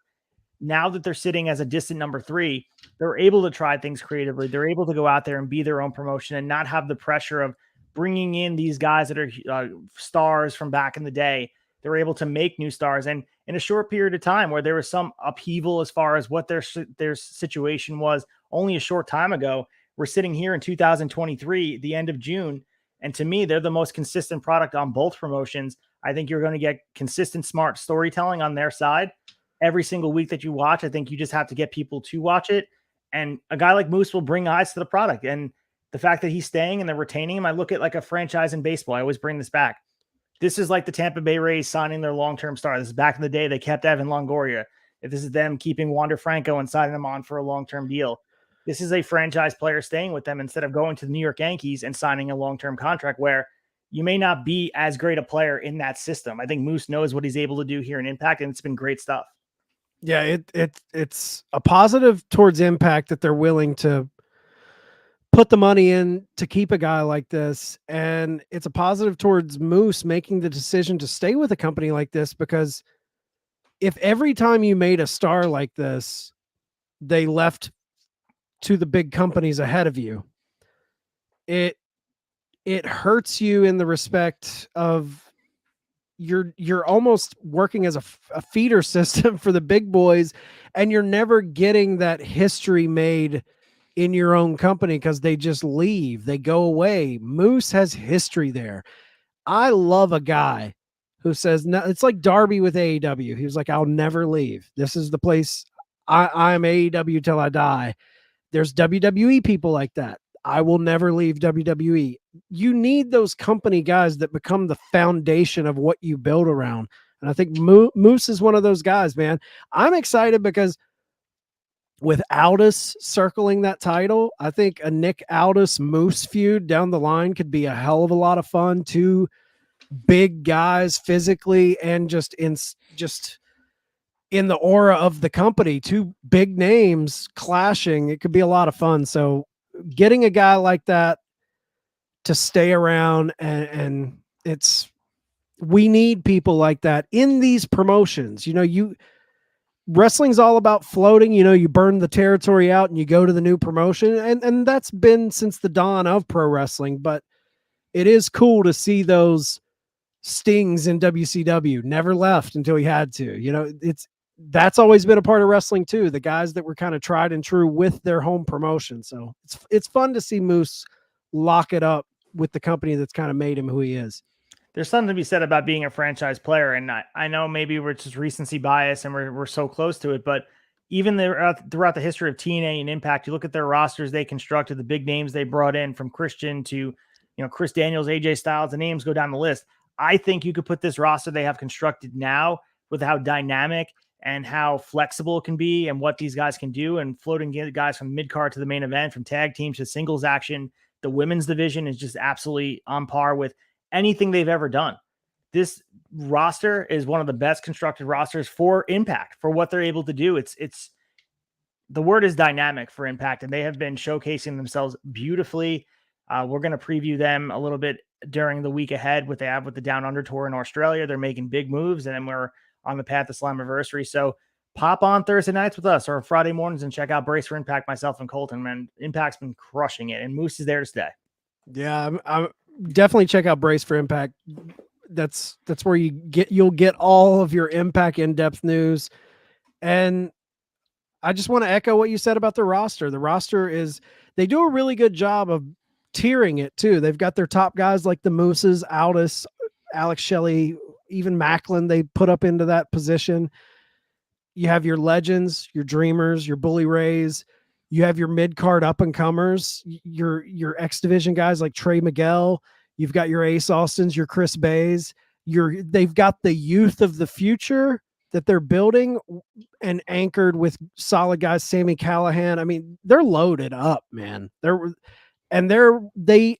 Now that they're sitting as a distant number 3, they're able to try things creatively. They're able to go out there and be their own promotion and not have the pressure of bringing in these guys that are stars from back in the day. They're able to make new stars. And in a short period of time where there was some upheaval as far as what their situation was only a short time ago, we're sitting here in 2023, the end of June. And to me, they're the most consistent product on both promotions. I think you're going to get consistent, smart storytelling on their side every single week that you watch. I think you just have to get people to watch it. And a guy like Moose will bring eyes to the product. And the fact that he's staying and they're retaining him, I look at like a franchise in baseball. I always bring this back. This is like the Tampa Bay Rays signing their long-term star. This is back in the day. They kept Evan Longoria. If this is them keeping Wander Franco and signing him on for a long-term deal, this is a franchise player staying with them instead of going to the New York Yankees and signing a long-term contract where you may not be as great a player in that system. I think Moose knows what he's able to do here in Impact, and it's been great stuff. Yeah, it's a positive towards Impact that they're willing to put the money in to keep a guy like this. And it's a positive towards Moose making the decision to stay with a company like this, because if every time you made a star like this, they left to the big companies ahead of you, it hurts you in the respect of you're almost working as a feeder system for the big boys, and you're never getting that history made in your own company because they just leave, they go away. Moose has history there. I love a guy who says, no, it's like Darby with AEW. He was like, I'll never leave. This is the place. I'm AEW till I die. There's WWE people like that. I will never leave WWE. You need those company guys that become the foundation of what you build around. And I think Moose is one of those guys, man. I'm excited because with Aldis circling that title, I think a Nick Aldis Moose feud down the line could be a hell of a lot of fun. Two big guys physically and just in the aura of the company, two big names clashing. It could be a lot of fun. So getting a guy like that to stay around, and we need people like that in these promotions. You know, wrestling's all about floating. You know, you burn the territory out and you go to the new promotion, and that's been since the dawn of pro wrestling. But it is cool to see those stings in WCW. Never left until he had to. You know, that's always been a part of wrestling too. The guys that were kind of tried and true with their home promotion. So it's fun to see Moose lock it up with the company that's kind of made him who he is. There's something to be said about being a franchise player. And I know maybe we're just recency bias and we're so close to it, but even throughout the history of TNA and Impact, you look at their rosters they constructed, the big names they brought in, from Christian to, Chris Daniels, AJ Styles, the names go down the list. I think you could put this roster they have constructed now with how dynamic and how flexible it can be and what these guys can do, and floating guys from mid-card to the main event, from tag teams to singles action. The women's division is just absolutely on par with anything they've ever done. This roster is one of the best constructed rosters for Impact, for what they're able to do. It's the word is dynamic for Impact, and they have been showcasing themselves beautifully. We're going to preview them a little bit during the week ahead with the Down Under tour in Australia. They're making big moves, and then we're on the path to Slammiversary. So pop on Thursday nights with us or Friday mornings and check out Brace for Impact, myself and Colton. Man, Impact's been crushing it, and Moose is there to stay. Yeah, I'm definitely check out Brace for Impact. That's where you'll get all of your Impact in-depth news. And I just want to echo what you said about the roster. The roster they do a really good job of tiering it too. They've got their top guys like the Mooses, Aldis, Alex Shelley, even Macklin they put up into that position. You have your legends, your dreamers, your bully rays. You have your mid-card up-and-comers, your X Division guys like Trey Miguel. You've got your Ace Austins, your Chris Bays. They've got the youth of the future that they're building and anchored with solid guys, Sammy Callahan. I mean, they're loaded up, man. They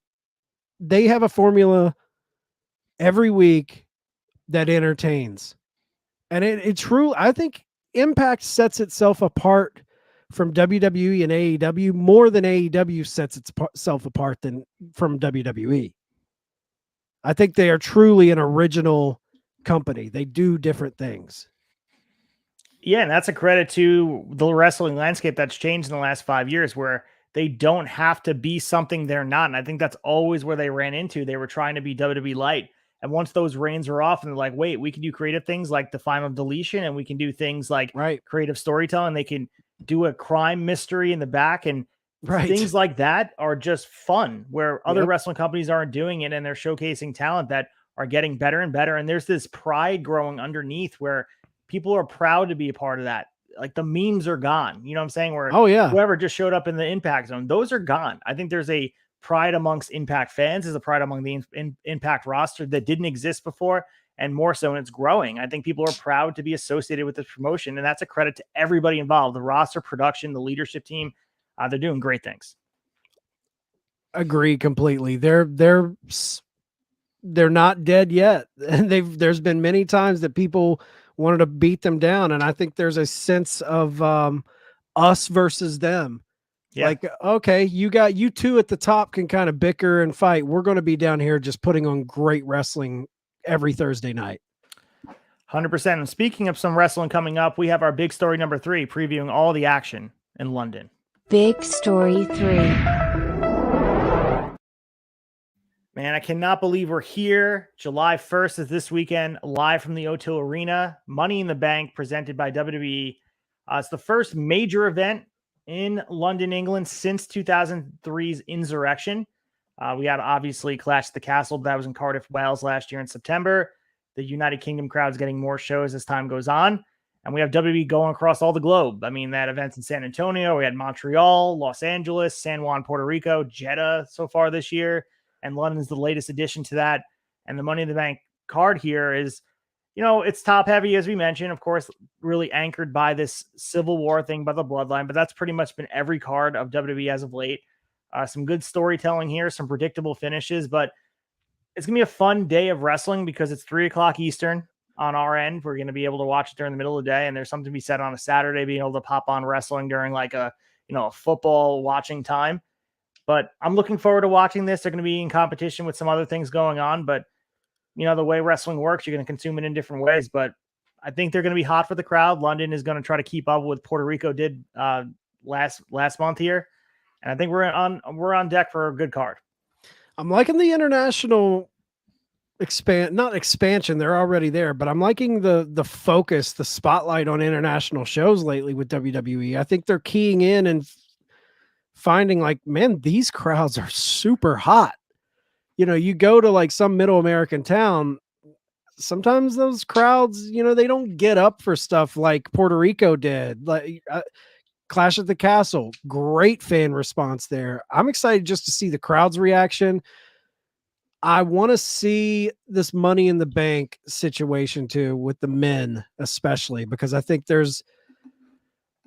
have a formula every week that entertains. And it truly, I think Impact sets itself apart from WWE and AEW more than AEW sets itself apart from WWE. I think they are truly an original company. They do different things. Yeah, and that's a credit to the wrestling landscape that's changed in the last 5 years, where they don't have to be something they're not. And I think that's always where they ran into. They were trying to be WWE light. And once those reins are off and they're like, wait, we can do creative things like the final deletion, and we can do things like creative storytelling. They can do a crime mystery in the back, and things like that are just fun, where other wrestling companies aren't doing it, and they're showcasing talent that are getting better and better. And there's this pride growing underneath where people are proud to be a part of that. Like the memes are gone. You know what I'm saying? Where whoever just showed up in the Impact Zone, those are gone. I think there's a pride amongst Impact fans, there's a pride among the Impact roster that didn't exist before, and more so, and it's growing. I think people are proud to be associated with this promotion, and that's a credit to everybody involved, the roster, production, the leadership team. They're doing great things. Agree completely. They're not dead yet. And there's been many times that people wanted to beat them down. And I think there's a sense of us versus them. Yeah. Like, okay, you two at the top can kind of bicker and fight. We're going to be down here just putting on great wrestling every Thursday night. 100%. And speaking of some wrestling coming up, we have our big story number 3, previewing all the action in London. Big Story 3. Man, I cannot believe we're here. July 1st is this weekend, live from the O2 Arena. Money in the Bank, presented by WWE. It's the first major event in London, England since 2003's Insurrection. We had obviously Clash at the Castle, but that was in Cardiff, Wales last year in September. The United Kingdom crowd's getting more shows as time goes on. And we have WWE going across all the globe. I mean, that event's in San Antonio. We had Montreal, Los Angeles, San Juan, Puerto Rico, Jeddah so far this year. And London's the latest addition to that. And the Money in the Bank card here is, you know, it's top heavy, as we mentioned, of course, really anchored by this Civil War thing, by the Bloodline. But that's pretty much been every card of WWE as of late. Some good storytelling here, some predictable finishes. But it's going to be a fun day of wrestling because it's 3 o'clock Eastern. On our end, we're going to be able to watch it during the middle of the day, and there's something to be said on a Saturday, being able to pop on wrestling during like a football watching time. But I'm looking forward to watching this. They're going to be in competition with some other things going on, but the way wrestling works, you're going to consume it in different ways. But I think they're going to be hot for the crowd. London is going to try to keep up with Puerto Rico did last month here, and I think we're on deck for a good card. I'm liking the international not expansion, they're already there, but I'm liking the focus, the spotlight on international shows lately with WWE. I think they're keying in and finding like, man, these crowds are super hot. You go to like some middle American town, sometimes those crowds, they don't get up for stuff like Puerto Rico did. Like Clash at the Castle, great fan response there. I'm excited just to see the crowd's reaction. I want to see this Money in the Bank situation too, with the men, especially because I think there's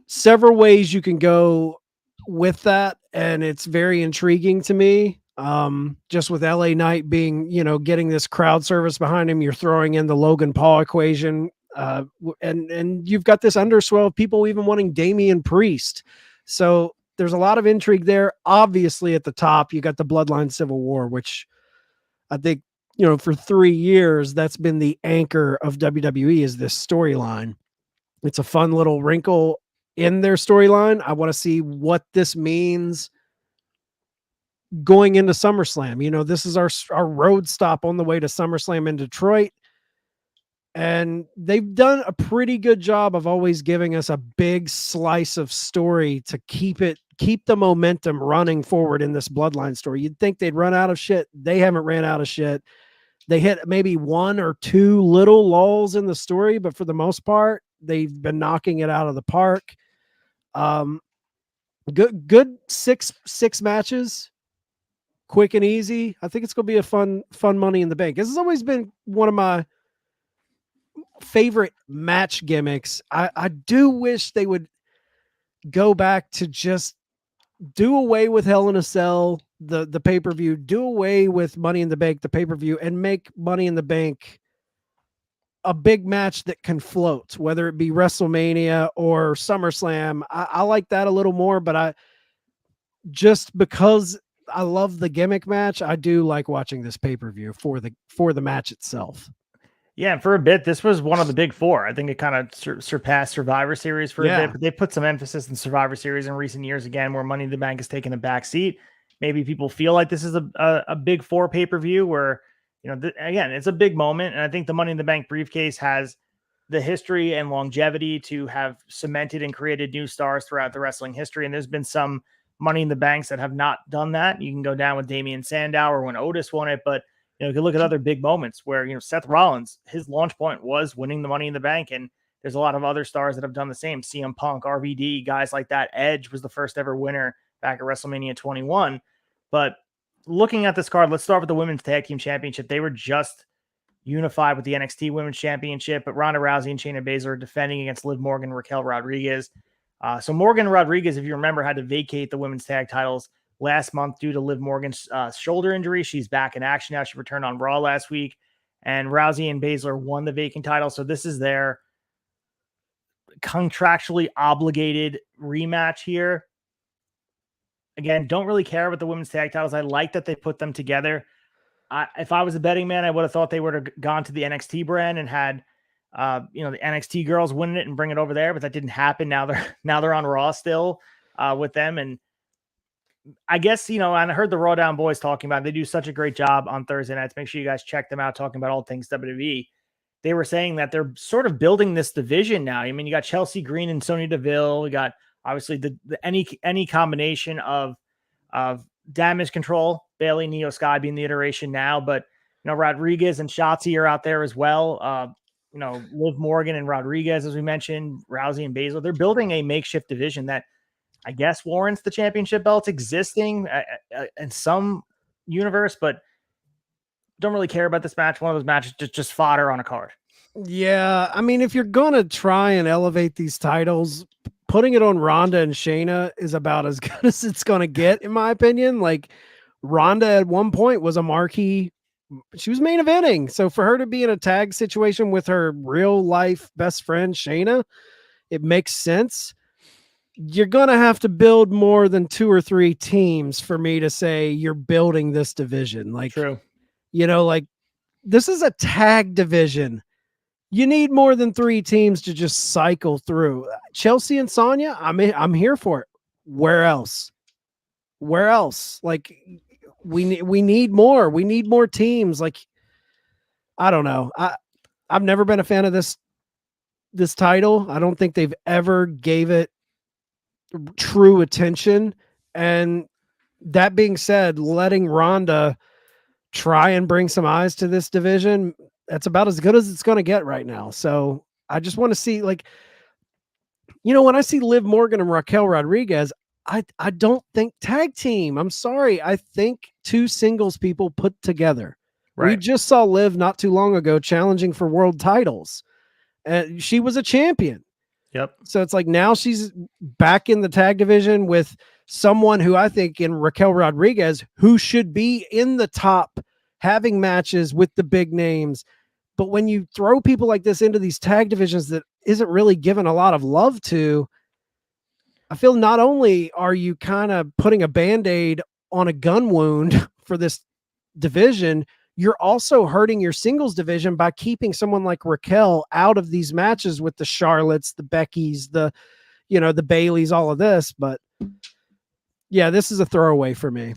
several ways you can go with that. And it's very intriguing to me. Just with LA Knight being, getting this crowd service behind him, you're throwing in the Logan Paul equation. And you've got this underswell of people even wanting Damian Priest. So there's a lot of intrigue there. Obviously, at the top, you got the Bloodline Civil War, which I think, for 3 years, that's been the anchor of WWE, is this storyline. It's a fun little wrinkle in their storyline. I want to see what this means going into SummerSlam. This is our road stop on the way to SummerSlam in Detroit. And they've done a pretty good job of always giving us a big slice of story to keep the momentum running forward in this Bloodline story. You'd think they'd run out of shit. They haven't ran out of shit. They hit maybe 1 or 2 little lulls in the story, but for the most part, they've been knocking it out of the park. Good six matches, quick and easy. I think it's going to be a fun Money in the Bank. This has always been one of my favorite match gimmicks. I do wish they would go back to just do away with Hell in a Cell, the pay-per-view, do away with Money in the Bank, the pay-per-view, and make Money in the Bank a big match that can float, whether it be WrestleMania or SummerSlam. I like that a little more, but just because I love the gimmick match, I do like watching this pay-per-view for the match itself. Yeah, and for a bit, this was one of the big 4. I think it kind of surpassed Survivor Series for a bit, but they put some emphasis in Survivor Series in recent years again, where Money in the Bank has taken a back seat. Maybe people feel like this is a big 4 pay-per-view where, again, it's a big moment. And I think the Money in the Bank briefcase has the history and longevity to have cemented and created new stars throughout the wrestling history. And there's been some Money in the Banks that have not done that. You can go down with Damian Sandow or when Otis won it, but you can look at other big moments where, Seth Rollins, his launch point was winning the Money in the Bank. And there's a lot of other stars that have done the same. CM Punk, RVD, guys like that. Edge was the first ever winner back at WrestleMania 21. But looking at this card, let's start with the Women's Tag Team Championship. They were just unified with the NXT Women's Championship, but Ronda Rousey and Shayna Baszler are defending against Liv Morgan and Raquel Rodriguez. So Morgan Rodriguez, if you remember, had to vacate the women's tag titles last month due to Liv Morgan's shoulder injury. She's back in action now. She returned on Raw last week, and Rousey and Baszler won the vacant title. So this is their contractually obligated rematch here. Again, don't really care about the women's tag titles. I like that they put them together. If I was a betting man, I would have thought they would have gone to the NXT brand and had, the NXT girls winning it and bring it over there, but that didn't happen. Now they're on Raw still with them. And I guess, and I heard the Raw Down boys talking about it. They do such a great job on Thursday nights. Make sure you guys check them out, talking about all things WWE. They were saying that they're sort of building this division now. I mean, you got Chelsea Green and Sonya Deville. We got obviously any combination of Damage Control, Bayley, Neo Sky being the iteration now, but Rodriguez and Shotzi are out there as well. Liv Morgan and Rodriguez, as we mentioned, Rousey and Baszler. They're building a makeshift division that I guess warrants the championship belts existing in some universe, but don't really care about this match. One of those matches, just fodder on a card. Yeah, I mean, if you're going to try and elevate these titles, putting it on Ronda and Shayna is about as good as it's going to get, in my opinion. Like, Ronda at one point was a marquee. She was main eventing. So for her to be in a tag situation with her real life best friend, Shayna, it makes sense. You're going to have to build more than 2 or 3 teams for me to say you're building this division. Like, true. Like, this is a tag division. You need more than 3 teams to just cycle through. Chelsea and Sonya, I'm here for it. Where else? Like, we need more. We need more teams. Like, I don't know. I've never been a fan of this title. I don't think they've ever gave it true attention. And that being said, letting Ronda try and bring some eyes to this division, that's about as good as it's going to get right now. So I just want to see, like, when I see Liv Morgan and Raquel Rodriguez, I don't think tag team. I'm sorry. I think 2 singles people put together. Right. We just saw Liv not too long ago challenging for world titles, and she was a champion. Yep. So it's like now she's back in the tag division with someone who I think in Raquel Rodriguez, who should be in the top, having matches with the big names. But when you throw people like this into these tag divisions that isn't really given a lot of love to, I feel not only are you kind of putting a Band-Aid on a gun wound for this division, you're also hurting your singles division by keeping someone like Raquel out of these matches with the Charlottes, the Beckys, the Baileys, all of this. But yeah, this is a throwaway for me.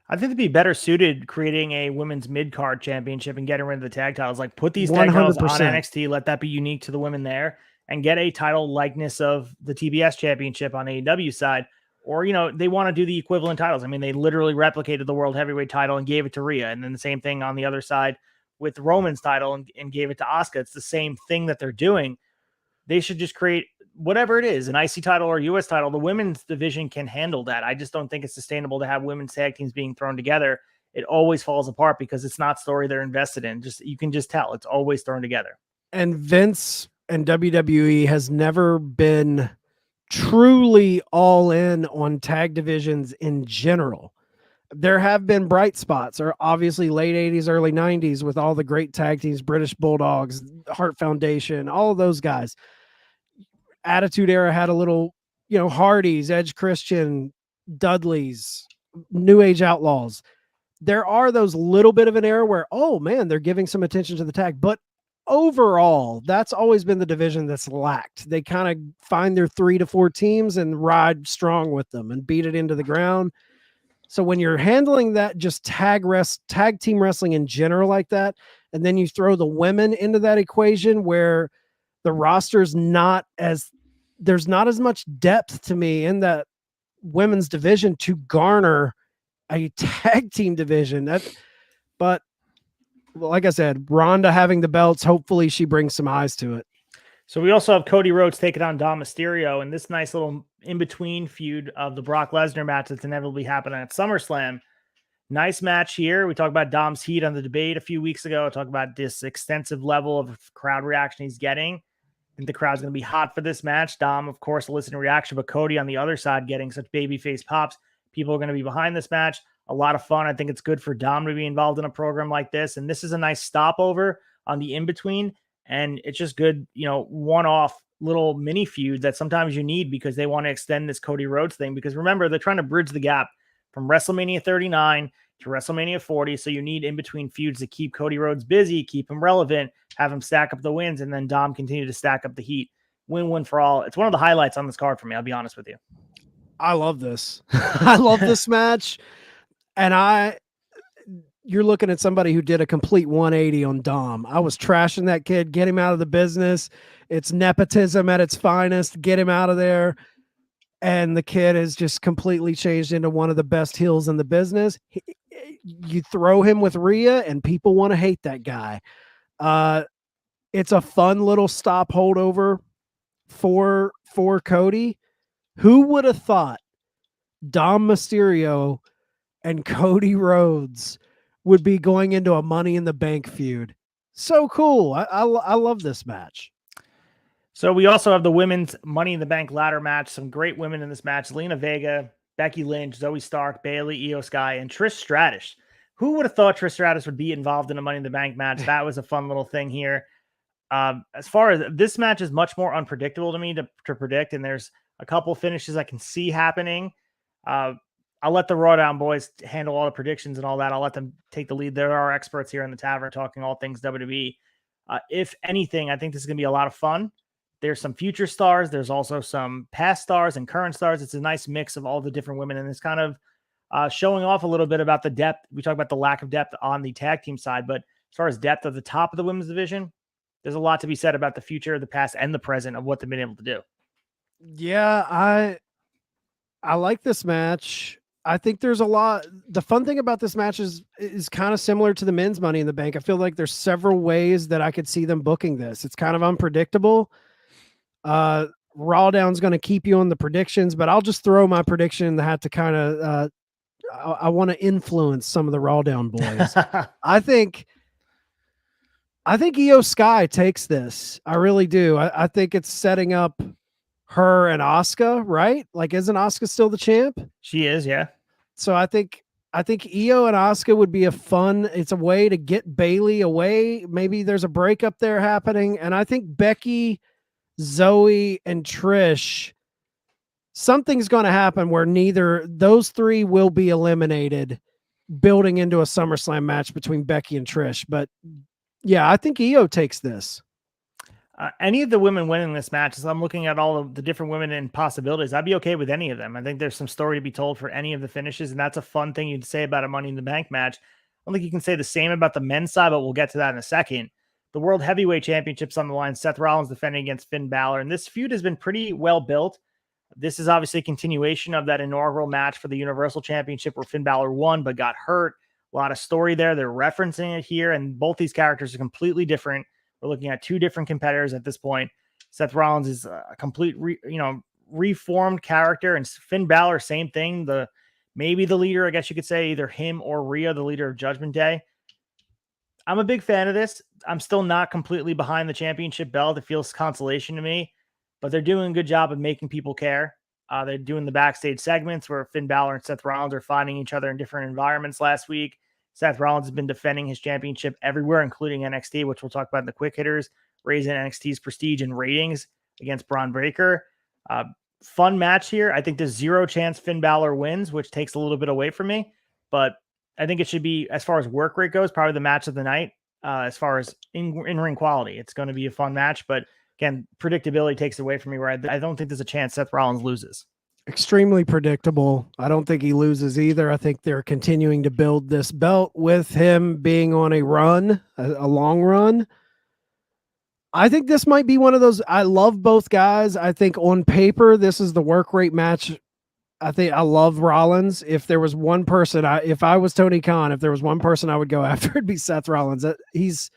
I think they'd be better suited creating a women's mid-card championship and getting rid of the tag titles. Like, put these tag titles on 100%. NXT, let that be unique to the women there, and get a title likeness of the TBS championship on AEW side. Or, they want to do the equivalent titles. I mean, they literally replicated the world heavyweight title and gave it to Rhea. And then the same thing on the other side with Roman's title and gave it to Asuka. It's the same thing that they're doing. They should just create whatever it is, an IC title or US title. The women's division can handle that. I just don't think it's sustainable to have women's tag teams being thrown together. It always falls apart because it's not story they're invested in. You can just tell it's always thrown together. And Vince and WWE has never been truly all in on tag divisions in general. There have been bright spots, or obviously late 80s, early 90s with all the great tag teams, British Bulldogs, Heart Foundation, all of those guys. Attitude Era had a little, Hardys, Edge Christian, Dudleys, New Age Outlaws. There are those little bit of an era where, oh man, they're giving some attention to the tag, but overall, that's always been the division that's lacked. They kind of find their 3 to 4 teams and ride strong with them and beat it into the ground. So when you're handling that, just tag team wrestling in general like that, and then you throw the women into that equation where the roster's there's not as much depth to me in that women's division to garner a tag team division. But like I said, Ronda having the belts, hopefully she brings some eyes to it. So we also have Cody Rhodes taking on Dom Mysterio in this nice little in-between feud of the Brock Lesnar match that's inevitably happening at SummerSlam. Nice match here. We talked about Dom's heat on the debate a few weeks ago. Talk about this extensive level of crowd reaction he's getting. I think the crowd's going to be hot for this match. Dom, of course, eliciting reaction, but Cody on the other side getting such babyface pops. People are going to be behind this match. A lot of fun. I think it's good for Dom to be involved in a program like this. And this is a nice stopover on the in-between. And it's just good, one-off little mini feud that sometimes you need because they want to extend this Cody Rhodes thing. Because remember, they're trying to bridge the gap from WrestleMania 39 to WrestleMania 40. So you need in-between feuds to keep Cody Rhodes busy, keep him relevant, have him stack up the wins, and then Dom continue to stack up the heat. Win-win for all. It's one of the highlights on this card for me, I'll be honest with you. I love this. I love this match. And you're looking at somebody who did a complete 180 on Dom. I was trashing that kid, get him out of the business. It's nepotism at its finest. Get him out of there. And the kid has just completely changed into one of the best heels in the business. You throw him with Rhea and people want to hate that guy. It's a fun little stop holdover for Cody. Who would have thought Dom Mysterio and Cody Rhodes would be going into a Money in the Bank feud? So cool. I love this match. So we also have the women's Money in the Bank ladder match. Some great women in this match. Lena Vega, Becky Lynch, Zoe Stark, Bayley, Io Sky, and Trish Stratus. Who would have thought Trish Stratus would be involved in a Money in the Bank match? That was a fun little thing here. As far as this match is much more unpredictable to me to predict, and there's a couple finishes I can see happening. I'll let the Raw Down boys handle all the predictions and all that. I'll let them take the lead. There are experts here in the tavern talking all things WWE. If anything, I think this is going to be a lot of fun. There's some future stars. There's also some past stars and current stars. It's a nice mix of all the different women, and it's kind of showing off a little bit about the depth. We talk about the lack of depth on the tag team side, but as far as depth of the top of the women's division, there's a lot to be said about the future, the past, and the present of what they've been able to do. Yeah, I like this match. I think there's a lot. The fun thing about this match is kind of similar to the men's Money in the Bank. I feel like there's several ways that I could see them booking this. It's kind of unpredictable. Raw Down's going to keep you on the predictions, but I'll just throw my prediction in the hat to kind of, I want to influence some of the Raw Down boys. I think Io Sky takes this. I really do. I think it's setting up her and Asuka, right? Like, isn't Asuka still the champ? She is, yeah. So I think I think Io and Asuka would be it's a way to get Bailey away. Maybe there's a breakup there happening. And I think Becky, Zoe, and Trish, something's going to happen where those three will be eliminated, building into a SummerSlam match between Becky and Trish. But yeah, I think Io takes this. Any of the women winning this match, as I'm looking at all of the different women and possibilities, I'd be okay with any of them. I think there's some story to be told for any of the finishes, and that's a fun thing you'd say about a Money in the Bank match. I don't think you can say the same about the men's side, but we'll get to that in a second. The World Heavyweight Championship's on the line. Seth Rollins defending against Finn Balor, and this feud has been pretty well built. This is obviously a continuation of that inaugural match for the Universal Championship where Finn Balor won but got hurt. A lot of story there. They're referencing it here, and both these characters are completely different. We're looking at two different competitors at this point. Seth Rollins is a complete, reformed character, and Finn Balor, same thing. Maybe the leader, I guess you could say, either him or Rhea, the leader of Judgment Day. I'm a big fan of this. I'm still not completely behind the championship belt. It feels consolation to me, but they're doing a good job of making people care. They're doing the backstage segments where Finn Balor and Seth Rollins are finding each other in different environments last week. Seth Rollins has been defending his championship everywhere, including NXT, which we'll talk about in the quick hitters, raising NXT's prestige and ratings against Braun Breaker. Fun match here. I think there's zero chance Finn Balor wins, which takes a little bit away from me, but I think it should be, as far as work rate goes, probably the match of the night. As far as in-ring quality, it's going to be a fun match, but again, predictability takes away from me where I don't think there's a chance Seth Rollins loses. Extremely predictable. I don't think he loses either. I think they're continuing to build this belt with him being on a run, a long run. I think this might be one of those. I love both guys. I think on paper, this is the work rate match. I think I love Rollins. If there was one person, if I was Tony Khan, if there was one person I would go after, it'd be Seth Rollins. He's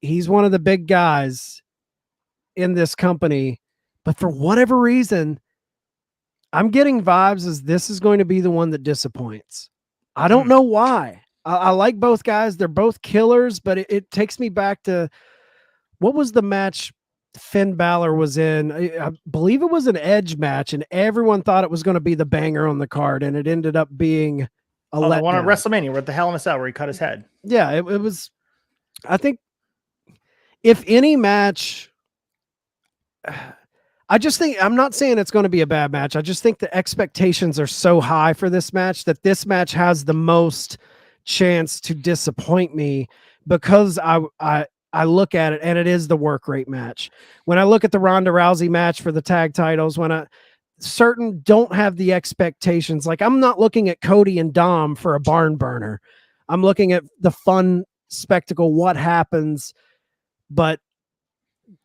one of the big guys in this company, but for whatever reason, I'm getting vibes as this is going to be the one that disappoints. I don't know why. I like both guys. They're both killers, but it takes me back to what was the match Finn Balor was in? I believe it was an Edge match, and everyone thought it was going to be the banger on the card, and it ended up being a letdown. The one at WrestleMania where the Hell in a Cell where he cut his head. Yeah, it was. I think if any match, I just think, I'm not saying it's going to be a bad match. I just think the expectations are so high for this match that this match has the most chance to disappoint me because I look at it and it is the work rate match. When I look at the Ronda Rousey match for the tag titles, when certain don't have the expectations, like I'm not looking at Cody and Dom for a barn burner. I'm looking at the fun spectacle, what happens. But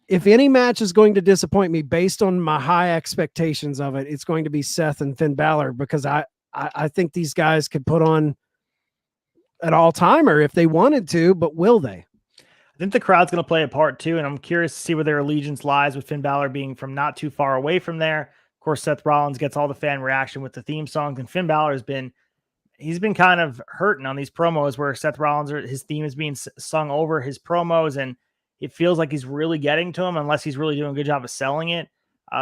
if any match is going to disappoint me based on my high expectations of it, it's going to be Seth and Finn Balor, because I think these guys could put on an all-timer if they wanted to, but will they? I think the crowd's going to play a part too, and I'm curious to see where their allegiance lies with Finn Balor being from not too far away from there. Of course, Seth Rollins gets all the fan reaction with the theme songs, and Finn Balor he's been kind of hurting on these promos where Seth Rollins, his theme is being sung over his promos, and it feels like he's really getting to him unless he's really doing a good job of selling it.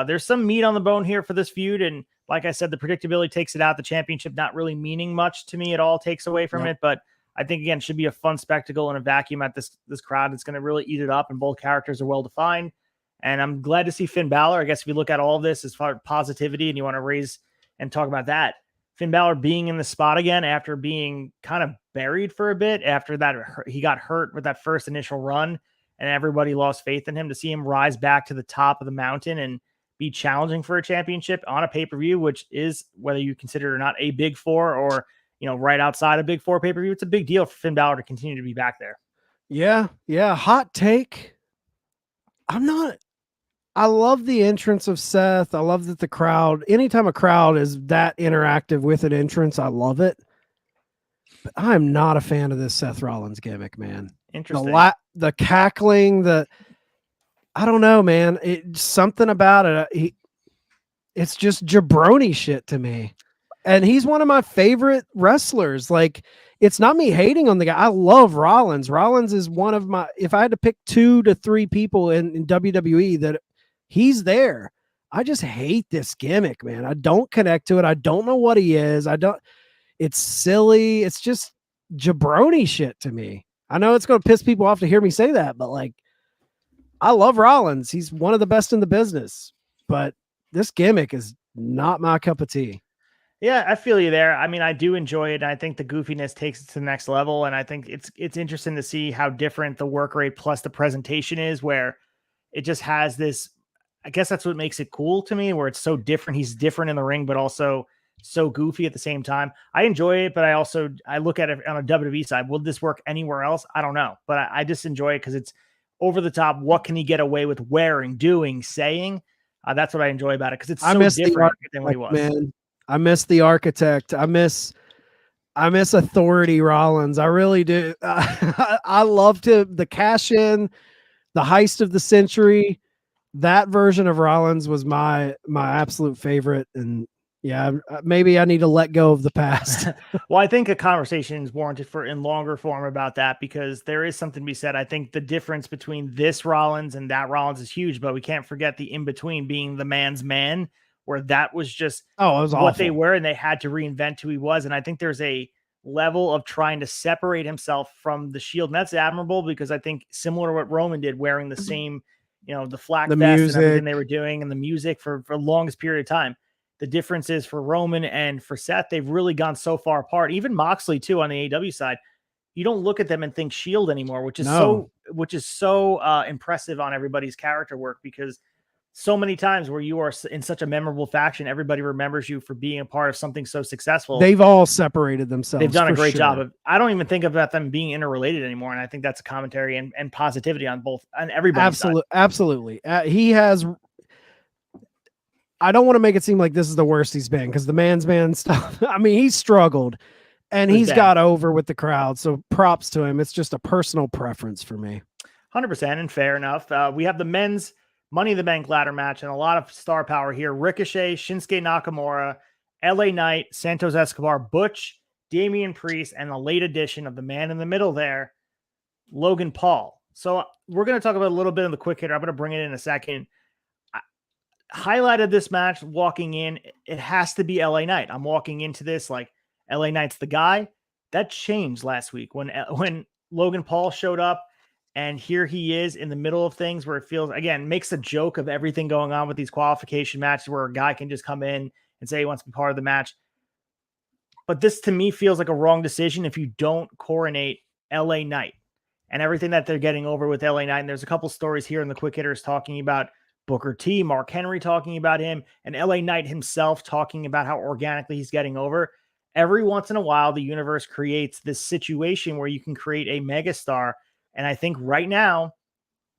There's some meat on the bone here for this feud, and like I said, the predictability takes it out. The championship not really meaning much to me at all takes away from it, but I think, again, it should be a fun spectacle and a vacuum at this crowd. It's going to really eat it up, and both characters are well-defined. And I'm glad to see Finn Balor. I guess if you look at all of this as far as positivity and you want to raise and talk about that, Finn Balor being in the spot again after being kind of buried for a bit after that, he got hurt with that first initial run and everybody lost faith in him, to see him rise back to the top of the mountain and be challenging for a championship on a pay-per-view, which is, whether you consider it or not, a Big Four or right outside a Big Four pay-per-view, it's a big deal for Finn Balor to continue to be back there. Yeah. Hot take. I love the entrance of Seth. I love that the crowd, anytime a crowd is that interactive with an entrance, I love it. But I'm not a fan of this Seth Rollins gimmick, man. Interesting. The cackling, I don't know, man. Something about it. It's just jabroni shit to me. And he's one of my favorite wrestlers. Like, it's not me hating on the guy. I love Rollins. Rollins is one of my, if I had to pick 2 to 3 people in WWE that he's there. I just hate this gimmick, man. I don't connect to it. I don't know what he is. It's silly. It's just jabroni shit to me. I know it's going to piss people off to hear me say that, but like, I love Rollins. He's one of the best in the business, but this gimmick is not my cup of tea. Yeah, I feel you there. I mean, I do enjoy it. And I think the goofiness takes it to the next level. And I think it's interesting to see how different the work rate plus the presentation is, where it just has this, I guess that's what makes it cool to me, where it's so different. He's different in the ring, but also so goofy at the same time. I enjoy it, but I look at it on a WWE side. Will this work anywhere else? I don't know, but I just enjoy it because it's over the top. What can he get away with wearing, doing, saying? That's what I enjoy about it, because it's so different than what he was. Man. I miss the architect. I miss Authority Rollins. I really do. I loved the cash in, the heist of the century. That version of Rollins was my absolute favorite. And yeah, maybe I need to let go of the past. Well, I think a conversation is warranted in longer form about that, because there is something to be said. I think the difference between this Rollins and that Rollins is huge, but we can't forget the in between being the man's man, where that was just it was what awful. they were, and they had to reinvent who he was. And I think there's a level of trying to separate himself from the Shield, and that's admirable, because I think similar to what Roman did, wearing the same, the flak vest and everything they were doing, and the music for the longest period of time. The difference is for Roman and for Seth, they've really gone so far apart. Even Moxley too on the AEW side, you don't look at them and think Shield anymore, which is so impressive on everybody's character work, because so many times where you are in such a memorable faction, everybody remembers you for being a part of something so successful. They've all separated themselves. They've done a great job of. I don't even think about them being interrelated anymore, and I think that's a commentary and positivity on everybody's side. Absolutely. He has. I don't want to make it seem like this is the worst he's been, because the man's man stuff. I mean, he's struggled, and he's got over with the crowd. So props to him. It's just a personal preference for me. 100%, and fair enough. We have the men's Money in the Bank ladder match, and a lot of star power here. Ricochet, Shinsuke Nakamura, LA Knight, Santos Escobar, Butch, Damian Priest, and the late addition of the man in the middle there, Logan Paul. So we're going to talk about a little bit of the quick hitter. I'm going to bring it in a second. I highlighted this match walking in. It has to be LA Knight. I'm walking into this like LA Knight's the guy. That changed last week when Logan Paul showed up. And here he is in the middle of things, where it feels, again, makes a joke of everything going on with these qualification matches, where a guy can just come in and say he wants to be part of the match. But this, to me, feels like a wrong decision if you don't coronate LA Knight and everything that they're getting over with LA Knight. And there's a couple stories here in the quick hitters talking about Booker T, Mark Henry talking about him, and LA Knight himself talking about how organically he's getting over. Every once in a while, the universe creates this situation where you can create a megastar. And I think right now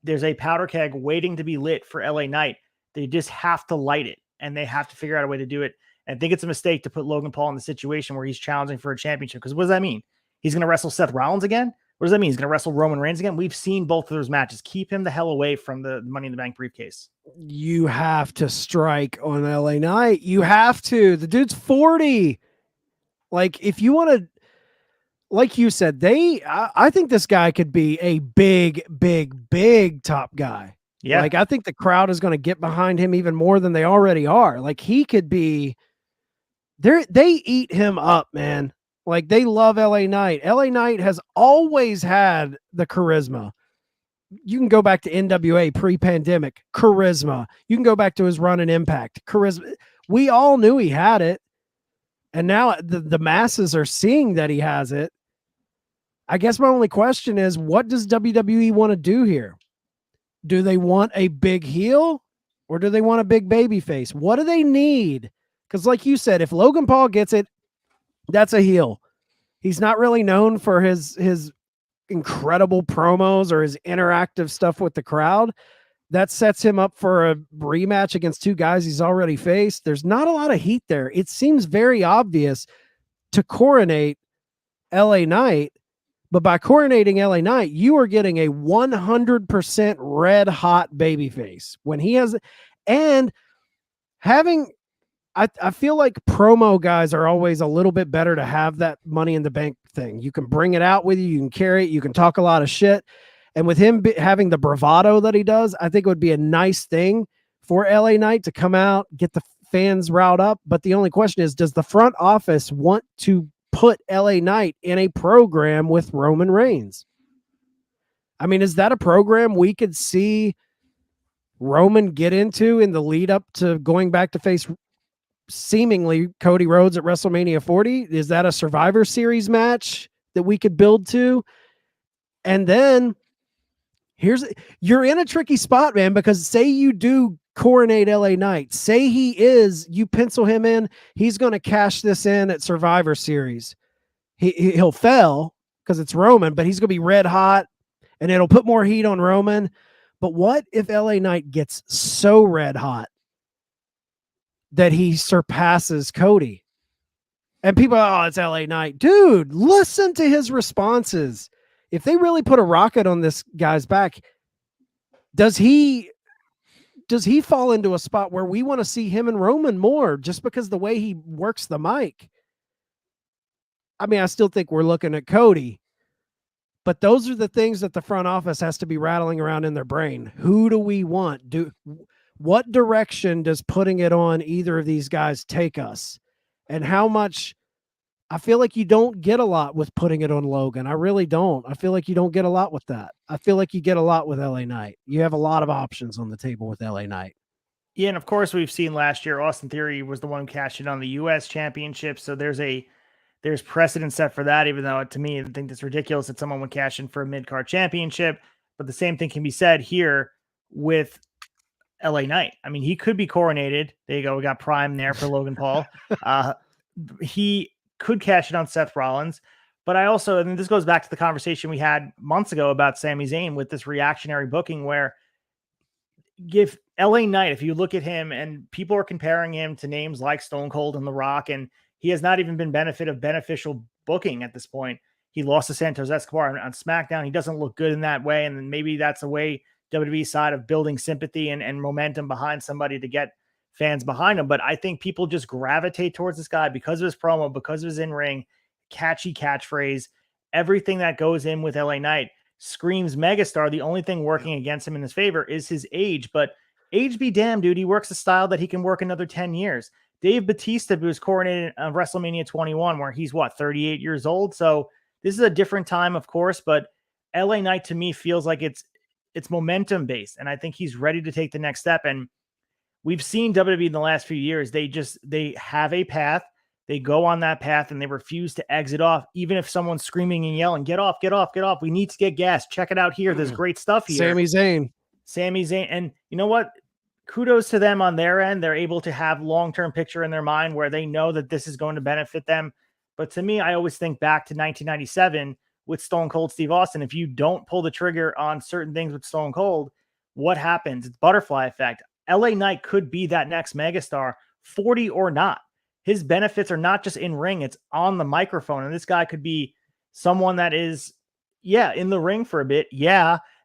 there's a powder keg waiting to be lit for LA Knight. They just have to light it, and they have to figure out a way to do it. And I think it's a mistake to put Logan Paul in the situation where he's challenging for a championship. Because what does that mean? He's going to wrestle Seth Rollins again? What does that mean? He's going to wrestle Roman Reigns again? We've seen both of those matches. Keep him the hell away from the Money in the Bank briefcase. You have to strike on LA Knight. You have to. The dude's 40. Like, if you want to, like you said, I think this guy could be a big top guy. Yeah. Like, I think the crowd is going to get behind him even more than they already are. Like, he could be, they eat him up, man. Like, they love LA Knight. LA Knight has always had the charisma. You can go back to NWA pre-pandemic, charisma. You can go back to his run in Impact, charisma. We all knew he had it. And now the masses are seeing that he has it. I guess my only question is, what does WWE want to do here? Do they want a big heel, or do they want a big baby face? What do they need? Because like you said, if Logan Paul gets it, that's a heel. He's not really known for his incredible promos or his interactive stuff with the crowd. That sets him up for a rematch against two guys he's already faced. There's not a lot of heat there. It seems very obvious to coronate LA Knight, but by coronating LA Knight, you are getting a 100% red hot babyface when he has, and having, I feel like promo guys are always a little bit better to have that Money in the Bank thing. You can bring it out with you. You can carry it. You can talk a lot of shit. And with him having the bravado that he does, I think it would be a nice thing for LA Knight to come out, get the fans riled up. But the only question is, does the front office want to put LA Knight in a program with Roman Reigns. I mean, is that a program we could see Roman get into in the lead up to going back to face seemingly Cody Rhodes at WrestleMania 40? Is that a Survivor Series match that we could build to? And then you're in a tricky spot, man, because say you do coronate LA Knight, say you pencil him in, he's going to cash this in at Survivor Series. He'll fail because it's Roman, but he's going to be red hot and it'll put more heat on Roman. But what if LA Knight gets so red hot that he surpasses Cody? And people, oh, it's LA Knight. Dude, listen to his responses. If they really put a rocket on this guy's back, does he fall into a spot where we want to see him and Roman more just because the way he works the mic? I mean, I still think we're looking at Cody, but those are the things that the front office has to be rattling around in their brain. Who do we want? What direction does putting it on either of these guys take us? And how much? I feel like you don't get a lot with putting it on Logan. I really don't. I feel like you don't get a lot with that. I feel like you get a lot with LA Knight. You have a lot of options on the table with LA Knight. Yeah, and of course we've seen last year Austin Theory was the one who cashed in on the US championship. So there's precedent set for that, even though to me I think it's ridiculous that someone would cash in for a mid-card championship. But the same thing can be said here with LA Knight. I mean, he could be coronated. There you go. We got Prime there for Logan Paul. He could cash it on Seth Rollins. But I also, and this goes back to the conversation we had months ago about Sami Zayn with this reactionary booking where if LA Knight, if you look at him and people are comparing him to names like Stone Cold and The Rock, and he has not even been beneficial booking at this point. He lost to Santos Escobar on SmackDown. He doesn't look good in that way. And then maybe that's a way WWE side of building sympathy and momentum behind somebody to get fans behind him. But I think people just gravitate towards this guy because of his promo, because of his in-ring, catchy catchphrase, everything that goes in with LA Knight screams megastar. The only thing working against him in his favor is his age, but age be damned, dude. He works a style that he can work another 10 years. Dave Bautista was coronated on WrestleMania 21, where he's 38 years old. So this is a different time, of course, but LA Knight to me feels like it's momentum based. And I think he's ready to take the next step. And we've seen WWE in the last few years. They have a path. They go on that path and they refuse to exit off. Even if someone's screaming and yelling, get off, get off, get off. We need to get gas. Check it out here. There's great stuff here. Sami Zayn. And you know what? Kudos to them on their end. They're able to have long-term picture in their mind where they know that this is going to benefit them. But to me, I always think back to 1997 with Stone Cold Steve Austin. If you don't pull the trigger on certain things with Stone Cold, what happens? It's butterfly effect. LA Knight could be that next megastar, 40 or not. His benefits are not just in ring, it's on the microphone. And this guy could be someone that is, in the ring for a bit.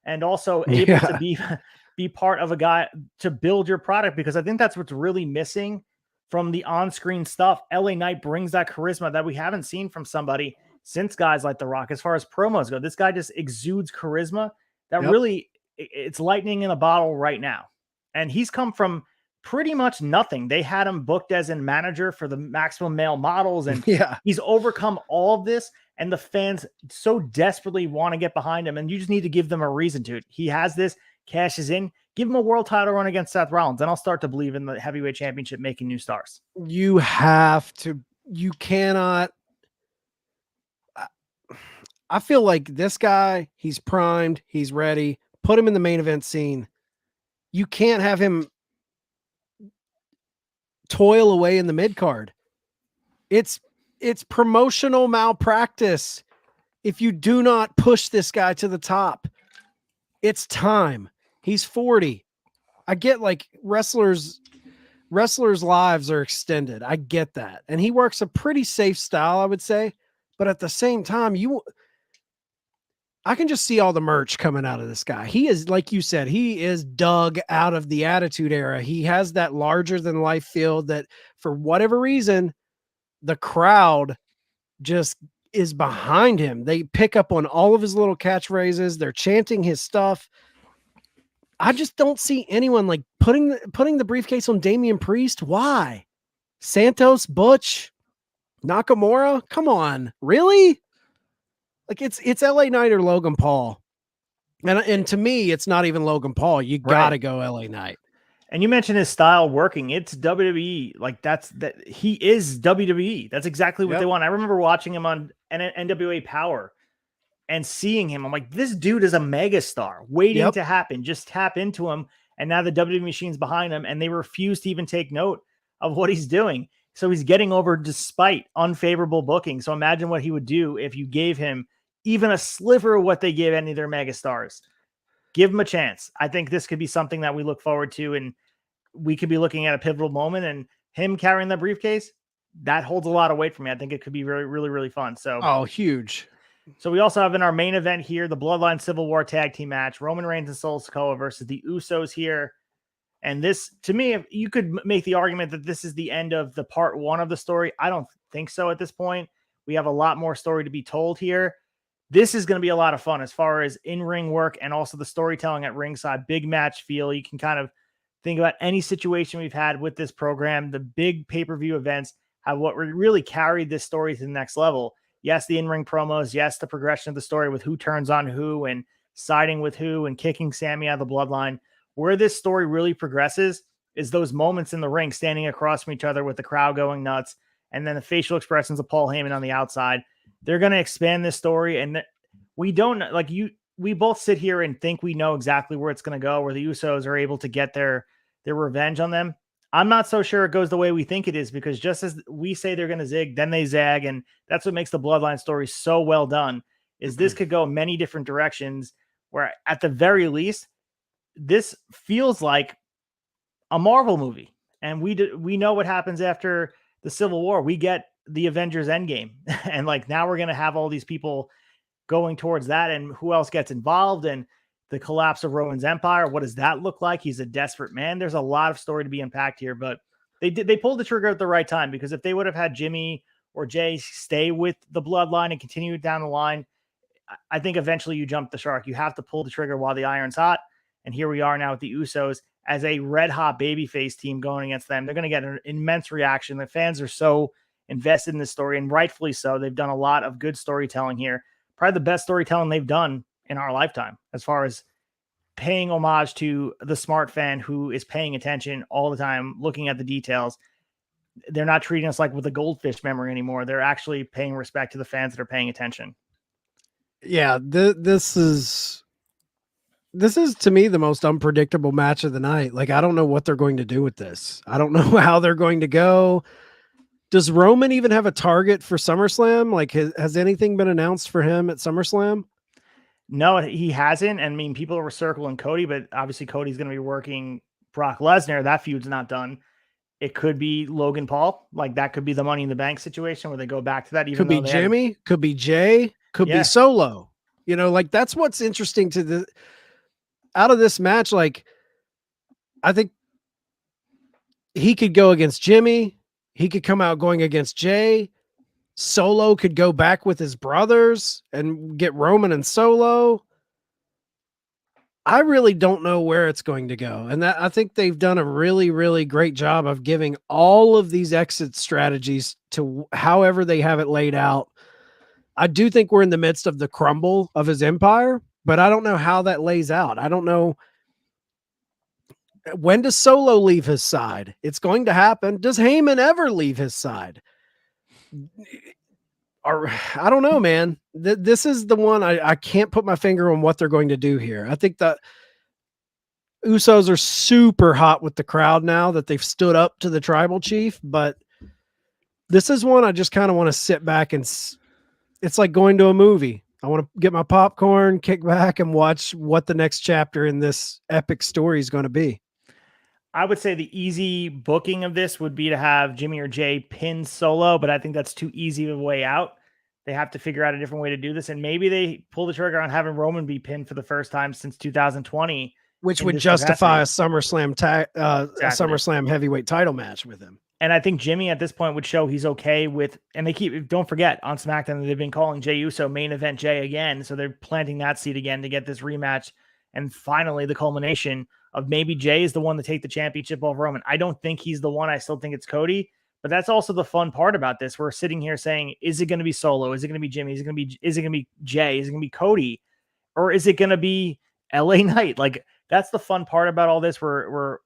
And also able to be part of a guy to build your product, because I think that's what's really missing from the on-screen stuff. LA Knight brings that charisma that we haven't seen from somebody since guys like The Rock. As far as promos go, this guy just exudes charisma that really, it's lightning in a bottle right now. And he's come from pretty much nothing. They had him booked as a manager for the Maximum Male Models, and he's overcome all of this, and the fans so desperately want to get behind him, and you just need to give them a reason to. He has this, cashes in, give him a world title run against Seth Rollins, and I'll start to believe in the heavyweight championship making new stars. You have to, you cannot. I feel like this guy, he's primed, he's ready. Put him in the main event scene. You can't have him toil away in the mid card. It's promotional malpractice if you do not push this guy to the top. It's time. He's 40. I get like wrestlers' lives are extended. I get that. And he works a pretty safe style, I would say. But at the same time, I can just see all the merch coming out of this guy. He is, like you said, he is dug out of the Attitude Era. He has that larger than life feel that for whatever reason, the crowd just is behind him. They pick up on all of his little catchphrases. They're chanting his stuff. I just don't see anyone like putting the briefcase on Damian Priest. Why? Santos, Butch, Nakamura? Come on. Really? Like it's LA Knight or Logan Paul. And to me, it's not even Logan Paul. You got to go LA Knight. And you mentioned his style working. It's WWE. Like he is WWE. That's exactly what they want. I remember watching him on NWA Power and seeing him. I'm like, this dude is a megastar waiting to happen. Just tap into him. And now the WWE machine's behind him, and they refuse to even take note of what he's doing. So he's getting over despite unfavorable booking. So imagine what he would do if you gave him even a sliver of what they give any of their megastars. Give him a chance. I think this could be something that we look forward to, and we could be looking at a pivotal moment, and him carrying the briefcase, that holds a lot of weight for me. I think it could be really, really, really fun. So, huge. So we also have in our main event here, the Bloodline Civil War tag team match, Roman Reigns and Solo Sikoa versus the Usos here. And this, to me, you could make the argument that this is the end of the part one of the story. I don't think so at this point. We have a lot more story to be told here. This is going to be a lot of fun as far as in-ring work and also the storytelling at ringside. Big match feel. You can kind of think about any situation we've had with this program. The big pay-per-view events have what really carried this story to the next level. Yes, the in-ring promos. Yes, the progression of the story with who turns on who and siding with who and kicking Sammy out of the bloodline. Where this story really progresses is those moments in the ring standing across from each other with the crowd going nuts, and then the facial expressions of Paul Heyman on the outside. They're going to expand this story, and we don't like you. We both sit here and think we know exactly where it's going to go, where the Usos are able to get their revenge on them. I'm not so sure it goes the way we think it is, because just as we say they're going to zig, then they zag, and that's what makes the Bloodline story so well done. Is this could go many different directions, where at the very least, this feels like a Marvel movie, and we know what happens after the Civil War. We get the Avengers Endgame, and like now we're going to have all these people going towards that, and who else gets involved, and the collapse of Roman's empire. What does that look like? He's a desperate man. There's a lot of story to be unpacked here, but they pulled the trigger at the right time, because if they would have had Jimmy or Jay stay with the bloodline and continue down the line, I think eventually you jump the shark. You have to pull the trigger while the iron's hot. And here we are now with the Usos as a red hot babyface team going against them. They're going to get an immense reaction. The fans are so invested in this story, and rightfully so. They've done a lot of good storytelling here. Probably the best storytelling they've done in our lifetime, as far as paying homage to the smart fan who is paying attention all the time, looking at the details. They're not treating us like with a goldfish memory anymore. They're actually paying respect to the fans that are paying attention. Yeah, this is to me the most unpredictable match of the night. Like, I don't know what they're going to do with this. I don't know how they're going to go. Does Roman even have a target for SummerSlam? Like, has anything been announced for him at SummerSlam? No, he hasn't. I mean, people were circling Cody, but obviously Cody's going to be working Brock Lesnar. That feud's not done. It could be Logan Paul. Like, that could be the Money in the Bank situation where they go back to that. Even could be Jimmy, could be Jay, could be Solo. You know, like, that's what's interesting to out of this match. Like, I think he could go against Jimmy. He could come out going against Jay. Solo could go back with his brothers and get Roman and Solo. I really don't know where it's going to go. And I think they've done a really, really great job of giving all of these exit strategies to however they have it laid out. I do think we're in the midst of the crumble of his empire, but I don't know how that lays out. I don't know. When does Solo leave his side? It's going to happen. Does Heyman ever leave his side? Or I don't know, man. This is the one I can't put my finger on what they're going to do here. I think the Usos are super hot with the crowd now that they've stood up to the tribal chief, but this is one I just kind of want to sit back and it's like going to a movie. I want to get my popcorn, kick back, and watch what the next chapter in this epic story is going to be. I would say the easy booking of this would be to have Jimmy or Jay pin Solo, but I think that's too easy of a way out. They have to figure out a different way to do this, and maybe they pull the trigger on having Roman be pinned for the first time since 2020, which would justify a SummerSlam a SummerSlam heavyweight title match with him. And I think Jimmy at this point would show he's okay with, and don't forget on SmackDown, they've been calling Jey Uso main event Jay again. So they're planting that seed again to get this rematch. And finally, the culmination of maybe Jay is the one to take the championship over Roman. I don't think he's the one. I still think it's Cody, But that's also the fun part about this. We're sitting here saying, is it going to be Solo? Is it going to be Jimmy? Is it going to be Jay? Is it going to be Cody? Or is it going to be LA Knight? Like, that's the fun part about all this. We're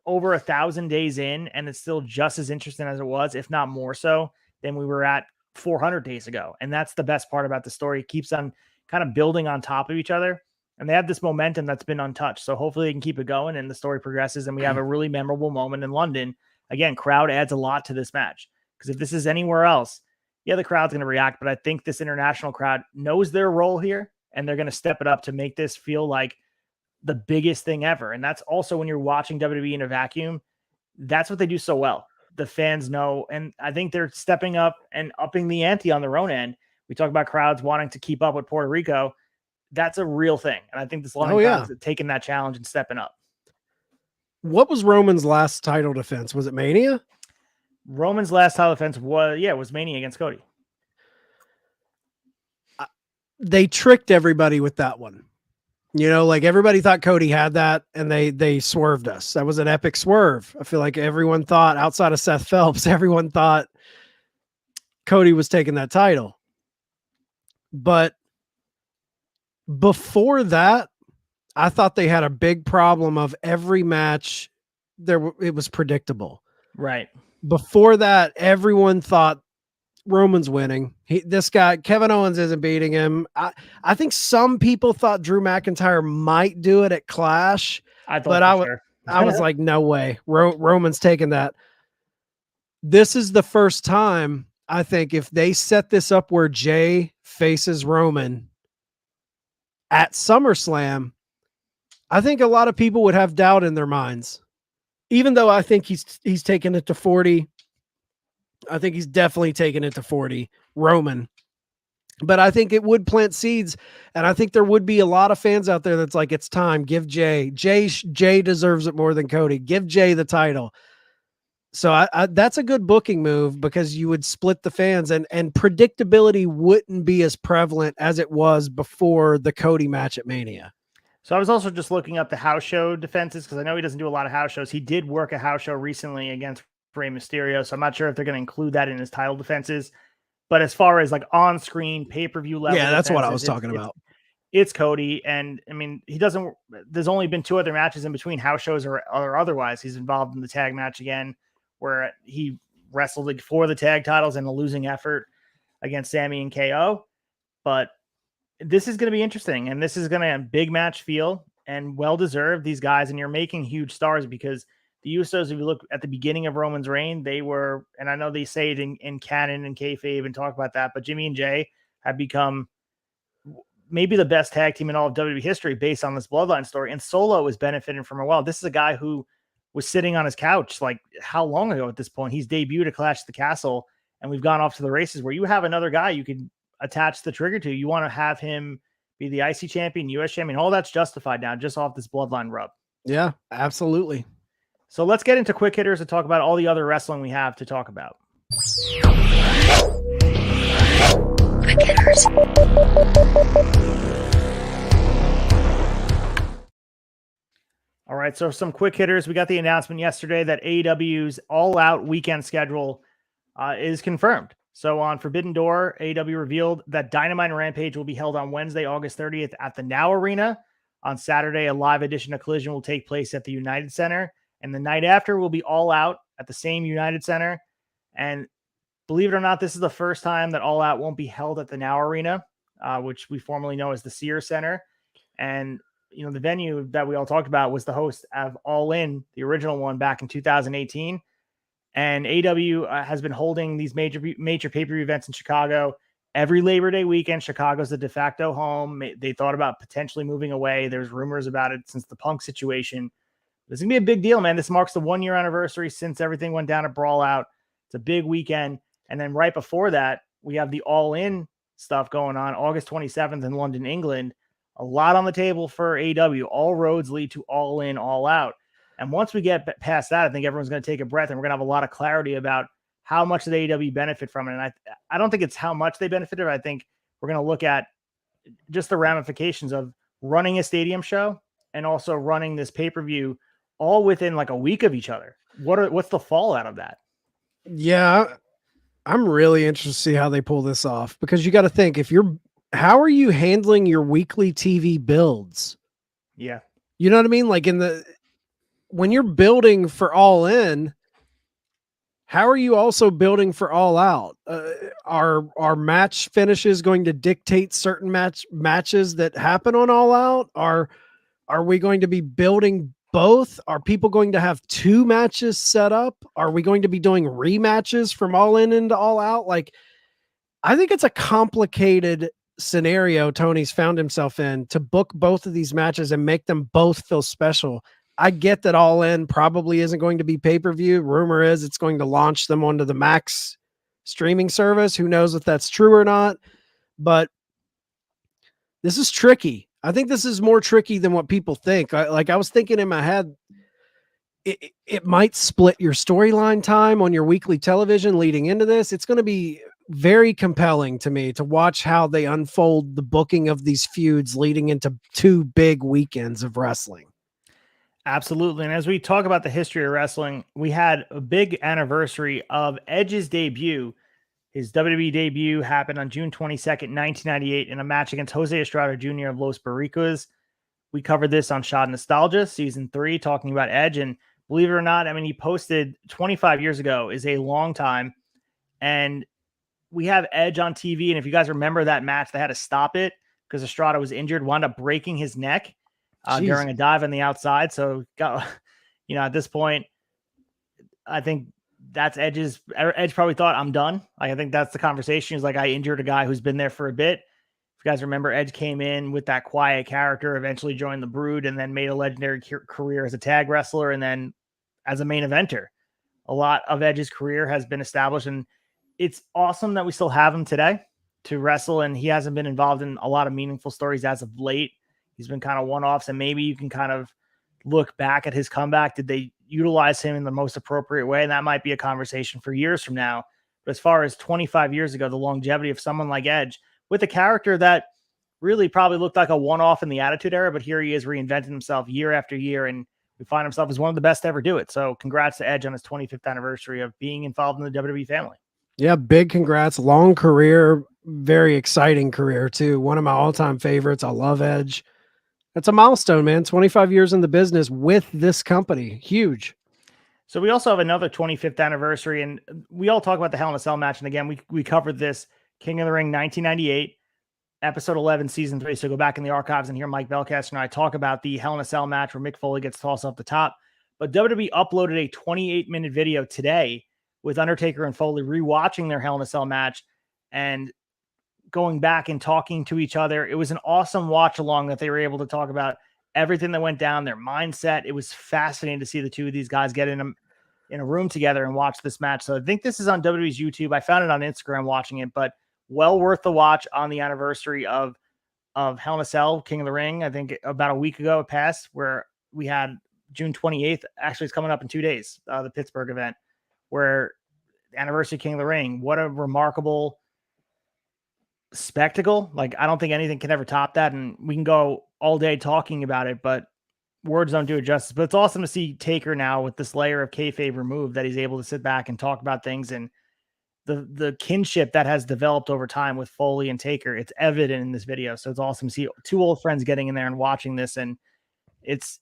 over 1,000 days in, and it's still just as interesting as it was, if not more so, than we were at 400 days ago. And that's the best part about the story. It keeps on kind of building on top of each other. And they have this momentum that's been untouched. So hopefully they can keep it going and the story progresses and we have a really memorable moment in London. Again, crowd adds a lot to this match, because if this is anywhere else, yeah, the crowd's going to react. But I think this international crowd knows their role here, and they're going to step it up to make this feel like the biggest thing ever. And that's also when you're watching WWE in a vacuum, that's what they do so well. The fans know, and I think they're stepping up and upping the ante on their own end. We talk about crowds wanting to keep up with Puerto Rico. That's a real thing. And I think this London crowd's taking that challenge and stepping up. What was Roman's last title defense? Was it Mania? Roman's last title defense was Mania against Cody. They tricked everybody with that one. You know, like everybody thought Cody had that, and they swerved us. That was an epic swerve. I feel like everyone thought, outside of Seth Phelps, everyone thought Cody was taking that title. But before that, I thought they had a big problem of every match it was predictable. Right. Before that, everyone thought Roman's winning. This guy, Kevin Owens, isn't beating him. I think some people thought Drew McIntyre might do it at Clash. I was like, no way. Roman's taking that. This is the first time, I think, if they set this up where Jay faces Roman at SummerSlam, I think a lot of people would have doubt in their minds. Even though I think he's taken it to 40. I think he's definitely taken it to 40, Roman. But I think it would plant seeds, and I think there would be a lot of fans out there that's like, it's time. Give Jay. Jay deserves it more than Cody. Give Jay the title. So that's a good booking move, because you would split the fans, and predictability wouldn't be as prevalent as it was before the Cody match at Mania. So I was also just looking up the house show defenses, because I know he doesn't do a lot of house shows. He did work a house show recently against Rey Mysterio, so I'm not sure if they're going to include that in his title defenses. But as far as like on-screen pay-per-view level, yeah, that's what I was talking about. It's Cody, and I mean, there's only been 2 other matches in between house shows or otherwise. He's involved in the tag match again, where he wrestled for the tag titles in a losing effort against Sammy and KO. But this is going to be interesting, and this is going to have a big match feel and well-deserved, these guys, and you're making huge stars, because the Usos, if you look at the beginning of Roman's reign, they were, and I know they say it in canon and kayfabe and talk about that, but Jimmy and Jay have become maybe the best tag team in all of WWE history based on this bloodline story. And Solo is benefiting from it well. This is a guy who was sitting on his couch, like, how long ago at this point? He's debuted at Clash at the Castle, and we've gone off to the races where you have another guy you can attach the trigger to. You want to have him be the IC champion, US champion, all that's justified now just off this bloodline rub. Yeah, absolutely. So let's get into quick hitters and talk about all the other wrestling we have to talk about. Quick hitters. All right, so some quick hitters. We got the announcement yesterday that AEW's all-out weekend schedule is confirmed. So on Forbidden Door, AEW revealed that Dynamite and Rampage will be held on Wednesday, August 30th at the Now Arena. On Saturday, a live edition of Collision will take place at the United Center. And the night after will be All Out at the same United Center. And believe it or not, this is the first time that All Out won't be held at the Now Arena, which we formerly know as the Sears Center. And, you know, the venue that we all talked about was the host of All In, the original one, back in 2018. And AEW has been holding these major pay-per-view events in Chicago every Labor Day weekend. Chicago's the de facto home. They thought about potentially moving away. There's rumors about it since the Punk situation. This is going to be a big deal, man. This marks the 1-year anniversary since everything went down at Brawl Out. It's a big weekend. And then right before that, we have the All In stuff going on August 27th in London, England. A lot on the table for AEW. All roads lead to All In, All Out. And once we get past that, I think everyone's going to take a breath, and we're going to have a lot of clarity about how much did AEW benefit from it. And I don't think it's how much they benefited. I think we're going to look at just the ramifications of running a stadium show and also running this pay-per-view all within like a week of each other. What's the fallout of that? Yeah, I'm really interested to see how they pull this off, because you got to think, how are you handling your weekly TV builds? Yeah. You know what I mean? Like when you're building for All In, how are you also building for All Out? Are match finishes going to dictate certain matches that happen on All Out? Are we going to be building both? Are people going to have 2 matches set up? Are we going to be doing rematches from All In into All Out? Like, I think it's a complicated scenario Tony's found himself in to book both of these matches and make them both feel special. I get that All In probably isn't going to be pay-per-view. Rumor is it's going to launch them onto the Max streaming service. Who knows if that's true or not? But this is tricky. I think this is more tricky than what people think. I was thinking in my head, it might split your storyline time on your weekly television leading into this. It's going to be very compelling to me to watch how they unfold the booking of these feuds leading into 2 big weekends of wrestling. Absolutely. And as we talk about the history of wrestling, we had a big anniversary of Edge's debut. His WWE debut happened on June 22nd, 1998, in a match against Jose Estrada Jr. of Los Barricas. We covered this on Shot Nostalgia, season 3, talking about Edge. And believe it or not, I mean, he posted 25 years ago is a long time. And we have Edge on TV. And if you guys remember that match, they had to stop it because Estrada was injured, wound up breaking his neck during a dive on the outside. So, at this point, I think that's Edge probably thought, I'm done. Like, I think that's the conversation. He's like, I injured a guy who's been there for a bit. If you guys remember, Edge came in with that quiet character, eventually joined the Brood, and then made a legendary career as a tag wrestler and then as a main eventer. A lot of Edge's career has been established, and it's awesome that we still have him today to wrestle, and he hasn't been involved in a lot of meaningful stories as of late. He's been kind of one-offs, and maybe you can kind of look back at his comeback. Did they utilize him in the most appropriate way? And that might be a conversation for years from now. But as far as 25 years ago, the longevity of someone like Edge with a character that really probably looked like a one-off in the Attitude Era, but here he is reinventing himself year after year, and we find himself as one of the best to ever do it. So congrats to Edge on his 25th anniversary of being involved in the WWE family. Yeah, big congrats. Long career, very exciting career too. One of my all-time favorites. I love Edge. That's a milestone, man. 25 years in the business with this company. Huge. So we also have another 25th anniversary, and we all talk about the Hell in a Cell match. And again, we covered this King of the Ring 1998, episode 11, season 3. So go back in the archives and hear Mike Belcaster and I talk about the Hell in a Cell match where Mick Foley gets tossed off the top. But WWE uploaded a 28-minute video today with Undertaker and Foley rewatching their Hell in a Cell match and going back and talking to each other. It was an awesome watch along that they were able to talk about everything that went down, their mindset. It was fascinating to see the two of these guys get in a room together and watch this match. So I think this is on WWE's YouTube. I found it on Instagram watching it, but well worth the watch on the anniversary of Hell in a Cell, King of the Ring. I think about a week ago it passed, where we had June 28th. Actually, it's coming up in 2 days, the Pittsburgh event, where the anniversary of King of the Ring. What a remarkable spectacle. Like, I don't think anything can ever top that, and we can go all day talking about it, but words don't do it justice. But it's awesome to see Taker now with this layer of kayfabe removed, that he's able to sit back and talk about things, and the kinship that has developed over time with Foley and Taker. It's evident in this video. So it's awesome to see 2 old friends getting in there and watching this. And it's,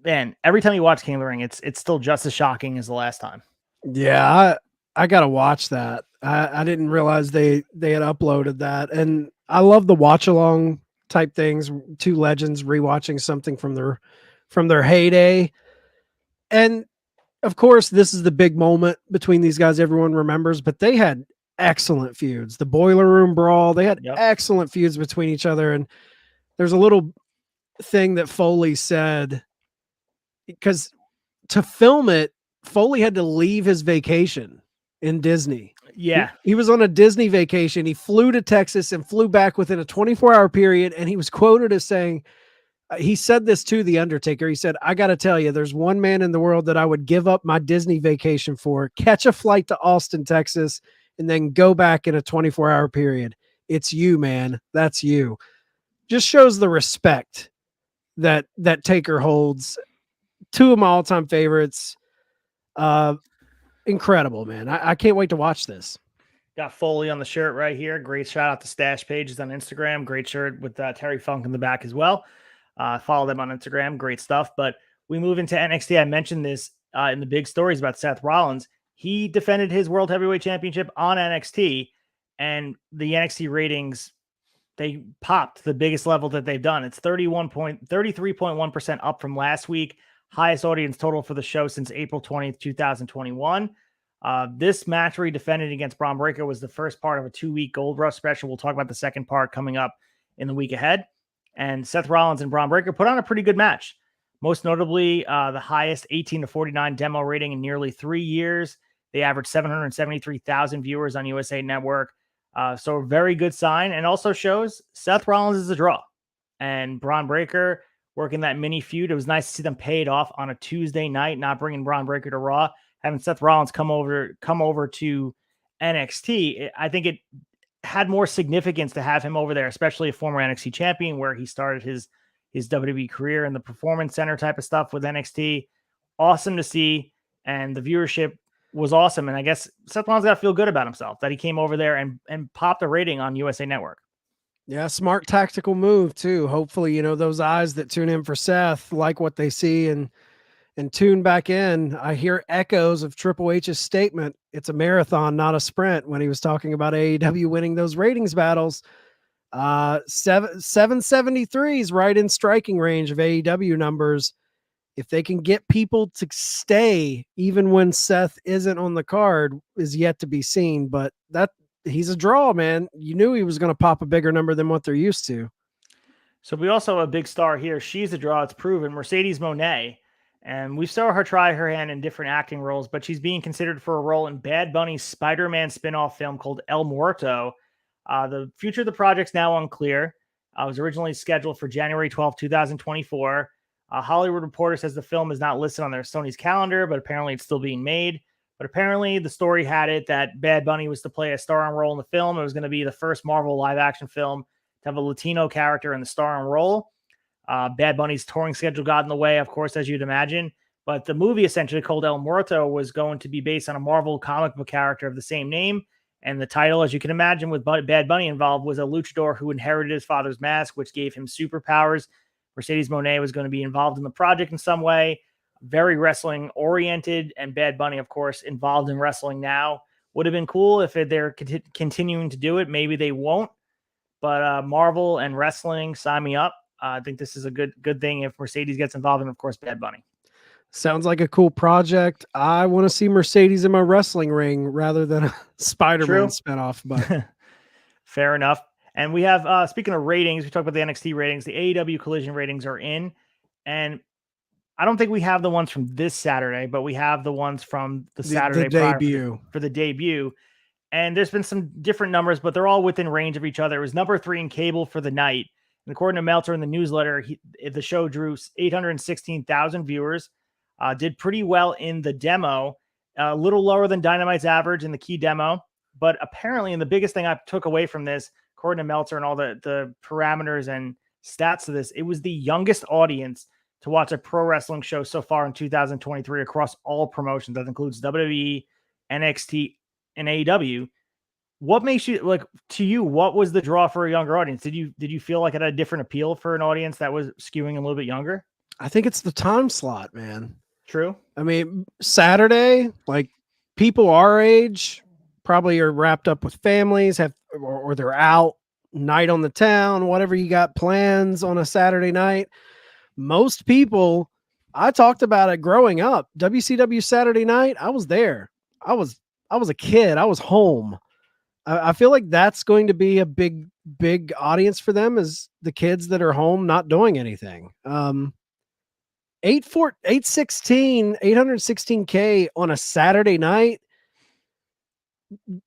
man, every time you watch King of the Ring, it's still just as shocking as the last time. Yeah, I gotta watch that. I didn't realize they had uploaded that, and I love the watch along type things. 2 legends rewatching something from their heyday, and of course, this is the big moment between these guys everyone remembers. But they had excellent feuds. The Boiler Room Brawl. They had excellent feuds between each other, and there's a little thing that Foley said, because to film it, Foley had to leave his vacation in Disney. Yeah. He was on a Disney vacation. He flew to Texas and flew back within a 24-hour period. And he was quoted as saying, he said this to The Undertaker. He said, I got to tell you, there's one man in the world that I would give up my Disney vacation for, catch a flight to Austin, Texas, and then go back in a 24-hour period. It's you, man. That's you. Just shows the respect that Taker holds. 2 of my all-time favorites. incredible, man. I can't wait to watch this. Got Foley on the shirt right here. Great shout out to Stash Pages on Instagram. Great shirt with Terry Funk in the back as well. Follow them on Instagram. Great stuff. But we move into NXT. I mentioned this in the big stories about Seth Rollins. He defended his World Heavyweight Championship on NXT, and the NXT ratings, they popped the biggest level that they've done. It's 33.1% up from last week. Highest audience total for the show since April 20th, 2021. This match where he defended against Braun Breaker was the first part of a 2-week Gold Rush special. We'll talk about the second part coming up in the week ahead. And Seth Rollins and Braun Breaker put on a pretty good match. Most notably, the highest 18-49 demo rating in nearly 3 years. They averaged 773,000 viewers on USA Network. So a very good sign, and also shows Seth Rollins is a draw. And Braun Breaker working that mini feud. It was nice to see them pay it off on a Tuesday night, not bringing Braun Breaker to Raw. Having Seth Rollins come over to NXT, I think it had more significance to have him over there, especially a former NXT champion where he started his WWE career in the Performance Center type of stuff with NXT. Awesome to see, and the viewership was awesome. And I guess Seth Rollins got to feel good about himself that he came over there and popped a rating on USA Network. Yeah, smart tactical move too. Hopefully, those eyes that tune in for Seth like what they see and tune back in. I hear echoes of Triple H's statement, it's a marathon, not a sprint, when he was talking about AEW winning those ratings battles. 773 is right in striking range of AEW numbers. If they can get people to stay even when Seth isn't on the card is yet to be seen, but he's a draw, man. You knew he was going to pop a bigger number than what they're used to. So we also have a big star here. She's a draw. It's proven. Mercedes Moné. And we saw her try her hand in different acting roles, but she's being considered for a role in Bad Bunny's Spider-Man spin-off film called El Muerto. The future of the project's now unclear. It was originally scheduled for January 12, 2024. Hollywood Reporter says the film is not listed on their Sony's calendar, but apparently it's still being made. But apparently the story had it that Bad Bunny was to play a starring role in the film. It was going to be the first Marvel live-action film to have a Latino character in the starring role. Bad Bunny's touring schedule got in the way, of course, as you'd imagine. But the movie, essentially called El Muerto, was going to be based on a Marvel comic book character of the same name. And the title, as you can imagine, with Bad Bunny involved, was a luchador who inherited his father's mask, which gave him superpowers. Mercedes Moné was going to be involved in the project in some way. Very wrestling oriented, and Bad Bunny, of course, involved in wrestling now. Would have been cool if they're continuing to do it. Maybe they won't. But Marvel and wrestling, sign me up. I think this is a good thing if Mercedes gets involved, and of course, Bad Bunny. Sounds like a cool project. I want to see Mercedes in my wrestling ring rather than a Spider-Man spinoff. But fair enough. And we have, speaking of ratings, we talked about the NXT ratings. The AEW Collision ratings are in, and I don't think we have the ones from this Saturday, but we have the ones from the Saturday the debut for the debut. And there's been some different numbers, but they're all within range of each other. It was number 3 in cable for the night. And according to Meltzer in the newsletter, the show drew 816,000 viewers, did pretty well in the demo, a little lower than Dynamite's average in the key demo. But apparently, and the biggest thing I took away from this, according to Meltzer and all the parameters and stats of this, it was the youngest audience to watch a pro wrestling show so far in 2023 across all promotions. That includes WWE, NXT, and AEW. What makes you, like, to you, what was the draw for a younger audience? Did you feel like it had a different appeal for an audience that was skewing a little bit younger? I think it's the time slot, man. True. I mean, Saturday, like, people our age probably are wrapped up with families, or they're out, night on the town, whatever you got plans on a Saturday night. Most people, I talked about it growing up. WCW Saturday night, I was there. I was a kid. I was home. I feel like that's going to be a big audience for them, is the kids that are home not doing anything. 816K on a Saturday night.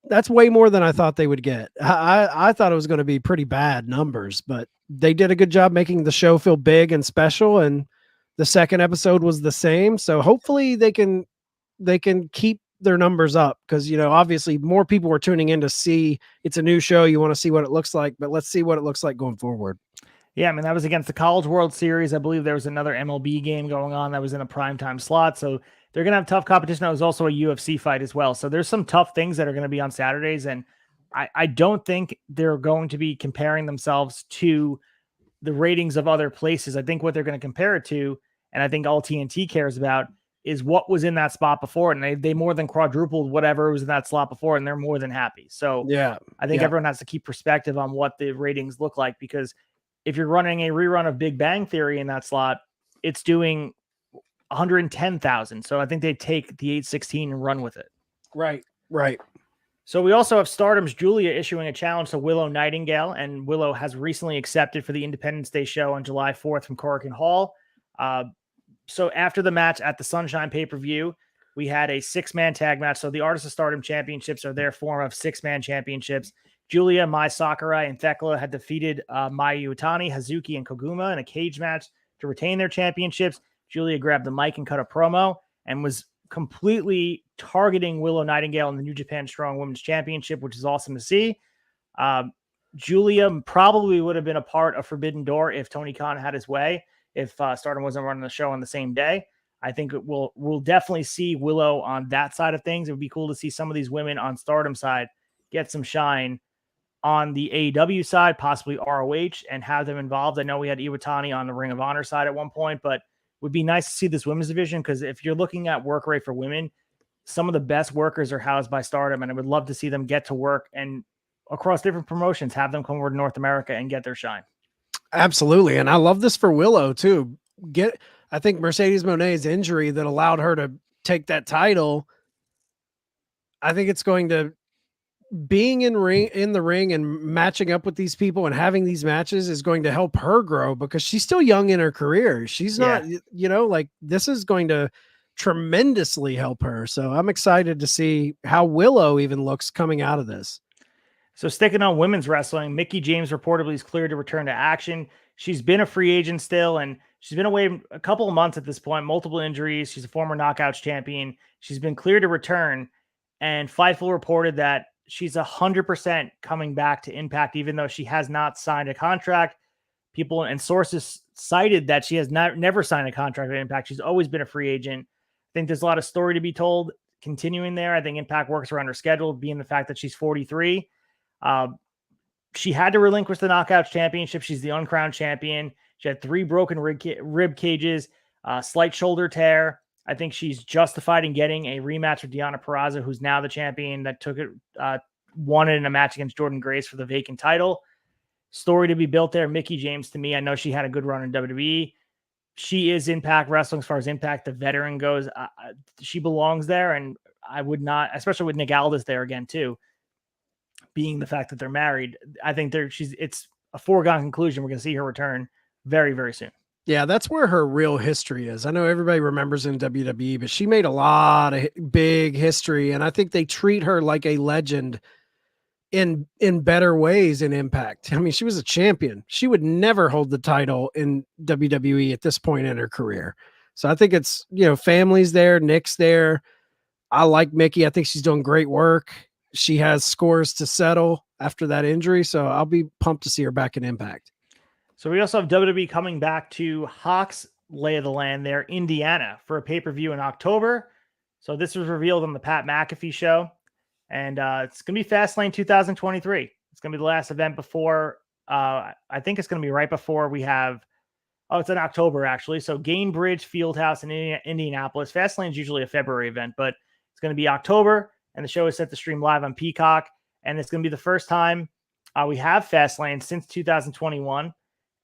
That's way more than I thought they would get. I thought it was going to be pretty bad numbers, but they did a good job making the show feel big and special. And the second episode was the same. So hopefully they can keep their numbers up, because, obviously more people were tuning in to see it's a new show. You want to see what it looks like, but let's see what it looks like going forward. Yeah, I mean, that was against the College World Series. I believe there was another MLB game going on that was in a primetime slot. So they're going to have tough competition. That was also a UFC fight as well. So there's some tough things that are going to be on Saturdays. And I don't think they're going to be comparing themselves to the ratings of other places. I think what they're going to compare it to, and I think all TNT cares about, is what was in that spot before. And they more than quadrupled whatever was in that slot before, and they're more than happy. So Yeah. I think everyone has to keep perspective on what the ratings look like, because if you're running a rerun of Big Bang Theory in that slot, it's doing 110,000. So I think they take the 816 and run with it. Right. Right. So we also have Stardom's Julia issuing a challenge to Willow Nightingale, and Willow has recently accepted for the Independence Day show on July 4th from Corrigan Hall. So after the match at the Sunshine pay-per-view, we had a 6-man tag match. So the Artists of Stardom championships are their form of 6-man championships. Julia, Mai Sakurai, and Thekla had defeated Mayu Iwatani, Hazuki, and Koguma in a cage match to retain their championships. Julia grabbed the mic and cut a promo and was completely targeting Willow Nightingale in the New Japan Strong Women's Championship, which is awesome to see. Julia probably would have been a part of Forbidden Door if Tony Khan had his way, if Stardom wasn't running the show on the same day. I think we'll definitely see Willow on that side of things. It would be cool to see some of these women on Stardom side get some shine on the AEW side, possibly ROH, and have them involved. I know we had Iwatani on the Ring of Honor side at one point, but it would be nice to see this women's division, because if you're looking at work rate for women, some of the best workers are housed by Stardom, and I would love to see them get to work and across different promotions, have them come over to North America and get their shine. Absolutely. And I love this for Willow too. I think Mercedes Moné's injury that allowed her to take that title, I think it's going to, being in the ring and matching up with these people and having these matches is going to help her grow, because she's still young in her career. She's not, like, this is going to tremendously help her. So I'm excited to see how Willow even looks coming out of this. So sticking on women's wrestling, Mickie James reportedly is cleared to return to action. She's been a free agent still, and she's been away a couple of months at this point, multiple injuries. She's a former Knockouts champion. She's been cleared to return, and Fightful reported that she's 100% coming back to Impact, even though she has not signed a contract. People and sources cited that she has never signed a contract with Impact. She's always been a free agent. I think there's a lot of story to be told continuing there. I think Impact works around her schedule, being the fact that she's 43. She had to relinquish the Knockouts championship. She's the uncrowned champion. She had 3 broken rib cages, slight shoulder tear. I think she's justified in getting a rematch with Deonna Purrazzo, who's now the champion, that took it, won it in a match against Jordynne Grace for the vacant title. Story to be built there. Mickie James, to me, I know she had a good run in WWE. She is Impact Wrestling as far as Impact, the veteran, goes. She belongs there, and I would not, especially with Nick Aldis there again too, being the fact that they're married. I think it's a foregone conclusion we're going to see her return very, very soon. Yeah, that's where her real history is. I know everybody remembers in WWE, but she made a lot of big history, and I think they treat her like a legend in better ways in Impact. I mean, she was a champion. She would never hold the title in WWE at this point in her career. So I think it's, family's there, Nick's there. I like Mickie. I think she's doing great work. She has scores to settle after that injury, so I'll be pumped to see her back in Impact. So we also have WWE coming back to Hawk's lay of the land there, Indiana, for a pay-per-view in October. So this was revealed on the Pat McAfee show, and it's going to be Fastlane 2023. It's going to be the last event before, I think it's going to be right before we have, it's in October actually. So Gainbridge Fieldhouse in Indianapolis. Fastlane is usually a February event, but it's going to be October, and the show is set to stream live on Peacock, and it's going to be the first time we have Fastlane since 2021.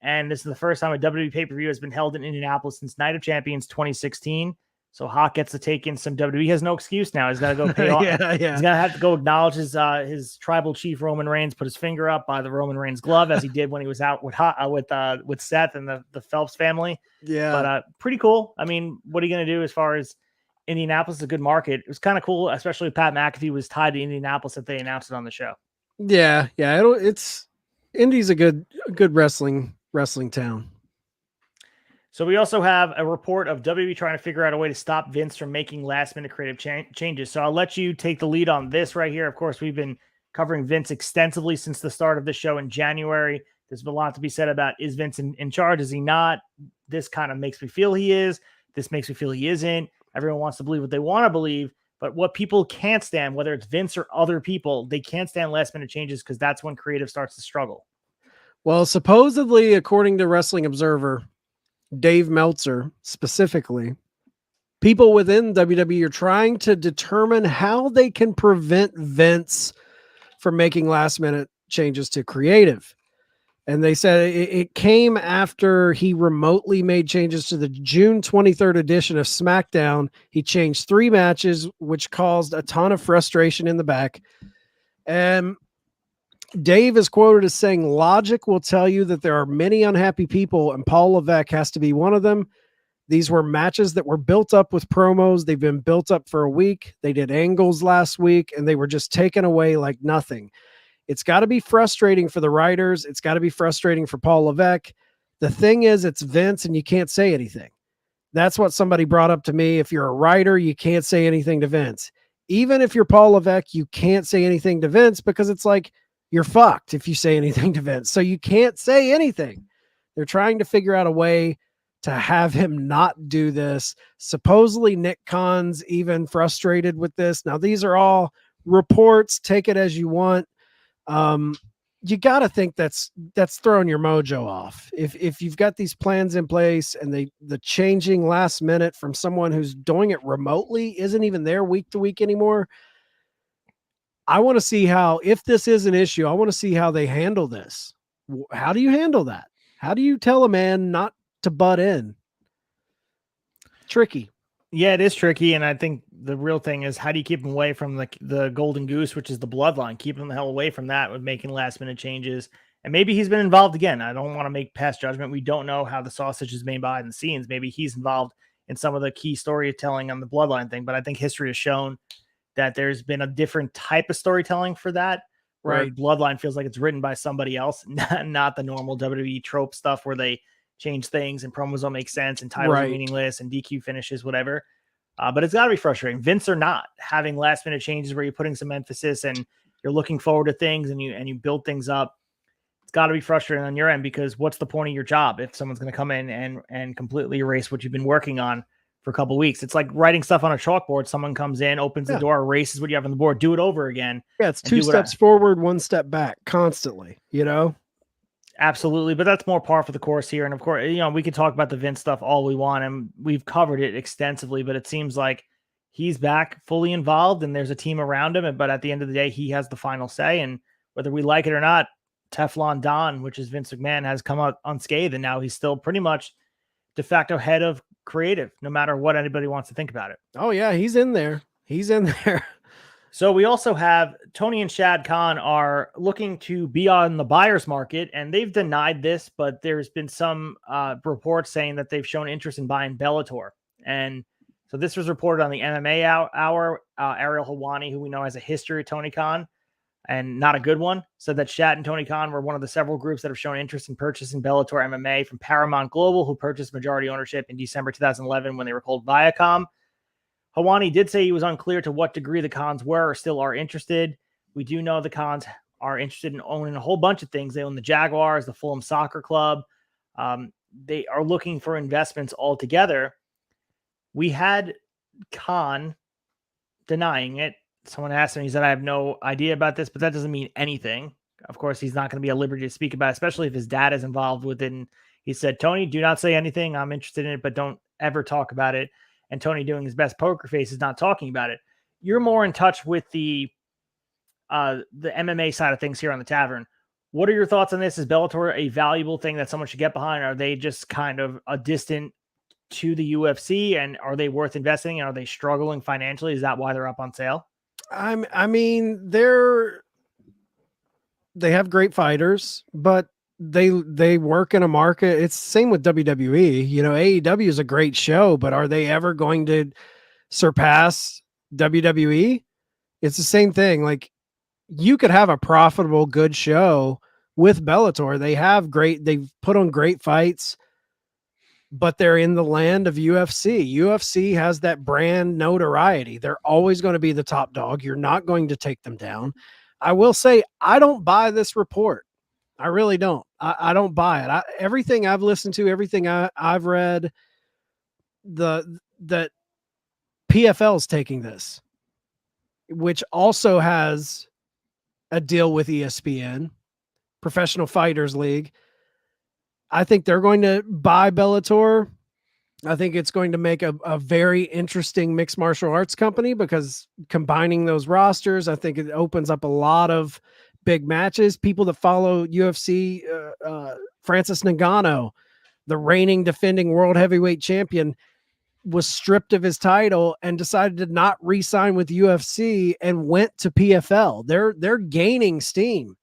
And this is the first time a WWE pay-per-view has been held in Indianapolis since Night of Champions 2016. So Hawk gets to take in some WWE. He has no excuse now. He's got to go pay off. Yeah. He's going to have to go acknowledge his tribal chief, Roman Reigns, put his finger up by the Roman Reigns glove, as he did when he was out with Seth and the Phelps family. Yeah. But pretty cool. I mean, what are you going to do as far as Indianapolis is a good market? It was kind of cool, especially if Pat McAfee was tied to Indianapolis, that they announced it on the show. Yeah. It's Indy's a good wrestling town. So we also have a report of WWE trying to figure out a way to stop Vince from making last-minute creative changes. So I'll let you take the lead on this right here. Of course, we've been covering Vince extensively since the start of the show in January. There's a lot to be said about, is Vince in charge? Is he not? This kind of makes me feel he is. This makes me feel he isn't. Everyone wants to believe what they want to believe. But what people can't stand, whether it's Vince or other people, they can't stand last minute changes because that's when creative starts to struggle. Well, supposedly, according to Wrestling Observer, Dave Meltzer specifically, people within WWE are trying to determine how they can prevent Vince from making last minute changes to creative. And they said it came after he remotely made changes to the June 23rd edition of SmackDown. He changed 3 matches, which caused a ton of frustration in the back. And Dave is quoted as saying, "Logic will tell you that there are many unhappy people, and Paul Levesque has to be one of them. These were matches that were built up with promos. They've been built up for a week. They did angles last week, and they were just taken away like nothing. It's got to be frustrating for the writers. It's got to be frustrating for Paul Levesque. The thing is, it's Vince, and you can't say anything." That's what somebody brought up to me. If you're a writer, you can't say anything to Vince. Even if you're Paul Levesque, you can't say anything to Vince because it's like you're fucked if you say anything to Vince. So you can't say anything. They're trying to figure out a way to have him not do this. Supposedly Nick Khan's even frustrated with this. Now, these are all reports. Take it as you want. You got to think that's throwing your mojo off. If you've got these plans in place and the changing last minute from someone who's doing it remotely isn't even there week to week anymore. I want to see how, if this is an issue, I want to see how they handle this. How do you handle that? How do you tell a man not to butt in? Tricky. Yeah, it is tricky. And I think the real thing is, how do you keep him away from the golden goose, which is the bloodline? Keep him the hell away from that with making last minute changes. And maybe he's been involved again. I don't want to make past judgment. We don't know how the sausage is made behind the scenes. Maybe he's involved in some of the key storytelling on the bloodline thing. But I think history has shown that there's been a different type of storytelling for that. Where Right. bloodline feels like it's written by somebody else, not the normal WWE trope stuff where they change things and promos don't make sense and titles are Right. meaningless and DQ finishes, whatever. But it's got to be frustrating. Vince or not, having last minute changes where you're putting some emphasis and you're looking forward to things and you build things up. It's got to be frustrating on your end, because what's the point of your job if someone's going to come in and completely erase what you've been working on for a couple of weeks? It's like writing stuff on a chalkboard. Someone comes in, opens the door, erases what you have on the board, do it over again. Yeah, it's 2 steps forward, 1 step back constantly, Absolutely. But that's more par for the course here. And of course, we can talk about the Vince stuff all we want, and we've covered it extensively, but it seems like he's back fully involved and there's a team around him. But at the end of the day, he has the final say. And whether we like it or not, Teflon Don, which is Vince McMahon, has come out unscathed. And now he's still pretty much de facto head of creative, no matter what anybody wants to think about it. Oh yeah, he's in there. He's in there. So we also have Tony and Shad Khan are looking to be on the buyer's market, and they've denied this, but there's been some reports saying that they've shown interest in buying Bellator. And so this was reported on the MMA Hour. Ariel Helwani, who we know has a history of Tony Khan, and not a good one, said that Shad and Tony Khan were one of the several groups that have shown interest in purchasing Bellator MMA from Paramount Global, who purchased majority ownership in December 2011 when they were called Viacom. Helwani did say he was unclear to what degree the Khans were or still are interested. We do know the Khans are interested in owning a whole bunch of things. They own the Jaguars, the Fulham Soccer Club. They are looking for investments altogether. We had Khan denying it. Someone asked him, he said, "I have no idea about this," but that doesn't mean anything. Of course, he's not going to be at liberty to speak about it, especially if his dad is involved with it. And he said, "Tony, do not say anything. I'm interested in it, but don't ever talk about it." And Tony, doing his best poker face, is not talking about it. You're more in touch with the MMA side of things here on the Tavern. What are your thoughts on this? Is Bellator a valuable thing that someone should get behind? Are they just kind of a distant to the UFC, and are they worth investing in? Are they struggling financially? Is that why they're up on sale? I mean, they have great fighters, but they work in a market. It's the same with WWE. AEW is a great show, but are they ever going to surpass WWE? It's the same thing. Like, you could have a profitable, good show with Bellator. They've put on great fights, but they're in the land of UFC. UFC has that brand notoriety. They're always going to be the top dog. You're not going to take them down. I will say, I don't buy this report. I really don't. I don't buy it. Everything I've listened to, everything I've read, that PFL's taking this, which also has a deal with ESPN, Professional Fighters League. I think they're going to buy Bellator. I think it's going to make a very interesting mixed martial arts company, because combining those rosters, I think it opens up a lot of big matches. People that follow UFC, Francis Ngannou, the reigning defending world heavyweight champion, was stripped of his title and decided to not re-sign with UFC and went to PFL. They're gaining steam.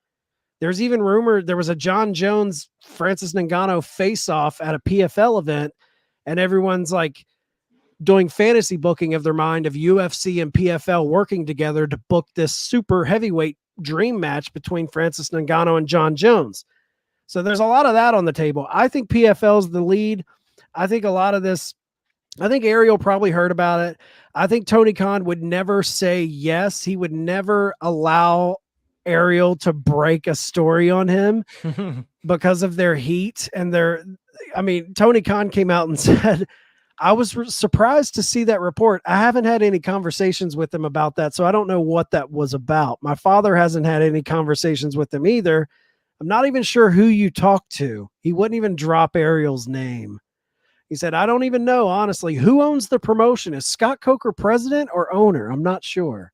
There's even rumor there was a John Jones Francis Ngannou face-off at a PFL event, and everyone's like doing fantasy booking of their mind of UFC and PFL working together to book this super heavyweight dream match between Francis Ngannou and John Jones. So there's a lot of that on the table. I think PFL's the lead. I think a lot of this, I think Ariel probably heard about it. I think Tony Khan would never say yes. He would never allow Ariel to break a story on him because of their heat and Tony Khan came out and said, I was surprised to see that report. I haven't had any conversations with him about that, so I don't know what that was about. My father hasn't had any conversations with him either. I'm not even sure who you talked to. He wouldn't even drop Ariel's name. He said, I don't even know, honestly. Who owns the promotion? Is Scott Coker president or owner? I'm not sure.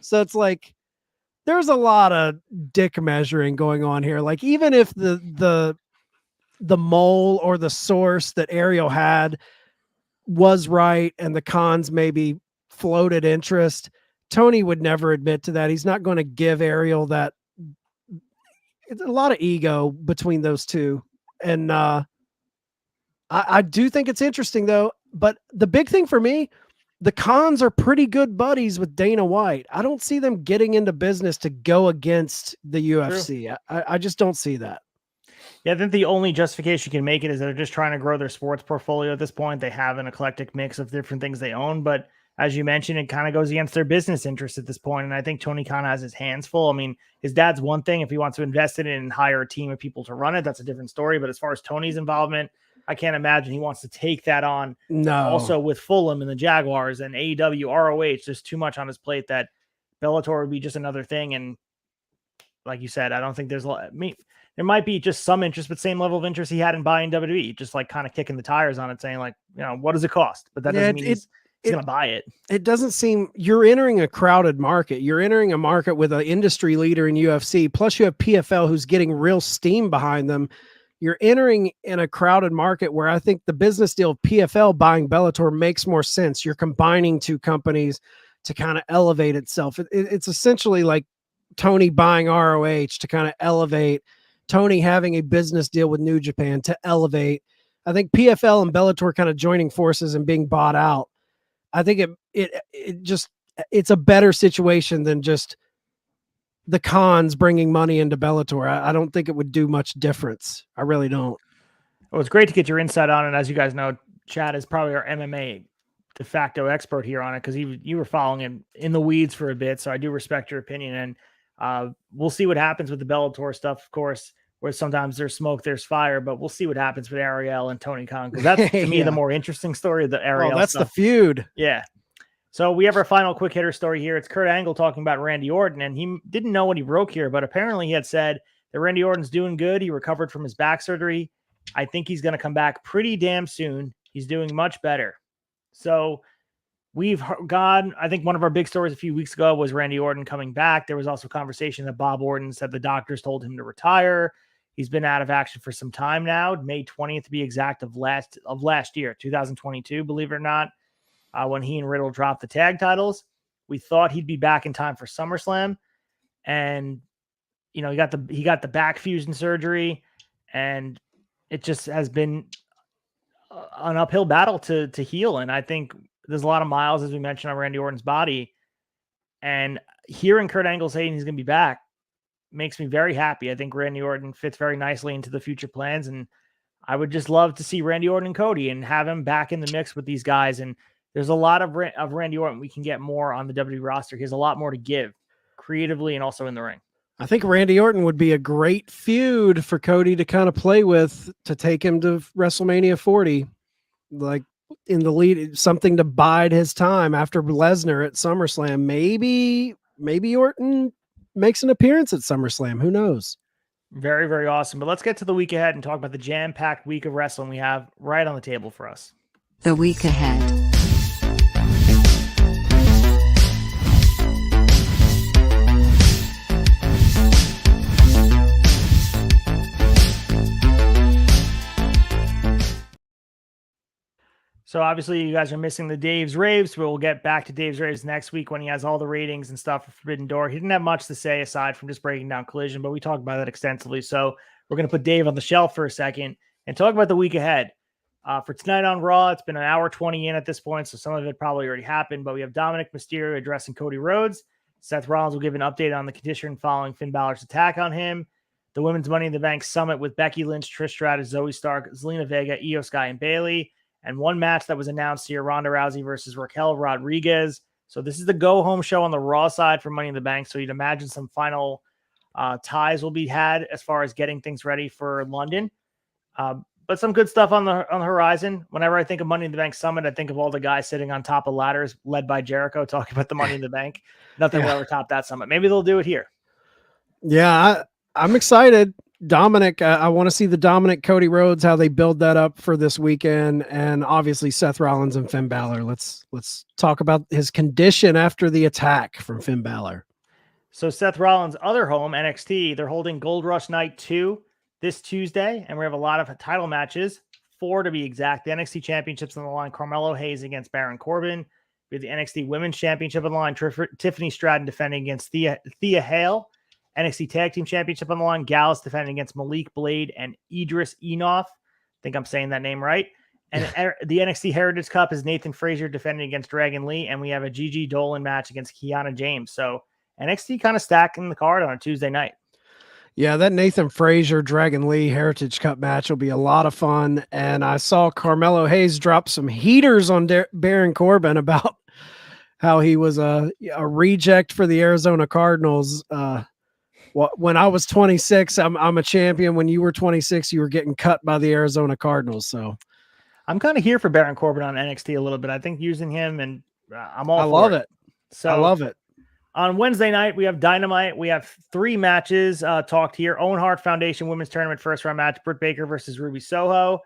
So it's like, there's a lot of dick measuring going on here. Like, even if the mole or the source that Ariel had was right and the Khans maybe floated interest, Tony would never admit to that. He's not going to give Ariel that. It's a lot of ego between those two. And I do think it's interesting, though. But the big thing for me, the Khans are pretty good buddies with Dana White. I don't see them getting into business to go against the UFC. I just don't see that. Yeah, I think the only justification you can make it is they're just trying to grow their sports portfolio at this point. They have an eclectic mix of different things they own, but as you mentioned, it kind of goes against their business interests at this point. And I think Tony Khan has his hands full. I mean, his dad's one thing. If he wants to invest in it and hire a team of people to run it, that's a different story. But as far as Tony's involvement, I can't imagine he wants to take that on. No. Also with Fulham and the Jaguars and AEW, ROH, there's too much on his plate that Bellator would be just another thing. And like you said, I don't think there's there might be just some interest, but same level of interest he had in buying WWE, just like kind of kicking the tires on it, saying like, what does it cost? But that doesn't mean he's going to buy it. It doesn't seem you're entering a crowded market. You're entering a market with an industry leader in UFC. Plus you have PFL who's getting real steam behind them. You're entering in a crowded market where I think the business deal of PFL buying Bellator makes more sense. You're combining two companies to kind of elevate itself. It's essentially like Tony buying ROH to kind of elevate, Tony having a business deal with New Japan to elevate. I think PFL and Bellator kind of joining forces and being bought out. I think it's a better situation than just the Khans bringing money into Bellator. I don't think it would do much difference. I really don't. Well, it's great to get your insight on it. As you guys know, Chad is probably our MMA de facto expert here on it because you were following him in the weeds for a bit. So I do respect your opinion. And we'll see what happens with the Bellator stuff, of course, where sometimes there's smoke, there's fire, but we'll see what happens with Ariel and Tony Khan, because that's to me the more interesting story of the Ariel that's stuff. The feud. Yeah. So we have our final quick hitter story here. It's Kurt Angle talking about Randy Orton, and he didn't know what he broke here, but apparently he had said that Randy Orton's doing good. He recovered from his back surgery. I think he's going to come back pretty damn soon. He's doing much better. So we've gone, I think one of our big stories a few weeks ago was Randy Orton coming back. There was also conversation that Bob Orton said the doctors told him to retire. He's been out of action for some time now, May 20th to be exact of last year, 2022, believe it or not. When he and Riddle dropped the tag titles, we thought he'd be back in time for SummerSlam. And, he got the back fusion surgery, and it just has been an uphill battle to heal. And I think there's a lot of miles, as we mentioned, on Randy Orton's body. And hearing Kurt Angle saying he's going to be back makes me very happy. I think Randy Orton fits very nicely into the future plans. And I would just love to see Randy Orton and Cody and have him back in the mix with these guys. And there's a lot of Randy Orton we can get more on the WWE roster. He has a lot more to give creatively and also in the ring. I think Randy Orton would be a great feud for Cody to kind of play with to take him to WrestleMania 40. Like in the lead, something to bide his time after Lesnar at SummerSlam. Maybe Orton makes an appearance at SummerSlam. Who knows? Very, very awesome. But let's get to the week ahead and talk about the jam-packed week of wrestling we have right on the table for us. The week ahead. So obviously you guys are missing the Dave's Raves. We'll get back to Dave's Raves next week when he has all the ratings and stuff for Forbidden Door. He didn't have much to say aside from just breaking down Collision, but we talked about that extensively. So we're going to put Dave on the shelf for a second and talk about the week ahead. For tonight on Raw, it's been an hour 20 in at this point, so some of it probably already happened, but we have Dominic Mysterio addressing Cody Rhodes. Seth Rollins will give an update on the condition following Finn Balor's attack on him. The Women's Money in the Bank Summit with Becky Lynch, Trish Stratus, Zoe Stark, Zelina Vega, Io Sky, and Bayley. And one match that was announced here, Ronda Rousey versus Raquel Rodriguez. So this is the go-home show on the Raw side for Money in the Bank. So you'd imagine some final ties will be had as far as getting things ready for London. But some good stuff on the horizon. Whenever I think of Money in the Bank Summit, I think of all the guys sitting on top of ladders led by Jericho talking about the Money in the Bank. Nothing will ever top that summit. Maybe they'll do it here. Yeah, I'm excited. Dominic, I want to see the Dominic Cody Rhodes, how they build that up for this weekend, and obviously Seth Rollins and Finn Balor. Let's talk about his condition after the attack from Finn Balor. So Seth Rollins' other home, NXT, they're holding Gold Rush Night 2 this Tuesday, and we have a lot of title matches, 4 to be exact. The NXT Championships on the line, Carmelo Hayes against Baron Corbin. We have the NXT Women's Championship on the line, Tiffany Stratton defending against Thea Hale. NXT Tag Team Championship on the line, Gallus defending against Malik Blade and Idris Enoff. I think I'm saying that name right. And the NXT Heritage Cup is Nathan Frazier defending against Dragon Lee, and we have a Gigi Dolan match against Kiana James. So NXT kind of stacking the card on a Tuesday night. Yeah, that Nathan Frazier Dragon Lee Heritage Cup match will be a lot of fun. And I saw Carmelo Hayes drop some heaters on Baron Corbin about how he was a reject for the Arizona Cardinals. When I was 26, I'm a champion. When you were 26, you were getting cut by the Arizona Cardinals. So I'm kind of here for Baron Corbin on NXT a little bit. I think using him, and I'm all I love it. So I love it. On Wednesday night, we have Dynamite. We have 3 matches talked here. Owen Hart Foundation Women's Tournament first round match, Britt Baker versus Ruby Soho.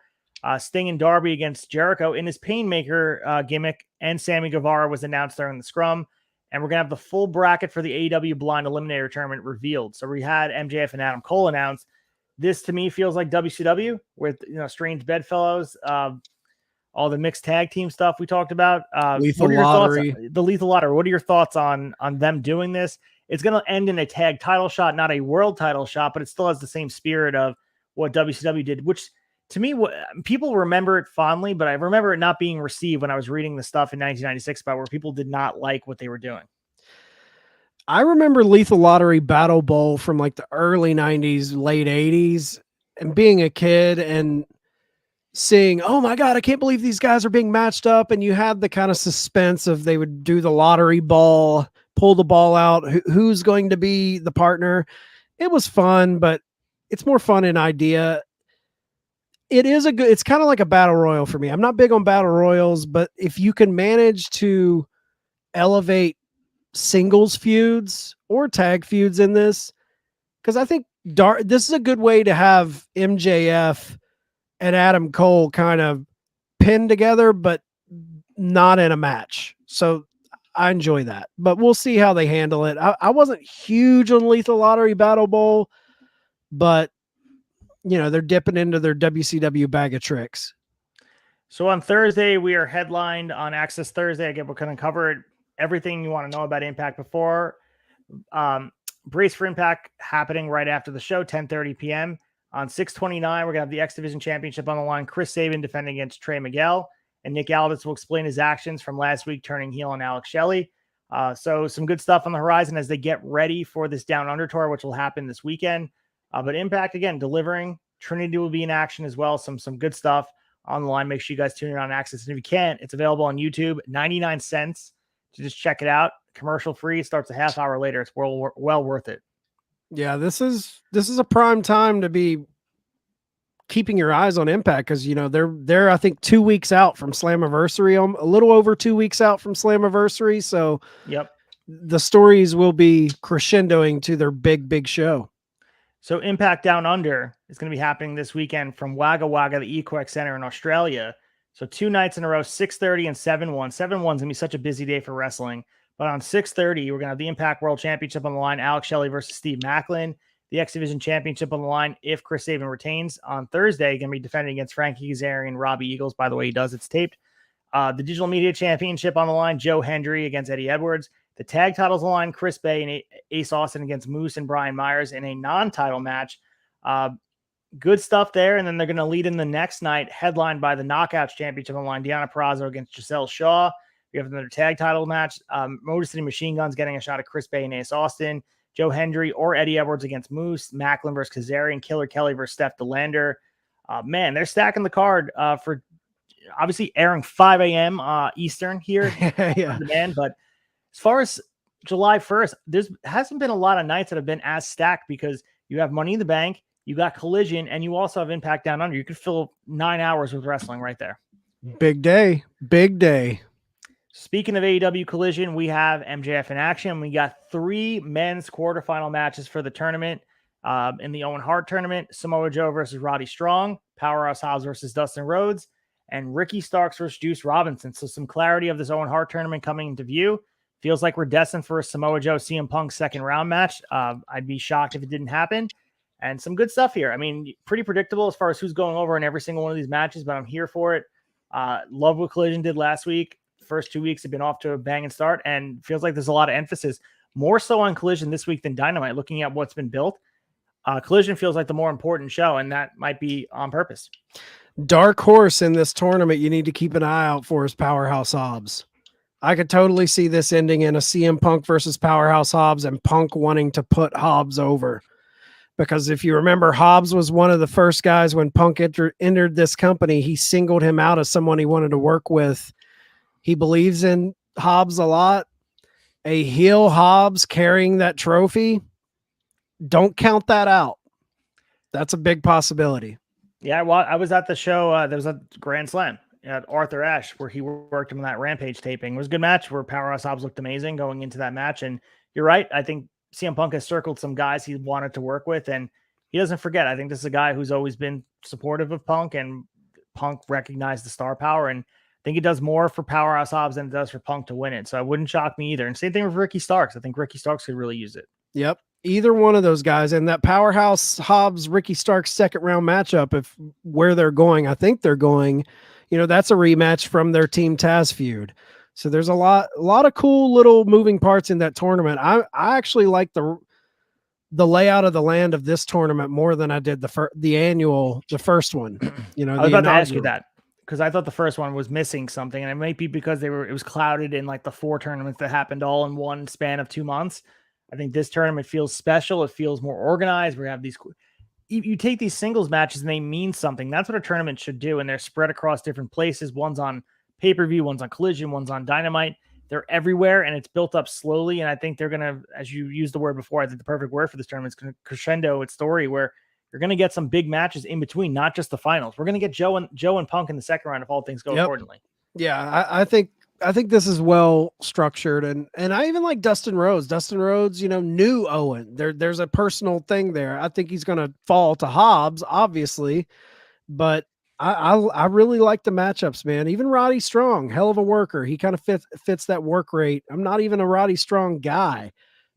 Sting and Darby against Jericho in his Painmaker gimmick, and Sammy Guevara was announced during the scrum. And we're going to have the full bracket for the AEW Blind Eliminator Tournament revealed. So we had MJF and Adam Cole announced. This, to me, feels like WCW with, strange bedfellows, all the mixed tag team stuff we talked about. Lethal Lottery. The Lethal Lottery. What are your thoughts on them doing this? It's going to end in a tag title shot, not a world title shot, but it still has the same spirit of what WCW did, which to me, people remember it fondly, but I remember it not being received when I was reading the stuff in 1996 about where people did not like what they were doing. I remember Lethal Lottery Battle Bowl from like the early 90s, late 80s, and being a kid and seeing, oh my God, I can't believe these guys are being matched up. And you had the kind of suspense of they would do the lottery ball, pull the ball out, who's going to be the partner. It was fun, but it's more fun in idea. It's kind of like a battle royal for me. I'm not big on battle royals, but if you can manage to elevate singles feuds or tag feuds in this, because I think this is a good way to have MJF and Adam Cole kind of pinned together, but not in a match. So I enjoy that, but we'll see how they handle it. I wasn't huge on Lethal Lottery Battle Bowl, but they're dipping into their WCW bag of tricks. So on Thursday, we are headlined on Access Thursday. Again, we're going to cover everything you want to know about Impact before. Brace for Impact happening right after the show, 10:30 p.m. On 6/29, we're going to have the X Division Championship on the line. Chris Sabin defending against Trey Miguel. And Nick Aldis will explain his actions from last week, turning heel on Alex Shelley. So some good stuff on the horizon as they get ready for this Down Under tour, which will happen this weekend. But Impact, again, delivering. Trinity will be in action as well. Some good stuff on the line. Make sure you guys tune in on Access. And if you can't, it's available on YouTube, 99 cents to just check it out. Commercial free. Starts a half hour later. It's well worth it. Yeah, this is a prime time to be keeping your eyes on Impact, because they're I think 2 weeks out from Slammiversary, a little over 2 weeks out from Slammiversary. So Yep. the stories will be crescendoing to their big show. So Impact Down Under is going to be happening this weekend from Wagga Wagga, the Equex Center in Australia. So 2 nights in a row, 6:30 and 7/1. 7/1 is going to be such a busy day for wrestling. But on 6:30, we're going to have the Impact World Championship on the line, Alex Shelley versus Steve Macklin. The X Division Championship on the line if Chris Sabin retains. On Thursday, going to be defending against Frankie Kazarian and Robbie Eagles. By the way, he does. It's taped. The Digital Media Championship on the line, Joe Hendry against Eddie Edwards. The tag titles on the line, Chris Bay and Ace Austin against Moose and Brian Myers in a non-title match. Good stuff there. And then they're going to lead in the next night, headlined by the Knockouts Championship on the line, Deanna Purrazzo against Giselle Shaw. We have another tag title match. Motor City Machine Guns getting a shot at Chris Bay and Ace Austin. Joe Hendry or Eddie Edwards against Moose. Macklin versus Kazarian. Killer Kelly versus Steph DeLander. Man, they're stacking the card for obviously airing 5 a.m. Eastern here. Yeah. Demand, but as far as July 1st, there hasn't been a lot of nights that have been as stacked, because you have Money in the Bank, you got Collision, and you also have Impact Down Under. You could fill 9 hours with wrestling right there. Big day. Big day. Speaking of AEW Collision, we have MJF in action. We got 3 men's quarterfinal matches for the tournament. In the Owen Hart tournament, Samoa Joe versus Roddy Strong, Powerhouse Hobbs versus Dustin Rhodes, and Ricky Starks versus Juice Robinson. So some clarity of this Owen Hart tournament coming into view. Feels like we're destined for a Samoa Joe CM Punk second round match. I'd be shocked if it didn't happen. And some good stuff here. I mean, pretty predictable as far as who's going over in every single one of these matches, but I'm here for it. Love what Collision did last week. First 2 weeks have been off to a banging start, and feels like there's a lot of emphasis, more so on Collision this week than Dynamite, looking at what's been built. Collision feels like the more important show, and that might be on purpose. Dark horse in this tournament you need to keep an eye out for is Powerhouse Hobbs. I could totally see this ending in a CM Punk versus Powerhouse Hobbs, and Punk wanting to put Hobbs over. Because if you remember, Hobbs was one of the first guys when Punk entered this company. He singled him out as someone he wanted to work with. He believes in Hobbs a lot. A heel Hobbs carrying that trophy, don't count that out. That's a big possibility. Yeah, well, I was at the show. There was a Grand Slam at Arthur Ashe where he worked him on that Rampage taping. It was a good match where Powerhouse Hobbs looked amazing going into that match. And you're right. I think CM Punk has circled some guys he wanted to work with, and he doesn't forget. I think this is a guy who's always been supportive of Punk, and Punk recognized the star power. And I think it does more for Powerhouse Hobbs than it does for Punk to win it. So it wouldn't shock me either. And same thing with Ricky Starks. I think Ricky Starks could really use it. Yep. Either one of those guys, and that Powerhouse Hobbs Ricky Starks second round matchup, if where they're going, I think they're going, that's a rematch from their Team Taz feud. So there's a lot of cool little moving parts in that tournament. I actually like the layout of the land of this tournament more than I did the first one. I was about to ask you that, because I thought the first one was missing something, and it might be because it was clouded in like the 4 tournaments that happened all in one span of 2 months. I think this tournament feels special. It feels more organized. We have these, you take these singles matches and they mean something. That's what a tournament should do. And they're spread across different places. One's on pay-per-view, one's on Collision, one's on Dynamite. They're everywhere, and it's built up slowly. And I think they're going to, as you used the word before, I think the perfect word for this tournament is going to crescendo its story, where you're going to get some big matches in between, not just the finals. We're going to get Joe and Punk in the second round if all things go accordingly. Yeah, I think this is well structured, and I even like Dustin Rhodes. Dustin Rhodes, knew Owen. There's a personal thing there. I think he's going to fall to Hobbs, obviously, but I really like the matchups, man. Even Roddy Strong, hell of a worker. He kind of fits that work rate. I'm not even a Roddy Strong guy,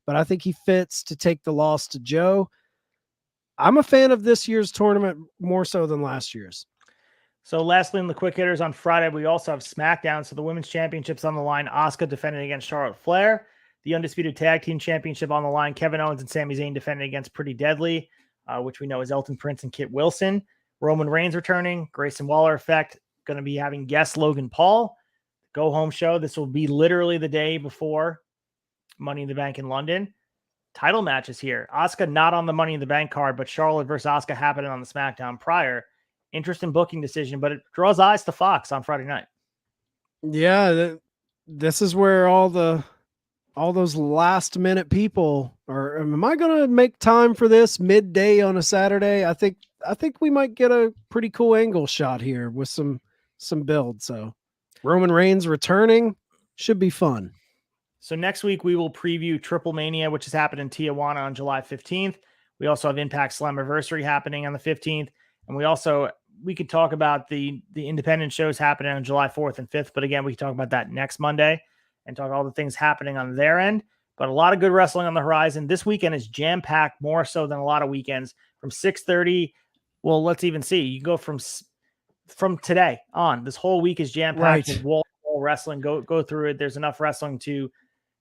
but I think he fits to take the loss to Joe. I'm a fan of this year's tournament more so than last year's. So lastly, in the quick hitters on Friday, we also have SmackDown. So the Women's Championship's on the line. Asuka defending against Charlotte Flair. The Undisputed Tag Team Championship on the line. Kevin Owens and Sami Zayn defending against Pretty Deadly, which we know is Elton Prince and Kit Wilson. Roman Reigns returning. Grayson Waller effect. Going to be having guest Logan Paul. Go home show. This will be literally the day before Money in the Bank in London. Title matches here. Asuka not on the Money in the Bank card, but Charlotte versus Asuka happening on the SmackDown prior. Interesting booking decision, but it draws eyes to Fox on Friday night. Yeah, this is where all the all those last minute people, or am I going to make time for this midday on a Saturday? I think we might get a pretty cool angle shot here with some build. So Roman Reigns returning should be fun. So next week we will preview Triple Mania, which is happening in Tijuana on July 15th. We also have Impact Slammiversary happening on the 15th. And we could talk about the independent shows happening on July 4th and 5th. But again, we can talk about that next Monday and talk all the things happening on their end. But a lot of good wrestling on the horizon. This weekend is jam-packed, more so than a lot of weekends. From 6:30, well, let's even see. You go from today on. This whole week is jam-packed with wall wrestling. Go through it. There's enough wrestling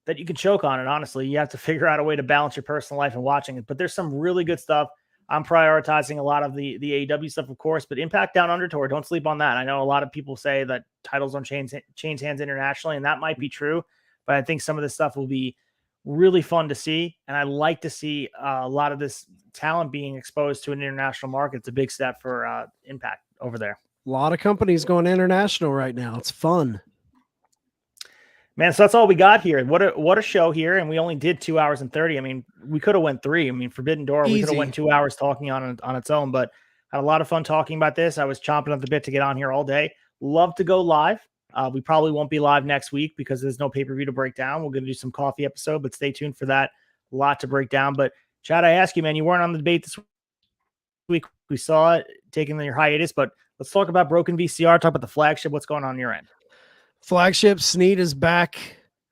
that you can choke on it. Honestly, you have to figure out a way to balance your personal life and watching it. But there's some really good stuff. I'm prioritizing a lot of the AEW stuff, of course, but Impact Down Under Tour, don't sleep on that. I know a lot of people say that titles don't change hands internationally, and that might be true, but I think some of this stuff will be really fun to see, and I like to see a lot of this talent being exposed to an international market. It's a big step for Impact over there. A lot of companies going international right now. It's fun. Man, so that's all we got here. What a show here, and we only did 2 hours and 30. I mean, we could have went 3. I mean, Forbidden Door, we could have went 2 hours talking on its own, but had a lot of fun talking about this. I was chomping at the bit to get on here all day. Love to go live. We probably won't be live next week because there's no pay-per-view to break down. We're going to do some coffee episode, but stay tuned for that. A lot to break down. But Chad, I ask you, man, you weren't on the debate this week. We saw it taking your hiatus, but let's talk about Broken VCR, talk about the flagship. What's going on your end? Flagship Sneed is back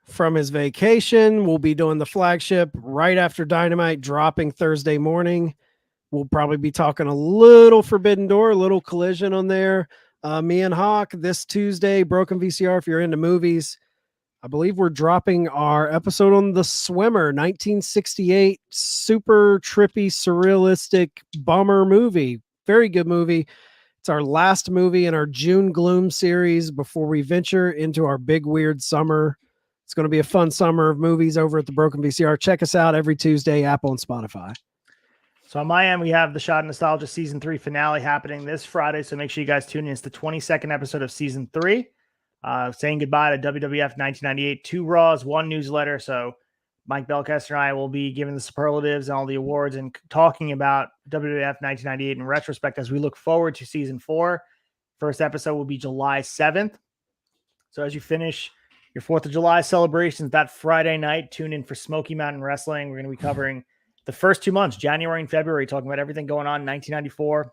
from his vacation. We'll be doing the flagship right after Dynamite dropping Thursday morning. We'll probably be talking a little Forbidden Door, a little Collision on there. Me and Hawk this Tuesday, Broken VCR. If you're into movies, I believe we're dropping our episode on The Swimmer, 1968, super trippy, surrealistic bummer movie. Very good movie. It's our last movie in our June Gloom series before we venture into our big weird summer. It's going to be a fun summer of movies over at the Broken VCR. Check us out every Tuesday, Apple and Spotify. So on my end, we have the Shot of Nostalgia Season 3 finale happening this Friday, so make sure you guys tune in. It's the 22nd episode of Season 3. Saying goodbye to WWF 1998, 2 Raws, 1 newsletter. So Mike Belkester and I will be giving the superlatives and all the awards and talking about WWF 1998 in retrospect as we look forward to Season 4. First episode will be July 7th. So as you finish your 4th of July celebrations that Friday night, tune in for Smoky Mountain Wrestling. We're going to be covering the first 2 months, January and February, talking about everything going on in 1994.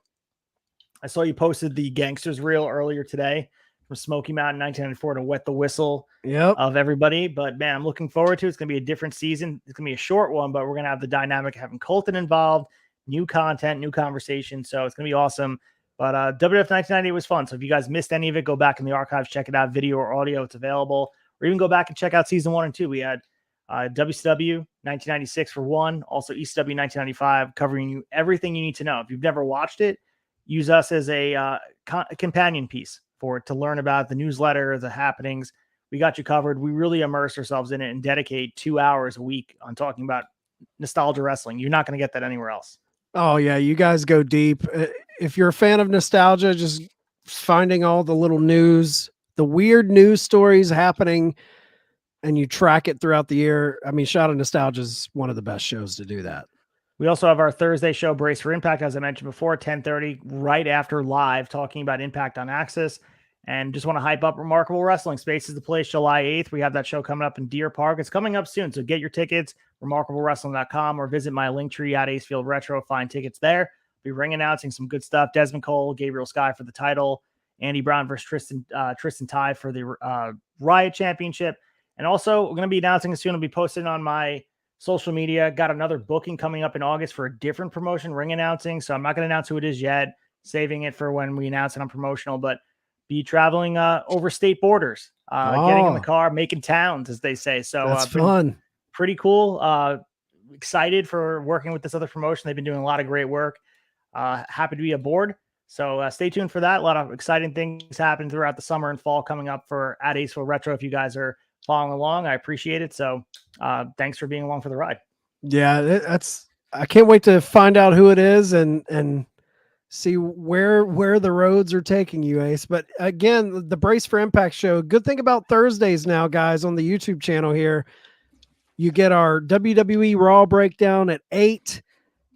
I saw you posted the Gangsters reel earlier today from Smoky Mountain 1994 to wet the whistle of everybody. But man, I'm looking forward to it. It's going to be a different season. It's going to be a short one, but we're going to have the dynamic of having Colton involved, new content, new conversation. So it's going to be awesome. But WWF 1998 was fun. So if you guys missed any of it, go back in the archives, check it out, video or audio. It's available. Or even go back and check out season 1 and 2. We had WCW 1996 for 1, also ECW 1995, covering you everything you need to know. If you've never watched it, use us as a companion piece for it to learn about the newsletter, the happenings. We got you covered. We really immerse ourselves in it and dedicate 2 hours a week on talking about nostalgia wrestling. You're not going to get that anywhere else. Oh yeah, you guys go deep. If you're a fan of nostalgia, just finding all the little news, the weird news stories happening, and you track it throughout the year. I mean, Shot of Nostalgia is one of the best shows to do that. We also have our Thursday show, Brace for Impact, as I mentioned before, 10:30, right after live, talking about Impact on Access. And just want to hype up Remarkable Wrestling. Space is the place, July 8th. We have that show coming up in Deer Park. It's coming up soon, so get your tickets, remarkablewrestling.com, or visit my link tree at Acefield Retro. Find tickets there. Be ring announcing some good stuff. Desmond Cole, Gabriel Sky for the title. Andy Brown versus Tristan Ty for the Riot Championship. And also, we're going to be announcing it soon. It'll be posted on my social media. Got another booking coming up in August for a different promotion, ring announcing. So I'm not going to announce who it is yet, saving it for when we announce it on promotional, but be traveling over state borders, getting in the car, making towns, as they say. So that's fun. Pretty cool. Excited for working with this other promotion. They've been doing a lot of great work. Happy to be aboard. So stay tuned for that. A lot of exciting things happen throughout the summer and fall coming up for at Acefield Retro. If you guys are following along, I appreciate it. So thanks for being along for the ride. Yeah, I can't wait to find out who it is and see where the roads are taking you, Ace. But again, the Brace for Impact show, good thing about Thursdays now, guys, on the YouTube channel here, You get our WWE Raw breakdown at 8,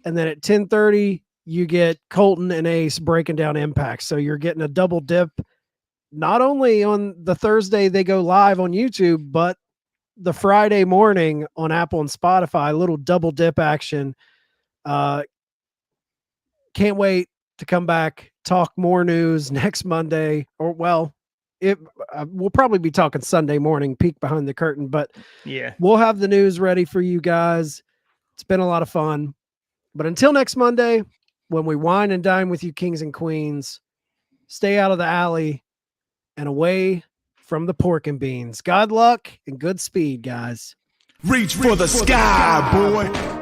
and then at 10:30 you get Colton and Ace breaking down Impact. So you're getting a double dip, not only on the Thursday they go live on YouTube, but the Friday morning on Apple and Spotify. Little double dip action. Can't wait to come back, talk more news next Monday, or we'll probably be talking Sunday morning, peek behind the curtain, but Yeah. we'll have the news ready for you guys. It's been a lot of fun. But until next Monday, when we wine and dine with you kings and queens, stay out of the alley and away from the pork and beans. God luck and good speed, guys. Reach for the sky, boy.